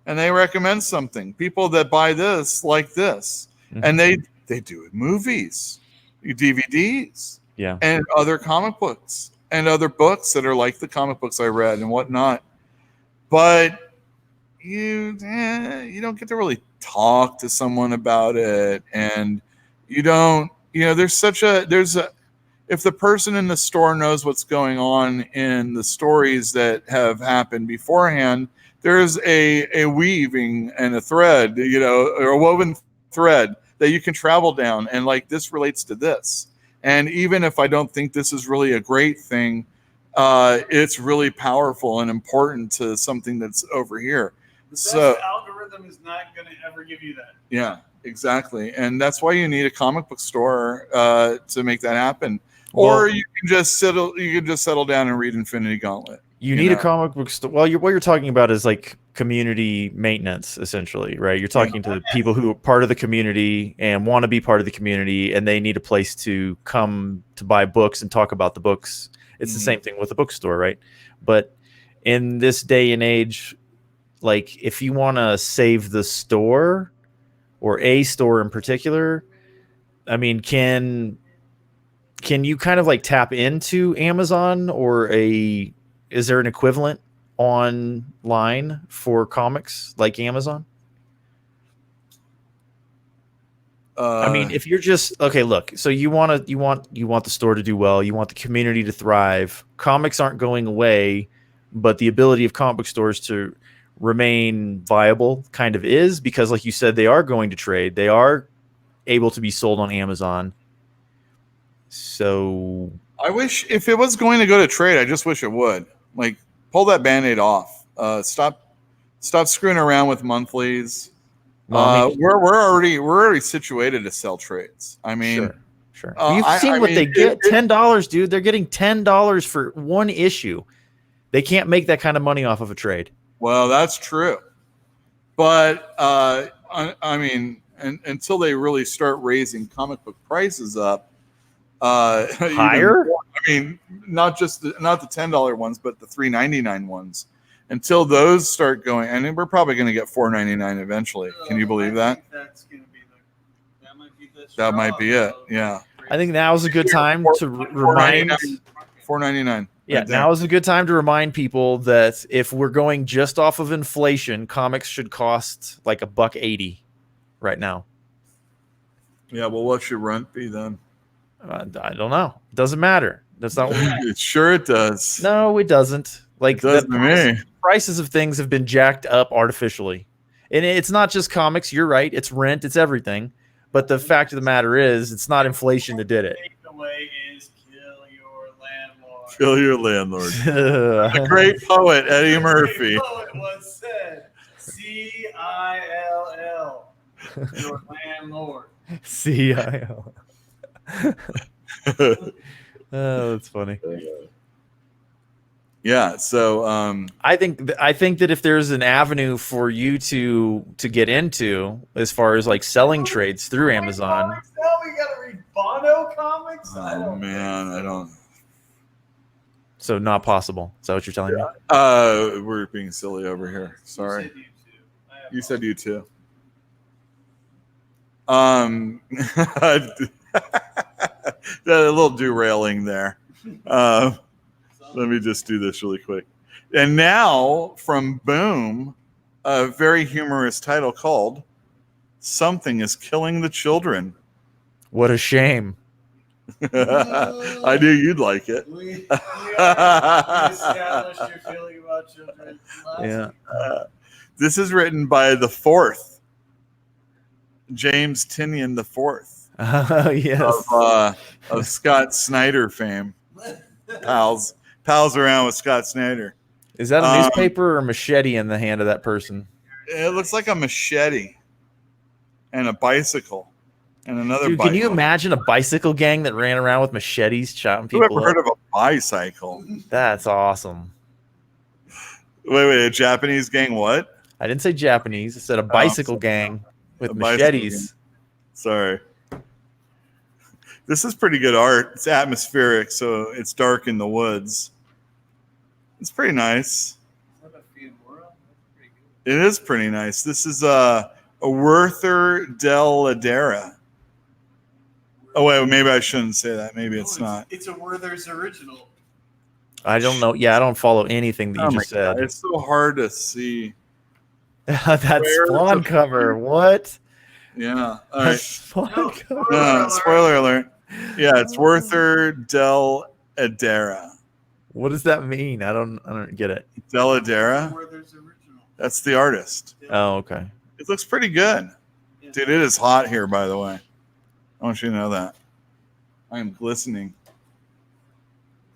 [SPEAKER 2] and they recommend something. People that buy this like this, and they do it movies, DVDs, and other comic books and other books that are like the comic books I read and whatnot. But you don't get to really talk to someone about it, and you don't. If the person in the store knows what's going on in the stories that have happened beforehand, there's a weaving and a thread, or a woven thread that you can travel down, and like this relates to this. And even if I don't think this is really a great thing, it's really powerful and important to something that's over here.
[SPEAKER 3] The algorithm is not going to ever give you that.
[SPEAKER 2] Yeah, exactly. And that's why you need a comic book store to make that happen. Or you can just settle down and read Infinity Gauntlet.
[SPEAKER 1] You need a comic book store. Well, what you're talking about is like community maintenance, essentially, right? You're talking to people who are part of the community and want to be part of the community, and they need a place to come to buy books and talk about the books. It's the same thing with a bookstore, right? But in this day and age, like if you want to save the store or a store in particular, I mean, can you kind of like tap into Amazon, or is there an equivalent online for comics like Amazon? I mean, if you're just look, so you want the store to do well, you want the community to thrive. Comics aren't going away, but the ability of comic book stores to remain viable kind of is, because like you said, they are going to trade. They are able to be sold on Amazon. So
[SPEAKER 2] I wish if it was going to go to trade, I just wish it would. Like, pull that Band-Aid off. Stop screwing around with monthlies. We're already situated to sell trades. I mean,
[SPEAKER 1] sure. You've seen what they get. $10, dude. They're getting $10 for one issue. They can't make that kind of money off of a trade.
[SPEAKER 2] Well, that's true. But I mean, until they really start raising comic book prices up,
[SPEAKER 1] higher.
[SPEAKER 2] I mean, not the $10 ones, but the $3.99 ones. Until those start going, and we're probably going to get $4.99 eventually. Can you believe that?
[SPEAKER 3] That's going to be
[SPEAKER 2] that might be it. Yeah.
[SPEAKER 1] I think now is a good time to remind.
[SPEAKER 2] $4.99.
[SPEAKER 1] Yeah, now is a good time to remind people that if we're going just off of inflation, comics should cost like $1.80 right now.
[SPEAKER 2] Yeah. Well, what should rent be then?
[SPEAKER 1] I don't know. It doesn't matter. That's not what
[SPEAKER 2] it does.
[SPEAKER 1] No, it doesn't. Like,
[SPEAKER 2] it does to me.
[SPEAKER 1] Prices of things have been jacked up artificially. And it's not just comics. You're right. It's rent. It's everything. But the fact of the matter is, it's not inflation that did it.
[SPEAKER 3] Takeaway is kill your landlord.
[SPEAKER 2] Kill your landlord. The great poet Eddie Murphy.
[SPEAKER 3] The poet once said, C-I-L-L, your landlord.
[SPEAKER 1] CIL. Oh, that's funny.
[SPEAKER 2] Yeah, so
[SPEAKER 1] I think that if there's an avenue for you to get into as far as like selling trades through Amazon.
[SPEAKER 3] Comics now? We gotta read Bono comics?
[SPEAKER 2] oh man, I don't.
[SPEAKER 1] So not possible. Is that what you're telling me?
[SPEAKER 2] We're being silly over here. Sorry.
[SPEAKER 3] You said you too.
[SPEAKER 2] You said you too. A little derailing there. Let me just do this really quick. And now from Boom, a very humorous title called "Something is Killing the Children."
[SPEAKER 1] What a shame.
[SPEAKER 2] I knew you'd like it.
[SPEAKER 3] We established your feeling about children.
[SPEAKER 1] Yeah.
[SPEAKER 2] This is written by the fourth, James Tynion the fourth,
[SPEAKER 1] Oh, yes.
[SPEAKER 2] of Scott Snyder fame. Pals around with Scott Snyder.
[SPEAKER 1] Is that a newspaper or a machete in the hand of that person?
[SPEAKER 2] It looks like a machete and a bicycle and another.
[SPEAKER 1] Dude, can you imagine a bicycle gang that ran around with machetes chopping
[SPEAKER 2] Who
[SPEAKER 1] people
[SPEAKER 2] ever heard
[SPEAKER 1] up?
[SPEAKER 2] of a bicycle?
[SPEAKER 1] That's awesome.
[SPEAKER 2] Wait, a Japanese gang? What?
[SPEAKER 1] I didn't say Japanese. I said a bicycle gang with
[SPEAKER 2] A bicycle
[SPEAKER 1] machetes.
[SPEAKER 2] Sorry. This is pretty good art. It's atmospheric, so it's dark in the woods. It's pretty nice. It is pretty nice. This is a Werther del Ladera. Oh wait, maybe I shouldn't say that. Maybe it's not.
[SPEAKER 3] It's a Werther's original.
[SPEAKER 1] I don't know. Yeah, I don't follow anything that you just said.
[SPEAKER 2] God, it's so hard to see.
[SPEAKER 1] That
[SPEAKER 2] Where's
[SPEAKER 1] Spawn
[SPEAKER 2] the-
[SPEAKER 1] cover. What?
[SPEAKER 2] Yeah. All
[SPEAKER 1] That
[SPEAKER 2] right.
[SPEAKER 1] Spawn cover.
[SPEAKER 2] Spoiler alert. Yeah, it's Werther del Adera.
[SPEAKER 1] What does that mean? I don't get it.
[SPEAKER 2] Del Adera.
[SPEAKER 3] Werther's original.
[SPEAKER 2] That's the artist.
[SPEAKER 1] Oh, okay.
[SPEAKER 2] It looks pretty good. Dude, it is hot here, by the way. I want you to know that. I am glistening.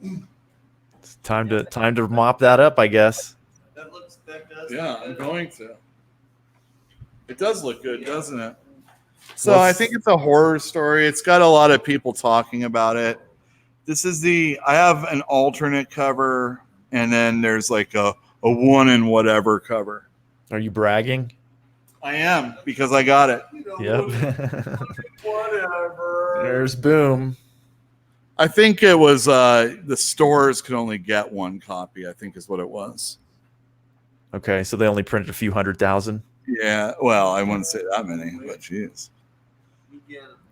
[SPEAKER 1] It's time to mop that up, I guess.
[SPEAKER 3] That does.
[SPEAKER 2] Yeah, I'm going to. It does look good, doesn't it? So I think it's a horror story. It's got a lot of people talking about it. This is I have an alternate cover, and then there's like a one and whatever cover.
[SPEAKER 1] Are you bragging?
[SPEAKER 2] I am, because I got it.
[SPEAKER 1] Yep.
[SPEAKER 3] Whatever.
[SPEAKER 1] There's Boom.
[SPEAKER 2] I think it was the stores could only get one copy, I think is what it was.
[SPEAKER 1] Okay, so they only printed a few 100,000.
[SPEAKER 2] Yeah, well, I wouldn't say that many, but jeez.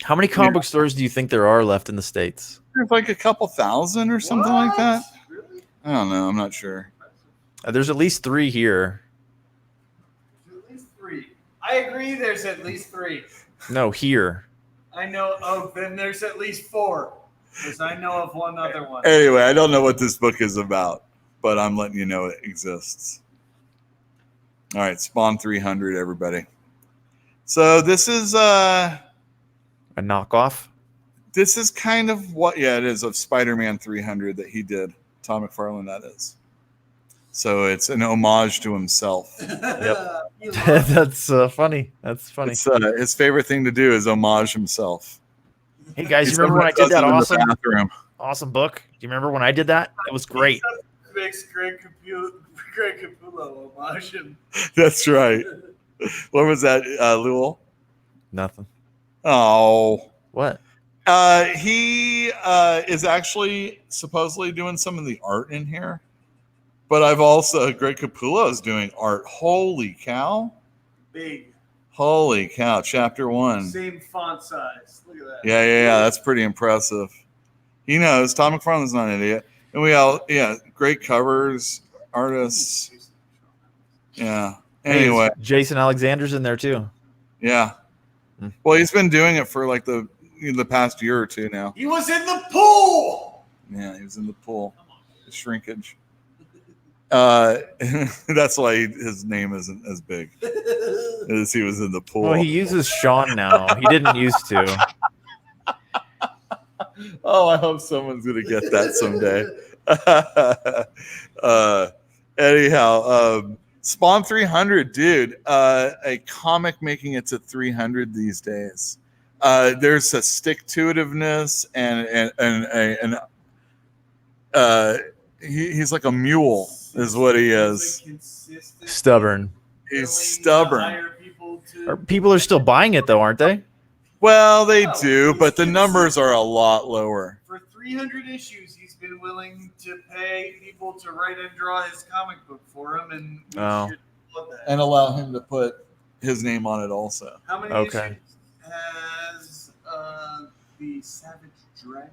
[SPEAKER 1] How many comic book stores do you think there are left in the States?
[SPEAKER 2] There's like a couple thousand or something like that.
[SPEAKER 3] Really?
[SPEAKER 2] I don't know. I'm not sure.
[SPEAKER 1] There's at least 3 here.
[SPEAKER 3] At least 3. I agree. There's at least 3.
[SPEAKER 1] No, here.
[SPEAKER 3] I know. Oh, then there's at least 4. Because I know of one other one.
[SPEAKER 2] Anyway, I don't know what this book is about, but I'm letting you know it exists. All right, Spawn 300, everybody. So this is
[SPEAKER 1] A knockoff?
[SPEAKER 2] this is kind of what, yeah, it is of Spider-Man 300 that he did. Tom McFarlane, that is. So it's an homage to himself.
[SPEAKER 1] Yep.
[SPEAKER 3] You love
[SPEAKER 1] That's funny. That's funny.
[SPEAKER 2] It's his favorite thing to do is homage himself.
[SPEAKER 1] Hey guys,
[SPEAKER 2] He
[SPEAKER 1] you remember when I did
[SPEAKER 2] sometimes
[SPEAKER 1] that
[SPEAKER 2] does it in the bathroom.
[SPEAKER 1] awesome book? Do you remember when I did that? It was great.
[SPEAKER 3] makes Greg Capullo homage him.
[SPEAKER 2] That's right. What was that, Lowell?
[SPEAKER 1] Nothing.
[SPEAKER 2] Oh.
[SPEAKER 1] What?
[SPEAKER 2] He is actually supposedly doing some of the art in here. But I've also, Greg Capullo is doing art. Holy cow.
[SPEAKER 3] Big.
[SPEAKER 2] Holy cow. Chapter 1.
[SPEAKER 3] Same font size. Look at that.
[SPEAKER 2] Yeah. That's pretty impressive. He knows. Tom McFarlane's not an idiot. And we all, great covers, artists. Yeah. Anyway.
[SPEAKER 1] Hey, Jason Alexander's in there too.
[SPEAKER 2] Yeah. Well, he's been doing it for like the past year or two now.
[SPEAKER 3] He was in the pool.
[SPEAKER 2] Yeah, he was in the pool. The shrinkage. That's why his name isn't as big as he was in the pool.
[SPEAKER 1] Well, he uses Sean now. He didn't used to.
[SPEAKER 2] Oh, I hope someone's gonna get that someday. Anyhow, Spawn 300, dude. A comic making it to 300 these days. There's a stick-to-itiveness and he's like a mule, is what he is.
[SPEAKER 1] Stubborn.
[SPEAKER 2] He's stubborn.
[SPEAKER 1] People are still buying it though, aren't they?
[SPEAKER 2] Well, they do, but the numbers are a lot lower.
[SPEAKER 3] For 300 issues, he's been willing to pay people to write and draw his comic book for him, and we should love that.
[SPEAKER 2] And allow him to put his name on it also.
[SPEAKER 3] How many issues has the Savage Dragon?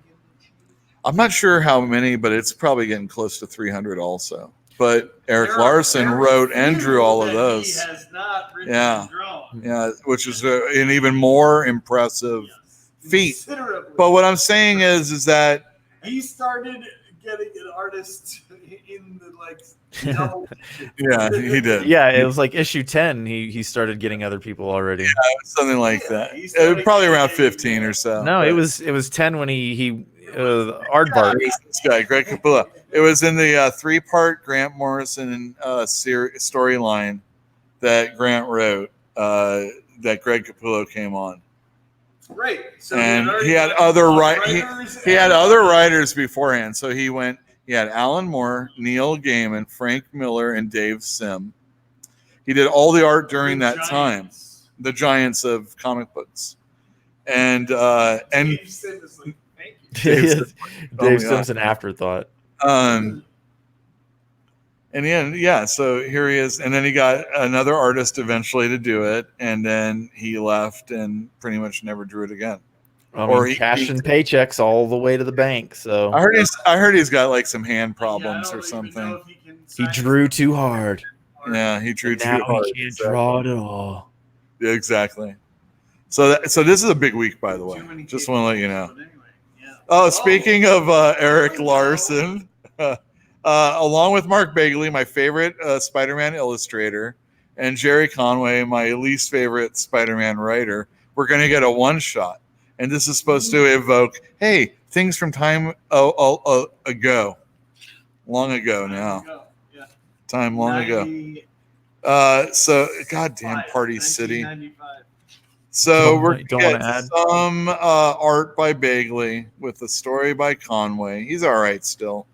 [SPEAKER 2] I'm not sure how many, but it's probably getting close to 300 also. But Eric Larson wrote and drew all of those.
[SPEAKER 3] He has not written and drawn.
[SPEAKER 2] Yeah, which is an even more impressive feat.
[SPEAKER 3] Considerably.
[SPEAKER 2] But what I'm saying is that
[SPEAKER 3] he started getting an artist in the
[SPEAKER 2] yeah, he did.
[SPEAKER 1] Yeah, it was like issue 10. He started getting other people already.
[SPEAKER 2] Yeah, something like that. Probably around 15 or so.
[SPEAKER 1] No, it was 10 when he Aardvark.
[SPEAKER 2] This guy, Greg Capullo. It was in the 3-part Grant Morrison storyline that Grant wrote. That Greg Capullo came on.
[SPEAKER 3] Right. So
[SPEAKER 2] and he had other he had other writers beforehand. So he had Alan Moore, Neil Gaiman, Frank Miller, and Dave Sim. He did all the art during that time. The giants of comic books. And
[SPEAKER 3] Dave Sim is like, thank you.
[SPEAKER 1] Dave Sim's an afterthought.
[SPEAKER 2] And so here he is. And then he got another artist eventually to do it. And then he left and pretty much never drew it again.
[SPEAKER 1] Or cashing paychecks all the way to the bank. So
[SPEAKER 2] I heard he's got like some hand problems or something.
[SPEAKER 1] He drew too hard.
[SPEAKER 2] Yeah, he drew too hard.
[SPEAKER 1] He can't draw at all.
[SPEAKER 2] Yeah, exactly. So this is a big week, by the way. Just want to let you know. Oh, speaking of Eric Larson, along with Mark Bagley, my favorite Spider-Man illustrator, and Jerry Conway, my least favorite Spider-Man writer, we're going to get a one-shot. And this is supposed to evoke, hey, things from time ago. Long ago now. Time long ago. So, goddamn Party City. So we're going to get some art by Bagley with a story by Conway. He's all right still.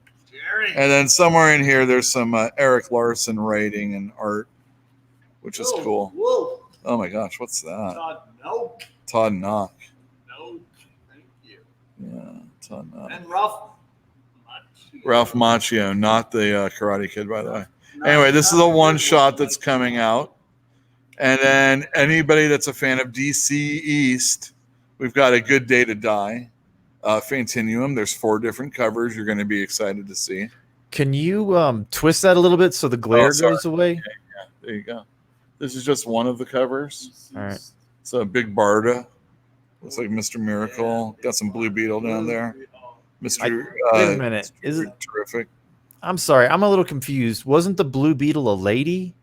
[SPEAKER 2] And then somewhere in here, there's some Eric Larson writing and art, which is cool.
[SPEAKER 3] Whoa.
[SPEAKER 2] Oh, my gosh. What's that?
[SPEAKER 3] Todd
[SPEAKER 2] Todd
[SPEAKER 3] Knock.
[SPEAKER 2] Knock.
[SPEAKER 3] Thank you.
[SPEAKER 2] Yeah, Todd Knock.
[SPEAKER 3] And Ralph
[SPEAKER 2] Macchio, not the Karate Kid, by the way. Anyway, this is a one-shot that's coming out. And then anybody that's a fan of DC East, we've got A Good Day to Die. Fantinuum. There's 4 different covers you're going to be excited to see.
[SPEAKER 1] Can you twist that a little bit so the glare goes away?
[SPEAKER 2] Yeah, there you go. This is just one of the covers.
[SPEAKER 1] All right.
[SPEAKER 2] So Big Barda. Looks like Mr. Miracle. Got some Blue Beetle down there.
[SPEAKER 1] Wait a minute. Is it
[SPEAKER 2] terrific?
[SPEAKER 1] I'm sorry. I'm a little confused. Wasn't the Blue Beetle a lady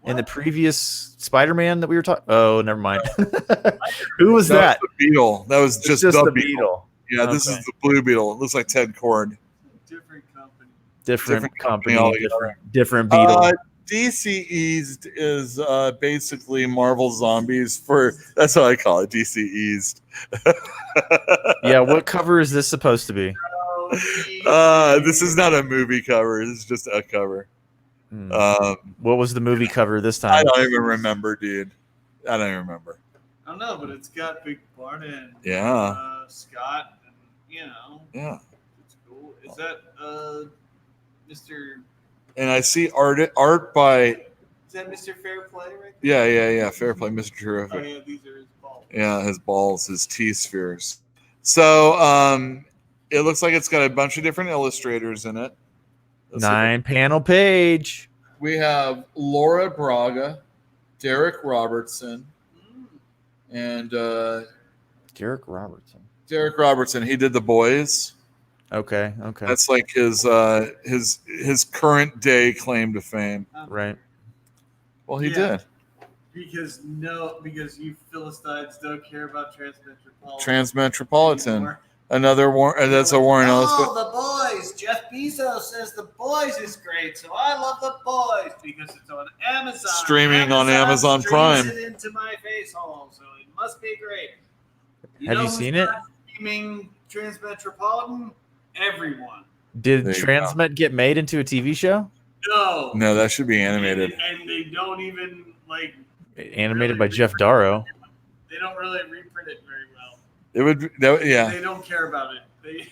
[SPEAKER 1] in the previous Spider-Man that we were talking? Oh, never mind. Who was that?
[SPEAKER 2] Was the Beetle. That was just the Beetle. Yeah,
[SPEAKER 1] okay.
[SPEAKER 2] This is the Blue Beetle. It looks like Ted Cord.
[SPEAKER 3] Different company.
[SPEAKER 1] Different Beetle.
[SPEAKER 2] DC East is basically Marvel Zombies that's how I call it, DC East.
[SPEAKER 1] Yeah, what cover is this supposed to be?
[SPEAKER 2] This is not a movie cover. This is just a cover.
[SPEAKER 1] What was the movie cover this time?
[SPEAKER 2] I don't even remember, dude. I don't even remember.
[SPEAKER 3] I don't know, but it's got Big Barda and Scott, and
[SPEAKER 2] yeah,
[SPEAKER 3] it's cool. Is that Mr.
[SPEAKER 2] And I see art by.
[SPEAKER 3] Is that Mr. Fairplay right there?
[SPEAKER 2] Yeah. Fairplay, Mr. Terrific.
[SPEAKER 3] Oh yeah, these are his balls.
[SPEAKER 2] Yeah, his balls, his T-spheres. So it looks like it's got a bunch of different illustrators in it.
[SPEAKER 1] 9-panel page.
[SPEAKER 2] We have Laura Braga, Derek Robertson, and
[SPEAKER 1] Derek Robertson.
[SPEAKER 2] He did The Boys.
[SPEAKER 1] Okay.
[SPEAKER 2] That's like his current day claim to fame.
[SPEAKER 1] Right.
[SPEAKER 2] Well, he did.
[SPEAKER 3] Because you Philistines don't care about Transmetropolitan.
[SPEAKER 2] Transmetropolitan. Another Warren. That's a Warren Ellis book.
[SPEAKER 3] The Boys. Jeff Bezos says The Boys is great, so I love The Boys because it's on Amazon.
[SPEAKER 2] Streaming on Amazon Prime.
[SPEAKER 3] It into my face hole, so it must be great.
[SPEAKER 1] Have you seen it?
[SPEAKER 3] Streaming Transmetropolitan. Everyone.
[SPEAKER 1] Did
[SPEAKER 2] There you
[SPEAKER 1] Transmet get made into a TV show?
[SPEAKER 3] No.
[SPEAKER 2] No, that should be animated.
[SPEAKER 3] And they don't even like
[SPEAKER 1] Animated by Jeff Darrow.
[SPEAKER 3] They don't really reprint it very well.
[SPEAKER 2] It would. That, yeah.
[SPEAKER 3] They don't care about it.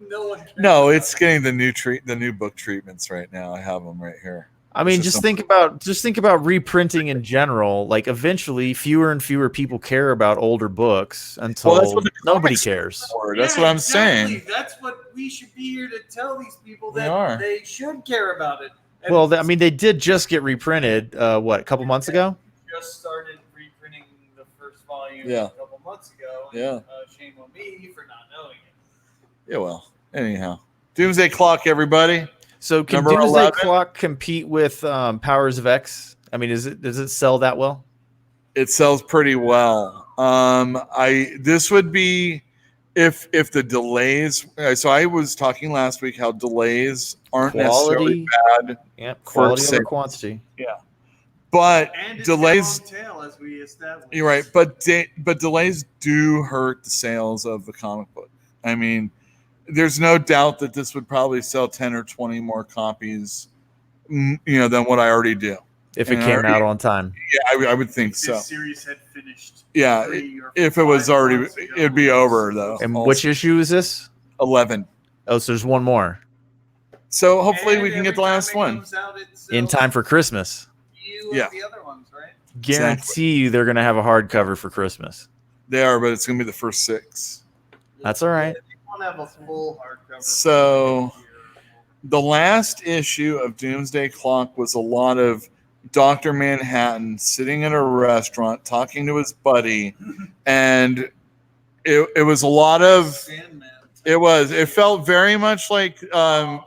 [SPEAKER 3] No one cares.
[SPEAKER 2] No, it's getting the new book treatments right now. I have them right here.
[SPEAKER 1] I mean, just think about reprinting in general. Like, eventually, fewer and fewer people care about older books until nobody cares.
[SPEAKER 2] That's what I'm saying.
[SPEAKER 3] That's what we should be here to tell these people that they should care about it. And
[SPEAKER 1] well, I mean, they did just get reprinted. What, a couple months ago?
[SPEAKER 3] Just started reprinting the first volume
[SPEAKER 2] Yeah.
[SPEAKER 3] a couple months ago. And,
[SPEAKER 2] Yeah.
[SPEAKER 3] Shame on me for not knowing it.
[SPEAKER 2] Yeah. Well. Anyhow, Doomsday Clock, everybody.
[SPEAKER 1] So can
[SPEAKER 2] Number
[SPEAKER 1] Doomsday
[SPEAKER 2] 11?
[SPEAKER 1] Clock compete with Powers of X? I mean, does it sell that well?
[SPEAKER 2] It sells pretty well. This would be if the delays. So I was talking last week how delays aren't necessarily bad.
[SPEAKER 1] Yeah, quality
[SPEAKER 2] for
[SPEAKER 1] over quantity.
[SPEAKER 2] Yeah, but
[SPEAKER 3] And it's
[SPEAKER 2] delays.
[SPEAKER 3] a long tail, as we established.
[SPEAKER 2] You're right, but delays do hurt the sales of the comic book. I mean, there's no doubt that this would probably sell 10 or 20 more copies, than what I already do.
[SPEAKER 1] If it came out on time.
[SPEAKER 2] Yeah, I would think so.
[SPEAKER 3] This series had finished.
[SPEAKER 2] Yeah, if it was already, it'd be over though.
[SPEAKER 1] And which issue is this?
[SPEAKER 2] 11.
[SPEAKER 1] Oh, so there's one more
[SPEAKER 2] So hopefully we can get the last one
[SPEAKER 1] in time for Christmas.
[SPEAKER 2] Yeah.
[SPEAKER 3] The other ones, right?
[SPEAKER 1] Guarantee you they're going to have a hardcover for Christmas.
[SPEAKER 2] They are, but it's going to be the first 6.
[SPEAKER 1] That's all right.
[SPEAKER 3] They won't have a full hardcover.
[SPEAKER 2] So the last issue of Doomsday Clock was a lot of Dr. Manhattan sitting in a restaurant talking to his buddy, and it was a lot of
[SPEAKER 3] Sandman.
[SPEAKER 2] it felt very much like a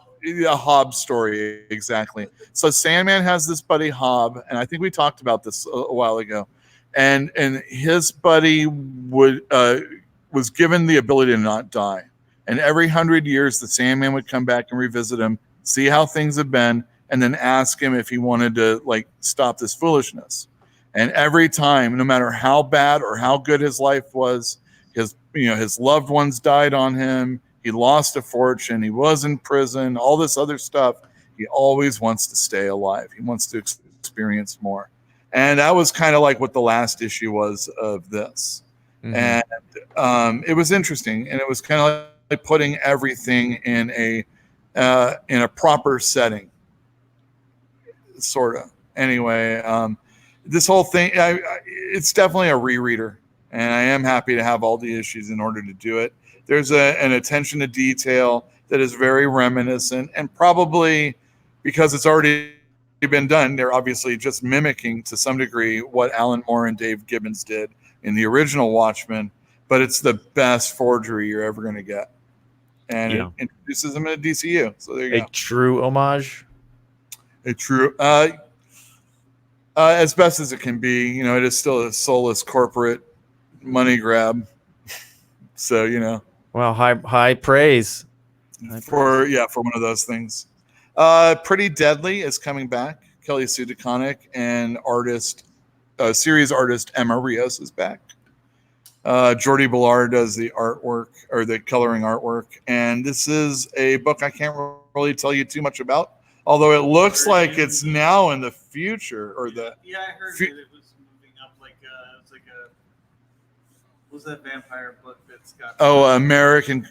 [SPEAKER 2] Hobbs story. Exactly. So Sandman has this buddy Hob, and I think we talked about this a while ago, and his buddy was given the ability to not die, and every 100 years the Sandman would come back and revisit him, see how things have been, and then ask him if he wanted to stop this foolishness. And every time, no matter how bad or how good his life was, his loved ones died on him, he lost a fortune, he was in prison, all this other stuff, he always wants to stay alive. He wants to experience more. And that was kind of like what the last issue was of this. Mm-hmm. And it was interesting, and it was kind of like putting everything in a proper setting. Sort of. Anyway, this whole thing, it's definitely a rereader, and I am happy to have all the issues in order to do it. There's an attention to detail that is very reminiscent, and probably because it's already been done, they're obviously just mimicking to some degree what Alan Moore and Dave Gibbons did in the original Watchmen, but it's the best forgery you're ever going to get. And it introduces them in a DCU. So there you go.
[SPEAKER 1] A true homage.
[SPEAKER 2] A true, as best as it can be, it is still a soulless corporate money grab. So,
[SPEAKER 1] well, high praise
[SPEAKER 2] for one of those things. Pretty Deadly is coming back. Kelly Sue DeConnick and series artist Emma Rios is back. Jordi Ballard does the artwork or the coloring artwork, and this is a book I can't really tell you too much about. Although it looks like it's now in the future, or I
[SPEAKER 3] heard that it was moving up like what was that vampire book that's got?
[SPEAKER 2] Oh, American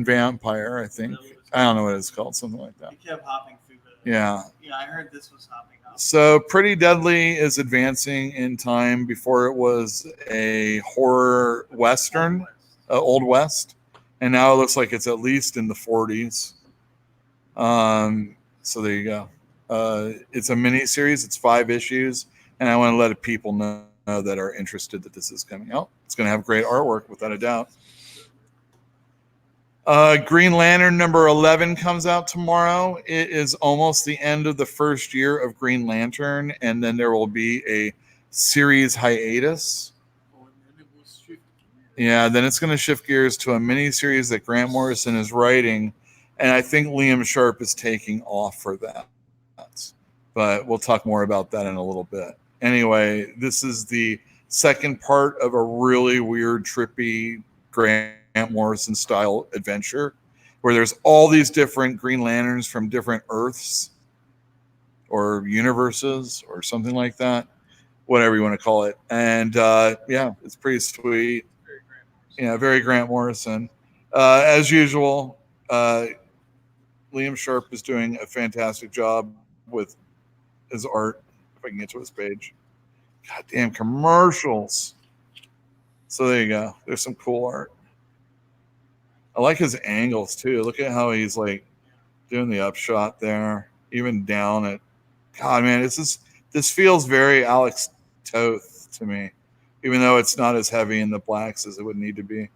[SPEAKER 2] Vampire, I think. I don't know what it's called, something like that.
[SPEAKER 3] It kept hopping through the.
[SPEAKER 2] Yeah.
[SPEAKER 3] Yeah, I heard this was hopping up.
[SPEAKER 2] So Pretty Deadly is advancing in time. Before it was a horror western, Old West, and now it looks like it's at least in the 40s. So there you go. It's a mini series. It's 5 issues, and I want to let people know that are interested that this is coming out. It's going to have great artwork, without a doubt. Green Lantern number 11 comes out tomorrow. It is almost the end of the first year of Green Lantern, and then there will be a series hiatus. Yeah, then it's going to shift gears to a mini series that Grant Morrison is writing, and I think Liam Sharp is taking off for that. But we'll talk more about that in a little bit. Anyway, this is the second part of a really weird, trippy Grant Morrison style adventure where there's all these different Green Lanterns from different Earths or universes or something like that, whatever you want to call it. And yeah, it's pretty sweet. Yeah, very Grant Morrison. As usual, Liam Sharp is doing a fantastic job with his art. If I can get to his page. Goddamn commercials. So there you go. There's some cool art. I like his angles too. Look at how he's like doing the upshot there, even down at. God, man, this feels very Alex Toth to me, even though it's not as heavy in the blacks as it would need to be.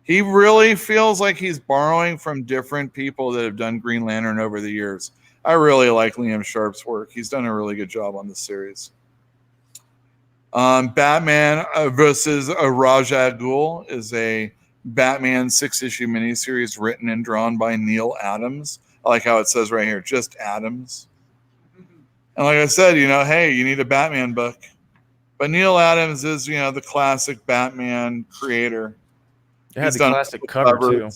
[SPEAKER 2] He really feels like he's borrowing from different people that have done Green Lantern over the years. I really like Liam Sharp's work. He's done a really good job on this series. Batman versus Ra's al Ghul is a Batman 6-issue miniseries written and drawn by Neil Adams. I like how it says right here, just Adams. And like I said, hey, you need a Batman book. But Neil Adams is, the classic Batman creator.
[SPEAKER 1] Yeah, the classic cover too.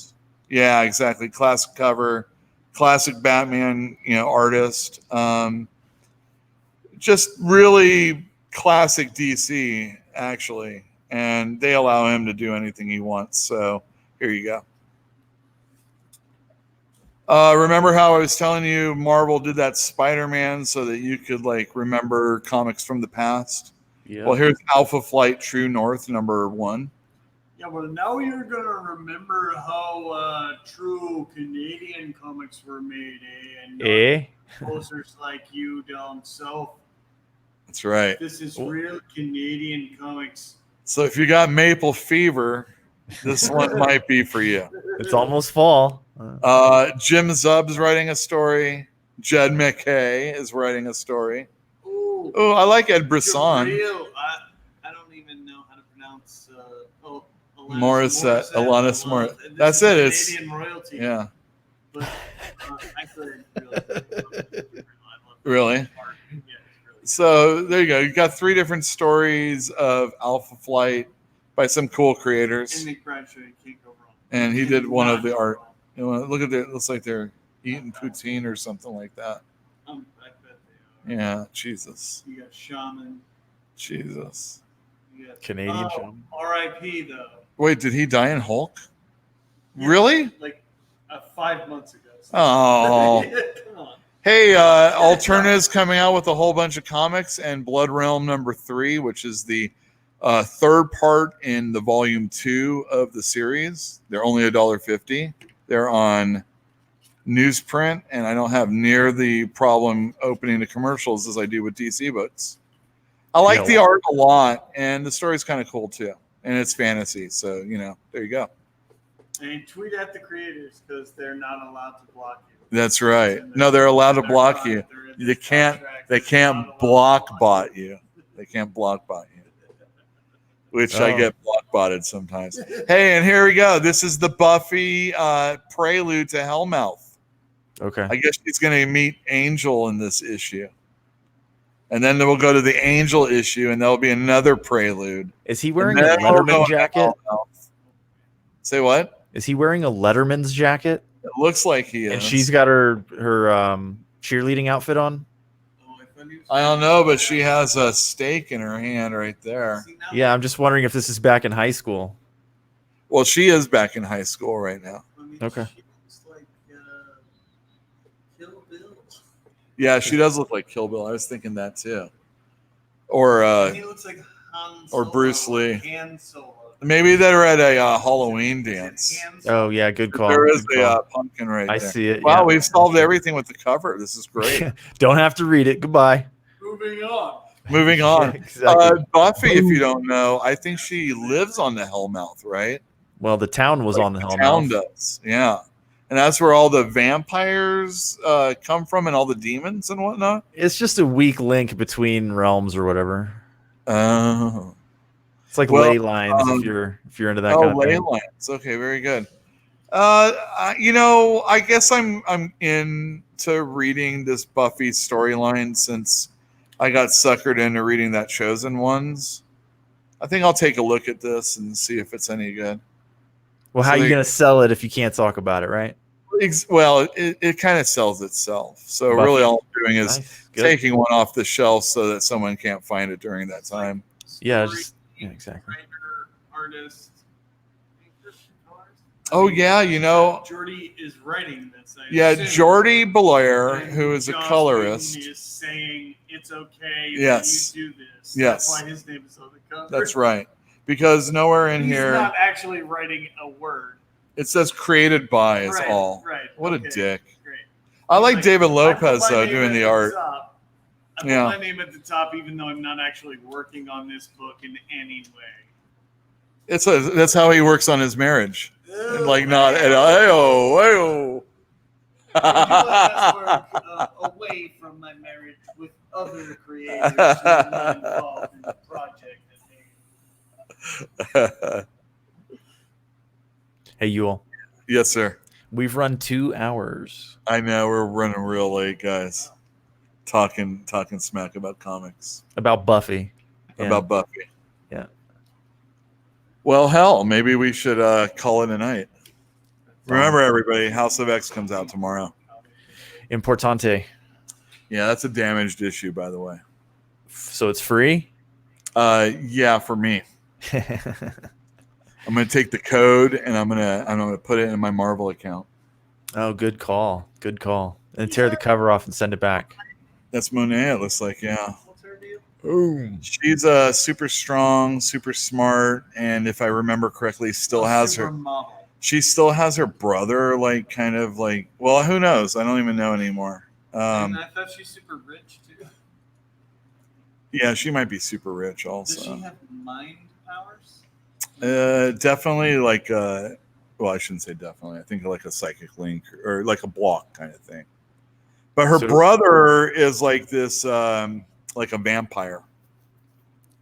[SPEAKER 2] Yeah, exactly. Classic cover, classic Batman, artist. Just really classic DC, actually. And they allow him to do anything he wants. So here you go. Remember how I was telling you Marvel did that Spider-Man so that you could remember comics from the past? Yeah. Well, here's Alpha Flight True North #1.
[SPEAKER 3] Yeah, well, now you're going to remember how true Canadian comics were made, And posters like you down south.
[SPEAKER 2] That's right.
[SPEAKER 3] This is real Canadian comics.
[SPEAKER 2] So if you got Maple Fever, this one might be for you.
[SPEAKER 1] It's almost fall.
[SPEAKER 2] Jim Zub's writing a story. Jed McKay is writing a story.
[SPEAKER 3] Ooh,
[SPEAKER 2] I like Ed Brisson.
[SPEAKER 3] I don't even know how to pronounce
[SPEAKER 2] Alanis Morissette. That's it. It's
[SPEAKER 3] Canadian royalty.
[SPEAKER 2] Yeah.
[SPEAKER 3] But actually,
[SPEAKER 2] really. So there you go. You got 3 different stories of Alpha Flight by some cool creators.
[SPEAKER 3] And Nick Bradshaw, you can't go wrong.
[SPEAKER 2] And he did one of the art. Look at it. Looks like they're eating poutine or something like that.
[SPEAKER 3] I bet they are.
[SPEAKER 2] Yeah, Jesus.
[SPEAKER 3] You got Shaman.
[SPEAKER 2] Jesus.
[SPEAKER 3] You got,
[SPEAKER 1] Canadian Shaman.
[SPEAKER 3] R.I.P. though.
[SPEAKER 2] Wait, did he die in Hulk? Yeah, really?
[SPEAKER 3] 5 months ago. So.
[SPEAKER 2] Oh.
[SPEAKER 3] Come on.
[SPEAKER 2] Hey, Alterna's coming out with a whole bunch of comics, and Blood Realm #3, which is the 3rd part in the volume 2 of the series. They're only $1.50. They're on newsprint, and I don't have near the problem opening the commercials as I do with DC books. I like the art a lot, and the story's kind of cool too, and it's fantasy. So there you go.
[SPEAKER 3] And tweet at the creators because they're not allowed to block you.
[SPEAKER 2] That's right. No, they're allowed to block you. They can't block bot you. They can't block bot you. Which I get block botted sometimes. Hey, and here we go. This is the Buffy prelude to Hellmouth.
[SPEAKER 1] Okay.
[SPEAKER 2] I guess she's going to meet Angel in this issue. And then we'll go to the Angel issue, and there'll be another prelude.
[SPEAKER 1] Is he wearing a Letterman jacket?
[SPEAKER 2] Say what?
[SPEAKER 1] Is he wearing a Letterman's jacket?
[SPEAKER 2] It looks like he is.
[SPEAKER 1] And she's got her cheerleading outfit on?
[SPEAKER 2] I don't know, but she has a stake in her hand right there.
[SPEAKER 1] Yeah, I'm just wondering if this is back in high school.
[SPEAKER 2] Well, she is back in high school right now.
[SPEAKER 1] Okay.
[SPEAKER 3] She looks like Kill Bill.
[SPEAKER 2] Yeah, she does look like Kill Bill. I was thinking that too. Or
[SPEAKER 3] he looks like Han Solo,
[SPEAKER 2] or Bruce Lee.
[SPEAKER 3] Han Solo.
[SPEAKER 2] Maybe they're at a Halloween dance.
[SPEAKER 1] Oh yeah, good call.
[SPEAKER 2] There is a pumpkin right there.
[SPEAKER 1] I see it.
[SPEAKER 2] Wow,
[SPEAKER 1] yeah.
[SPEAKER 2] we've solved everything with the cover. This is great.
[SPEAKER 1] Don't have to read it. Goodbye.
[SPEAKER 3] Moving on.
[SPEAKER 2] Moving on.
[SPEAKER 1] Yeah, exactly.
[SPEAKER 2] Buffy, if you don't know, I think she lives on the Hellmouth, right?
[SPEAKER 1] Well, the town was on the Hellmouth.
[SPEAKER 2] Town does, yeah. And that's where all the vampires come from and all the demons and whatnot.
[SPEAKER 1] It's just a weak link between realms or whatever.
[SPEAKER 2] Oh.
[SPEAKER 1] It's like ley lines if you're into that kind of
[SPEAKER 2] ley
[SPEAKER 1] thing.
[SPEAKER 2] lines. Okay, very good. I guess I'm into reading this Buffy storyline since I got suckered into reading that Chosen Ones. I think I'll take a look at this and see if it's any good.
[SPEAKER 1] Well, how are you going to sell it if you can't talk about it, right?
[SPEAKER 2] Well, it kind of sells itself. So
[SPEAKER 1] Buffy.
[SPEAKER 2] really all I'm doing is
[SPEAKER 1] Nice.
[SPEAKER 2] taking one off the shelf so that someone can't find it during that time.
[SPEAKER 1] Yeah, exactly.
[SPEAKER 3] Writer, artist.
[SPEAKER 2] Oh yeah,
[SPEAKER 3] Jordy is writing this.
[SPEAKER 2] Jordy Belair, who is a
[SPEAKER 3] Joss
[SPEAKER 2] colorist,
[SPEAKER 3] Whedon is saying it's okay
[SPEAKER 2] Yes.
[SPEAKER 3] that you do this.
[SPEAKER 2] Yes.
[SPEAKER 3] That's why his name is on the cover.
[SPEAKER 2] That's right. Because nowhere in
[SPEAKER 3] He's
[SPEAKER 2] here
[SPEAKER 3] not actually writing a word.
[SPEAKER 2] it says created by is
[SPEAKER 3] Right,
[SPEAKER 2] all.
[SPEAKER 3] Right.
[SPEAKER 2] What a
[SPEAKER 3] okay,
[SPEAKER 2] dick.
[SPEAKER 3] Great.
[SPEAKER 2] I like
[SPEAKER 3] Like,
[SPEAKER 2] David
[SPEAKER 3] I
[SPEAKER 2] Lopez
[SPEAKER 3] put my
[SPEAKER 2] though
[SPEAKER 3] name
[SPEAKER 2] doing
[SPEAKER 3] at
[SPEAKER 2] the art.
[SPEAKER 3] top. I put
[SPEAKER 2] Yeah.
[SPEAKER 3] my name at the top, even though I'm not actually working on this book in any way.
[SPEAKER 2] That's how he works on his marriage. And like not at
[SPEAKER 3] I do my best work away from my marriage with other creators who are not involved in the project.
[SPEAKER 1] Hey, Yule.
[SPEAKER 2] Yes, sir.
[SPEAKER 1] We've run 2 hours.
[SPEAKER 2] I know we're running real late, guys. Talking smack about comics.
[SPEAKER 1] About Buffy. Yeah.
[SPEAKER 2] About Buffy.
[SPEAKER 1] Yeah.
[SPEAKER 2] Well, hell, maybe we should call it a night. Remember, everybody, House of X comes out tomorrow.
[SPEAKER 1] Importante.
[SPEAKER 2] Yeah, that's a damaged issue, by the way.
[SPEAKER 1] So it's free?
[SPEAKER 2] Yeah, for me. I'm gonna take the code and I'm gonna put it in my Marvel account.
[SPEAKER 1] Oh, good call. Good call. And tear the cover off and send it back.
[SPEAKER 2] That's Monet, it looks like, yeah.
[SPEAKER 3] What's her deal?
[SPEAKER 1] Boom.
[SPEAKER 2] She's super strong, super smart, and if I remember correctly, she still has her brother, like kind of like, well, who knows? I don't even know anymore.
[SPEAKER 3] And I thought she's super rich too.
[SPEAKER 2] Yeah, she might be super rich also.
[SPEAKER 3] Does she have mind powers?
[SPEAKER 2] Definitely like well, I shouldn't say definitely. I think like a psychic link or like a block kind of thing. But her brother is like this like a vampire.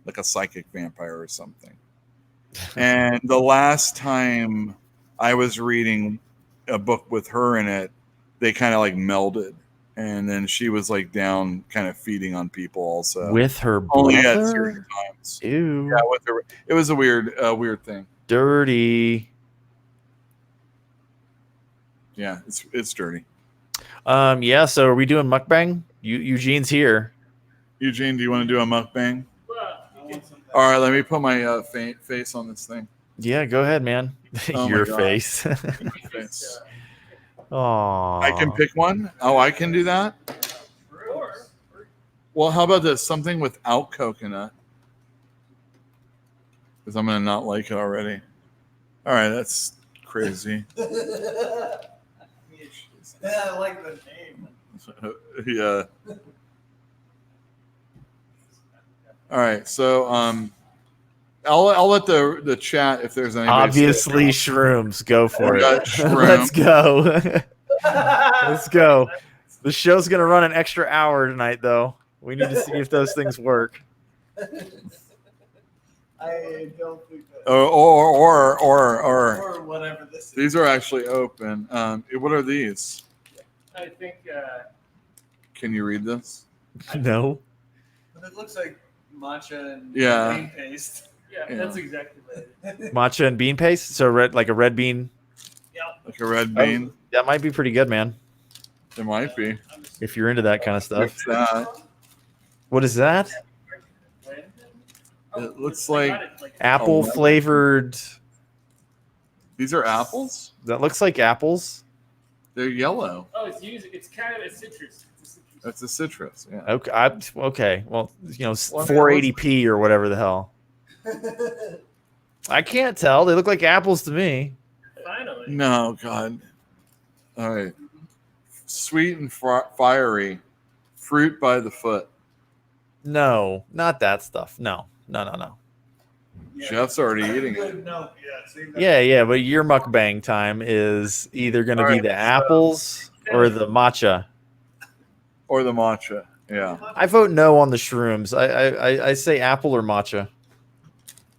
[SPEAKER 2] Like a psychic vampire or something. And the last time I was reading a book with her in it, they kind of like melded. And then she was like down kind of feeding on people also.
[SPEAKER 1] With her
[SPEAKER 2] only at
[SPEAKER 1] brother?
[SPEAKER 2] certain times.
[SPEAKER 1] Ew.
[SPEAKER 2] Yeah, with her. It was a weird thing.
[SPEAKER 1] Dirty.
[SPEAKER 2] Yeah, it's dirty.
[SPEAKER 1] Yeah, so are we doing mukbang? Eugene's here.
[SPEAKER 2] Eugene, do you want to do a mukbang? All right, let me put my face on this thing.
[SPEAKER 1] Yeah, go ahead, man.
[SPEAKER 2] Oh
[SPEAKER 1] Your
[SPEAKER 2] my God.
[SPEAKER 1] face.
[SPEAKER 2] My face.
[SPEAKER 1] Aww.
[SPEAKER 2] I can pick one. Oh, I can do that. Well, how about this? Something without coconut. Because I'm gonna not like it already. All right, that's crazy.
[SPEAKER 3] Yeah, I like the name.
[SPEAKER 2] Yeah. All right, so I'll let the chat if there's any.
[SPEAKER 1] Obviously, shrooms. Go for
[SPEAKER 2] We
[SPEAKER 1] it.
[SPEAKER 2] got shroom.
[SPEAKER 1] Let's go. Let's go. The show's gonna run an extra hour tonight, though. We need to see if those things work.
[SPEAKER 3] I don't think that.
[SPEAKER 2] Or
[SPEAKER 3] whatever this is.
[SPEAKER 2] these are actually open. What are these?
[SPEAKER 3] I think.
[SPEAKER 2] Can you read this?
[SPEAKER 1] No.
[SPEAKER 3] But it looks like matcha and
[SPEAKER 2] Yeah.
[SPEAKER 3] bean paste. Yeah,
[SPEAKER 2] Yeah.
[SPEAKER 3] that's exactly what it is.
[SPEAKER 1] Matcha and bean paste. So like a red bean.
[SPEAKER 2] Like a red bean?
[SPEAKER 1] That might be pretty good, man.
[SPEAKER 2] It might be.
[SPEAKER 1] If you're into that kind of stuff.
[SPEAKER 2] What's that?
[SPEAKER 1] What is that?
[SPEAKER 2] It looks like
[SPEAKER 1] Apple flavored.
[SPEAKER 2] these are apples.
[SPEAKER 1] That looks like apples.
[SPEAKER 2] They're yellow.
[SPEAKER 3] Oh, it's kind of a citrus.
[SPEAKER 2] That's a citrus. Yeah.
[SPEAKER 1] Okay. Okay. Well, 480p or whatever the hell. I can't tell. They look like apples to me.
[SPEAKER 3] Finally.
[SPEAKER 2] No, God. All right. Sweet and fiery. Fruit by the foot.
[SPEAKER 1] No, not that stuff. No.
[SPEAKER 2] Jeff's already eating it.
[SPEAKER 3] No,
[SPEAKER 1] Yeah, but your mukbang time is either going to
[SPEAKER 2] All
[SPEAKER 1] be
[SPEAKER 2] right,
[SPEAKER 1] the apples or the matcha.
[SPEAKER 2] Or the matcha. Yeah.
[SPEAKER 1] I vote no on the shrooms. I say apple or matcha.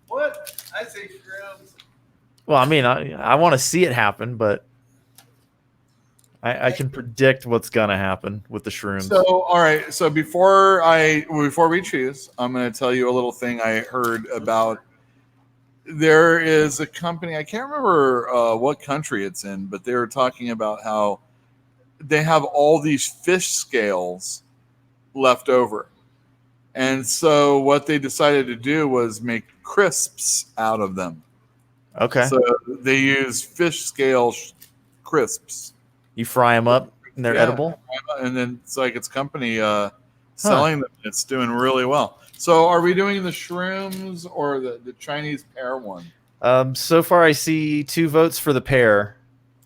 [SPEAKER 3] What? I say shrooms.
[SPEAKER 1] Well, I mean, I want to see it happen, but I can predict what's gonna happen with the shrooms.
[SPEAKER 2] So, all right. So before we choose, I'm going to tell you a little thing I heard about. There is a company, I can't remember what country it's in, but they were talking about how they have all these fish scales left over. And so what they decided to do was make crisps out of them.
[SPEAKER 1] Okay.
[SPEAKER 2] So they use fish scale crisps.
[SPEAKER 1] You fry them up and they're edible?
[SPEAKER 2] And then it's like its company selling them. It's doing really well. So are we doing the shrooms or the Chinese pear one?
[SPEAKER 1] So far I see 2 votes for the pear.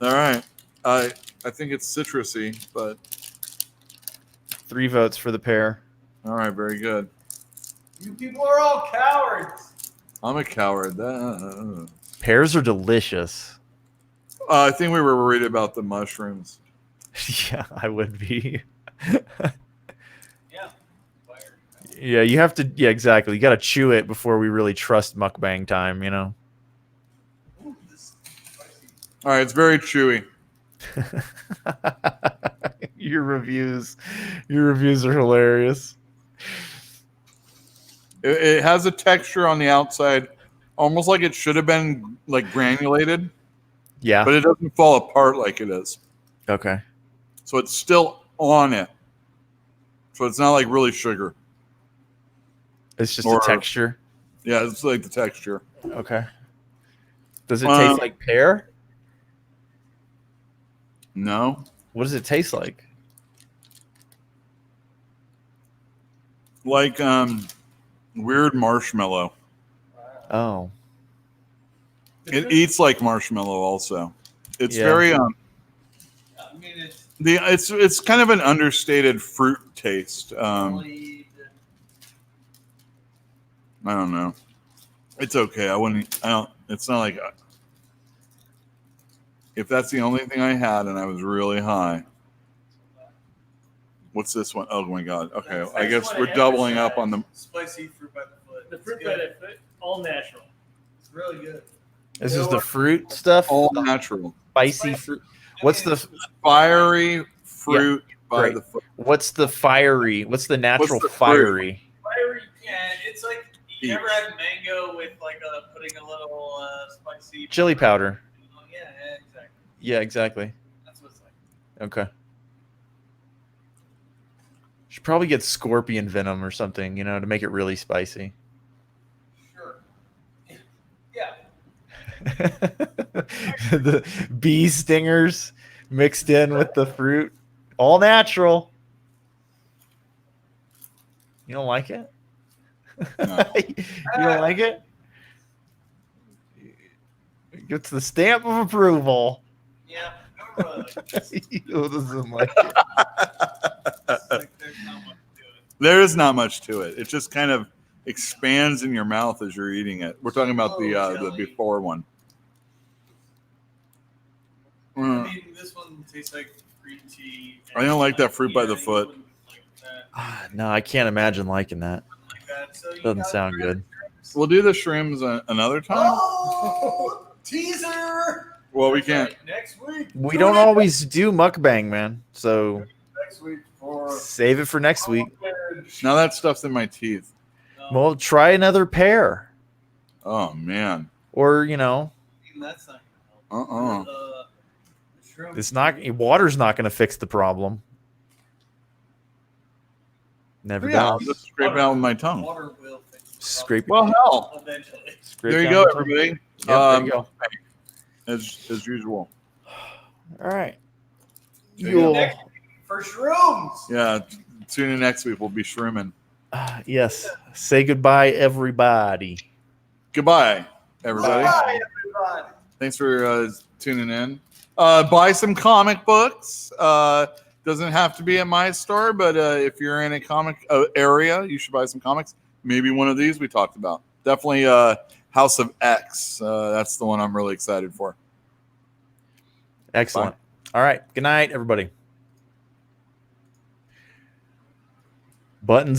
[SPEAKER 2] All right. I think it's citrusy, but
[SPEAKER 1] 3 votes for the pear.
[SPEAKER 2] all right, very good.
[SPEAKER 3] You people are all cowards.
[SPEAKER 2] I'm a coward.
[SPEAKER 1] Pears are delicious.
[SPEAKER 2] I think we were worried about the mushrooms.
[SPEAKER 1] Yeah, I would be.
[SPEAKER 3] Yeah. Fire.
[SPEAKER 1] Yeah, you have to. Yeah, exactly. You got to chew it before we really trust mukbang time. You know.
[SPEAKER 3] Ooh, this is spicy.
[SPEAKER 2] All right, it's very chewy.
[SPEAKER 1] Your reviews are hilarious.
[SPEAKER 2] It has a texture on the outside, almost like it should have been like granulated,
[SPEAKER 1] Yeah.
[SPEAKER 2] but it doesn't fall apart like it is.
[SPEAKER 1] Okay.
[SPEAKER 2] So it's still on it. So it's not like really sugar.
[SPEAKER 1] It's just
[SPEAKER 2] Or-
[SPEAKER 1] a texture.
[SPEAKER 2] Yeah, it's like the texture.
[SPEAKER 1] Okay. Does it taste like pear?
[SPEAKER 2] No.
[SPEAKER 1] What does it taste like?
[SPEAKER 2] Like weird marshmallow.
[SPEAKER 1] Oh.
[SPEAKER 2] It eats like marshmallow also. It's
[SPEAKER 1] Yeah.
[SPEAKER 2] very
[SPEAKER 3] I mean,
[SPEAKER 2] it's kind of an understated fruit taste.
[SPEAKER 3] really
[SPEAKER 2] I don't know. It's okay. It's not like if that's the only thing I had and I was really high. What's this one? Oh my god. Okay. I guess we're doubling up on the
[SPEAKER 3] spicy fruit by the foot.
[SPEAKER 4] The fruit
[SPEAKER 3] It's
[SPEAKER 4] by
[SPEAKER 3] good.
[SPEAKER 4] the foot, all natural.
[SPEAKER 3] It's really good.
[SPEAKER 1] This is the fruit stuff.
[SPEAKER 2] all natural.
[SPEAKER 1] Spicy fruit. What's the
[SPEAKER 2] Fiery fruit by
[SPEAKER 1] great.
[SPEAKER 2] the foot.
[SPEAKER 1] What's the fiery? What's the natural
[SPEAKER 2] the fruit?
[SPEAKER 1] fiery?
[SPEAKER 3] Fiery, yeah, it's like you
[SPEAKER 2] Peach.
[SPEAKER 3] ever had mango with like putting a little spicy
[SPEAKER 1] Chili powder.
[SPEAKER 3] Oh, yeah, exactly.
[SPEAKER 1] Yeah, exactly.
[SPEAKER 3] That's what it's like.
[SPEAKER 1] Okay. Should probably get scorpion venom or something, to make it really spicy.
[SPEAKER 3] Sure. Yeah.
[SPEAKER 1] The bee stingers mixed in with the fruit. All natural. You don't like it?
[SPEAKER 2] No.
[SPEAKER 1] You don't like it? It gets the stamp of approval.
[SPEAKER 3] Yeah.
[SPEAKER 1] He doesn't like it.
[SPEAKER 3] There's not much to it.
[SPEAKER 2] There is not much to it. It just kind of expands in your mouth as you're eating it. We're talking about the before one.
[SPEAKER 3] I mean, this one tastes like green tea.
[SPEAKER 2] I don't like that fruit by the foot.
[SPEAKER 3] Like that.
[SPEAKER 1] No, I can't imagine liking that.
[SPEAKER 3] Like that. So you
[SPEAKER 1] Doesn't
[SPEAKER 3] gotta
[SPEAKER 1] sound
[SPEAKER 3] try
[SPEAKER 1] good.
[SPEAKER 3] the shrooms.
[SPEAKER 2] We'll do the shrooms another time.
[SPEAKER 3] Oh, teaser!
[SPEAKER 2] Well, we
[SPEAKER 3] That's
[SPEAKER 2] can't.
[SPEAKER 3] right, next week.
[SPEAKER 1] We
[SPEAKER 3] Tune
[SPEAKER 1] don't
[SPEAKER 3] in
[SPEAKER 1] always do mukbang, man. So
[SPEAKER 3] next week for
[SPEAKER 1] save it for next week.
[SPEAKER 2] Now that stuff's in my teeth.
[SPEAKER 1] Well, try another pair.
[SPEAKER 2] Oh man.
[SPEAKER 1] Or,
[SPEAKER 3] That's not
[SPEAKER 2] Uh-uh.
[SPEAKER 3] gonna help. The shroom.
[SPEAKER 1] it's not water's not going to fix the problem. Never
[SPEAKER 2] Yeah, I'll
[SPEAKER 1] does.
[SPEAKER 2] just scrape it out with my tongue.
[SPEAKER 3] Water will fix the
[SPEAKER 1] Scrape it.
[SPEAKER 2] Well, hell.
[SPEAKER 3] problem eventually.
[SPEAKER 1] Scrape
[SPEAKER 2] There you
[SPEAKER 1] down
[SPEAKER 2] go,
[SPEAKER 1] the tongue.
[SPEAKER 2] everybody.
[SPEAKER 1] Yep, there you go.
[SPEAKER 2] As usual.
[SPEAKER 1] All right.
[SPEAKER 2] There you go.
[SPEAKER 1] You'll,
[SPEAKER 3] For shrooms.
[SPEAKER 2] Yeah. Tune in next week. We'll be shrooming.
[SPEAKER 1] yes. Say goodbye, everybody.
[SPEAKER 2] Goodbye, everybody.
[SPEAKER 3] Bye, everybody.
[SPEAKER 2] Thanks for tuning in. Buy some comic books. Doesn't have to be at my store, but if you're in a comic area, you should buy some comics. Maybe one of these we talked about. Definitely House of X. That's the one I'm really excited for.
[SPEAKER 1] Excellent. All right. Good night, everybody. Buttons.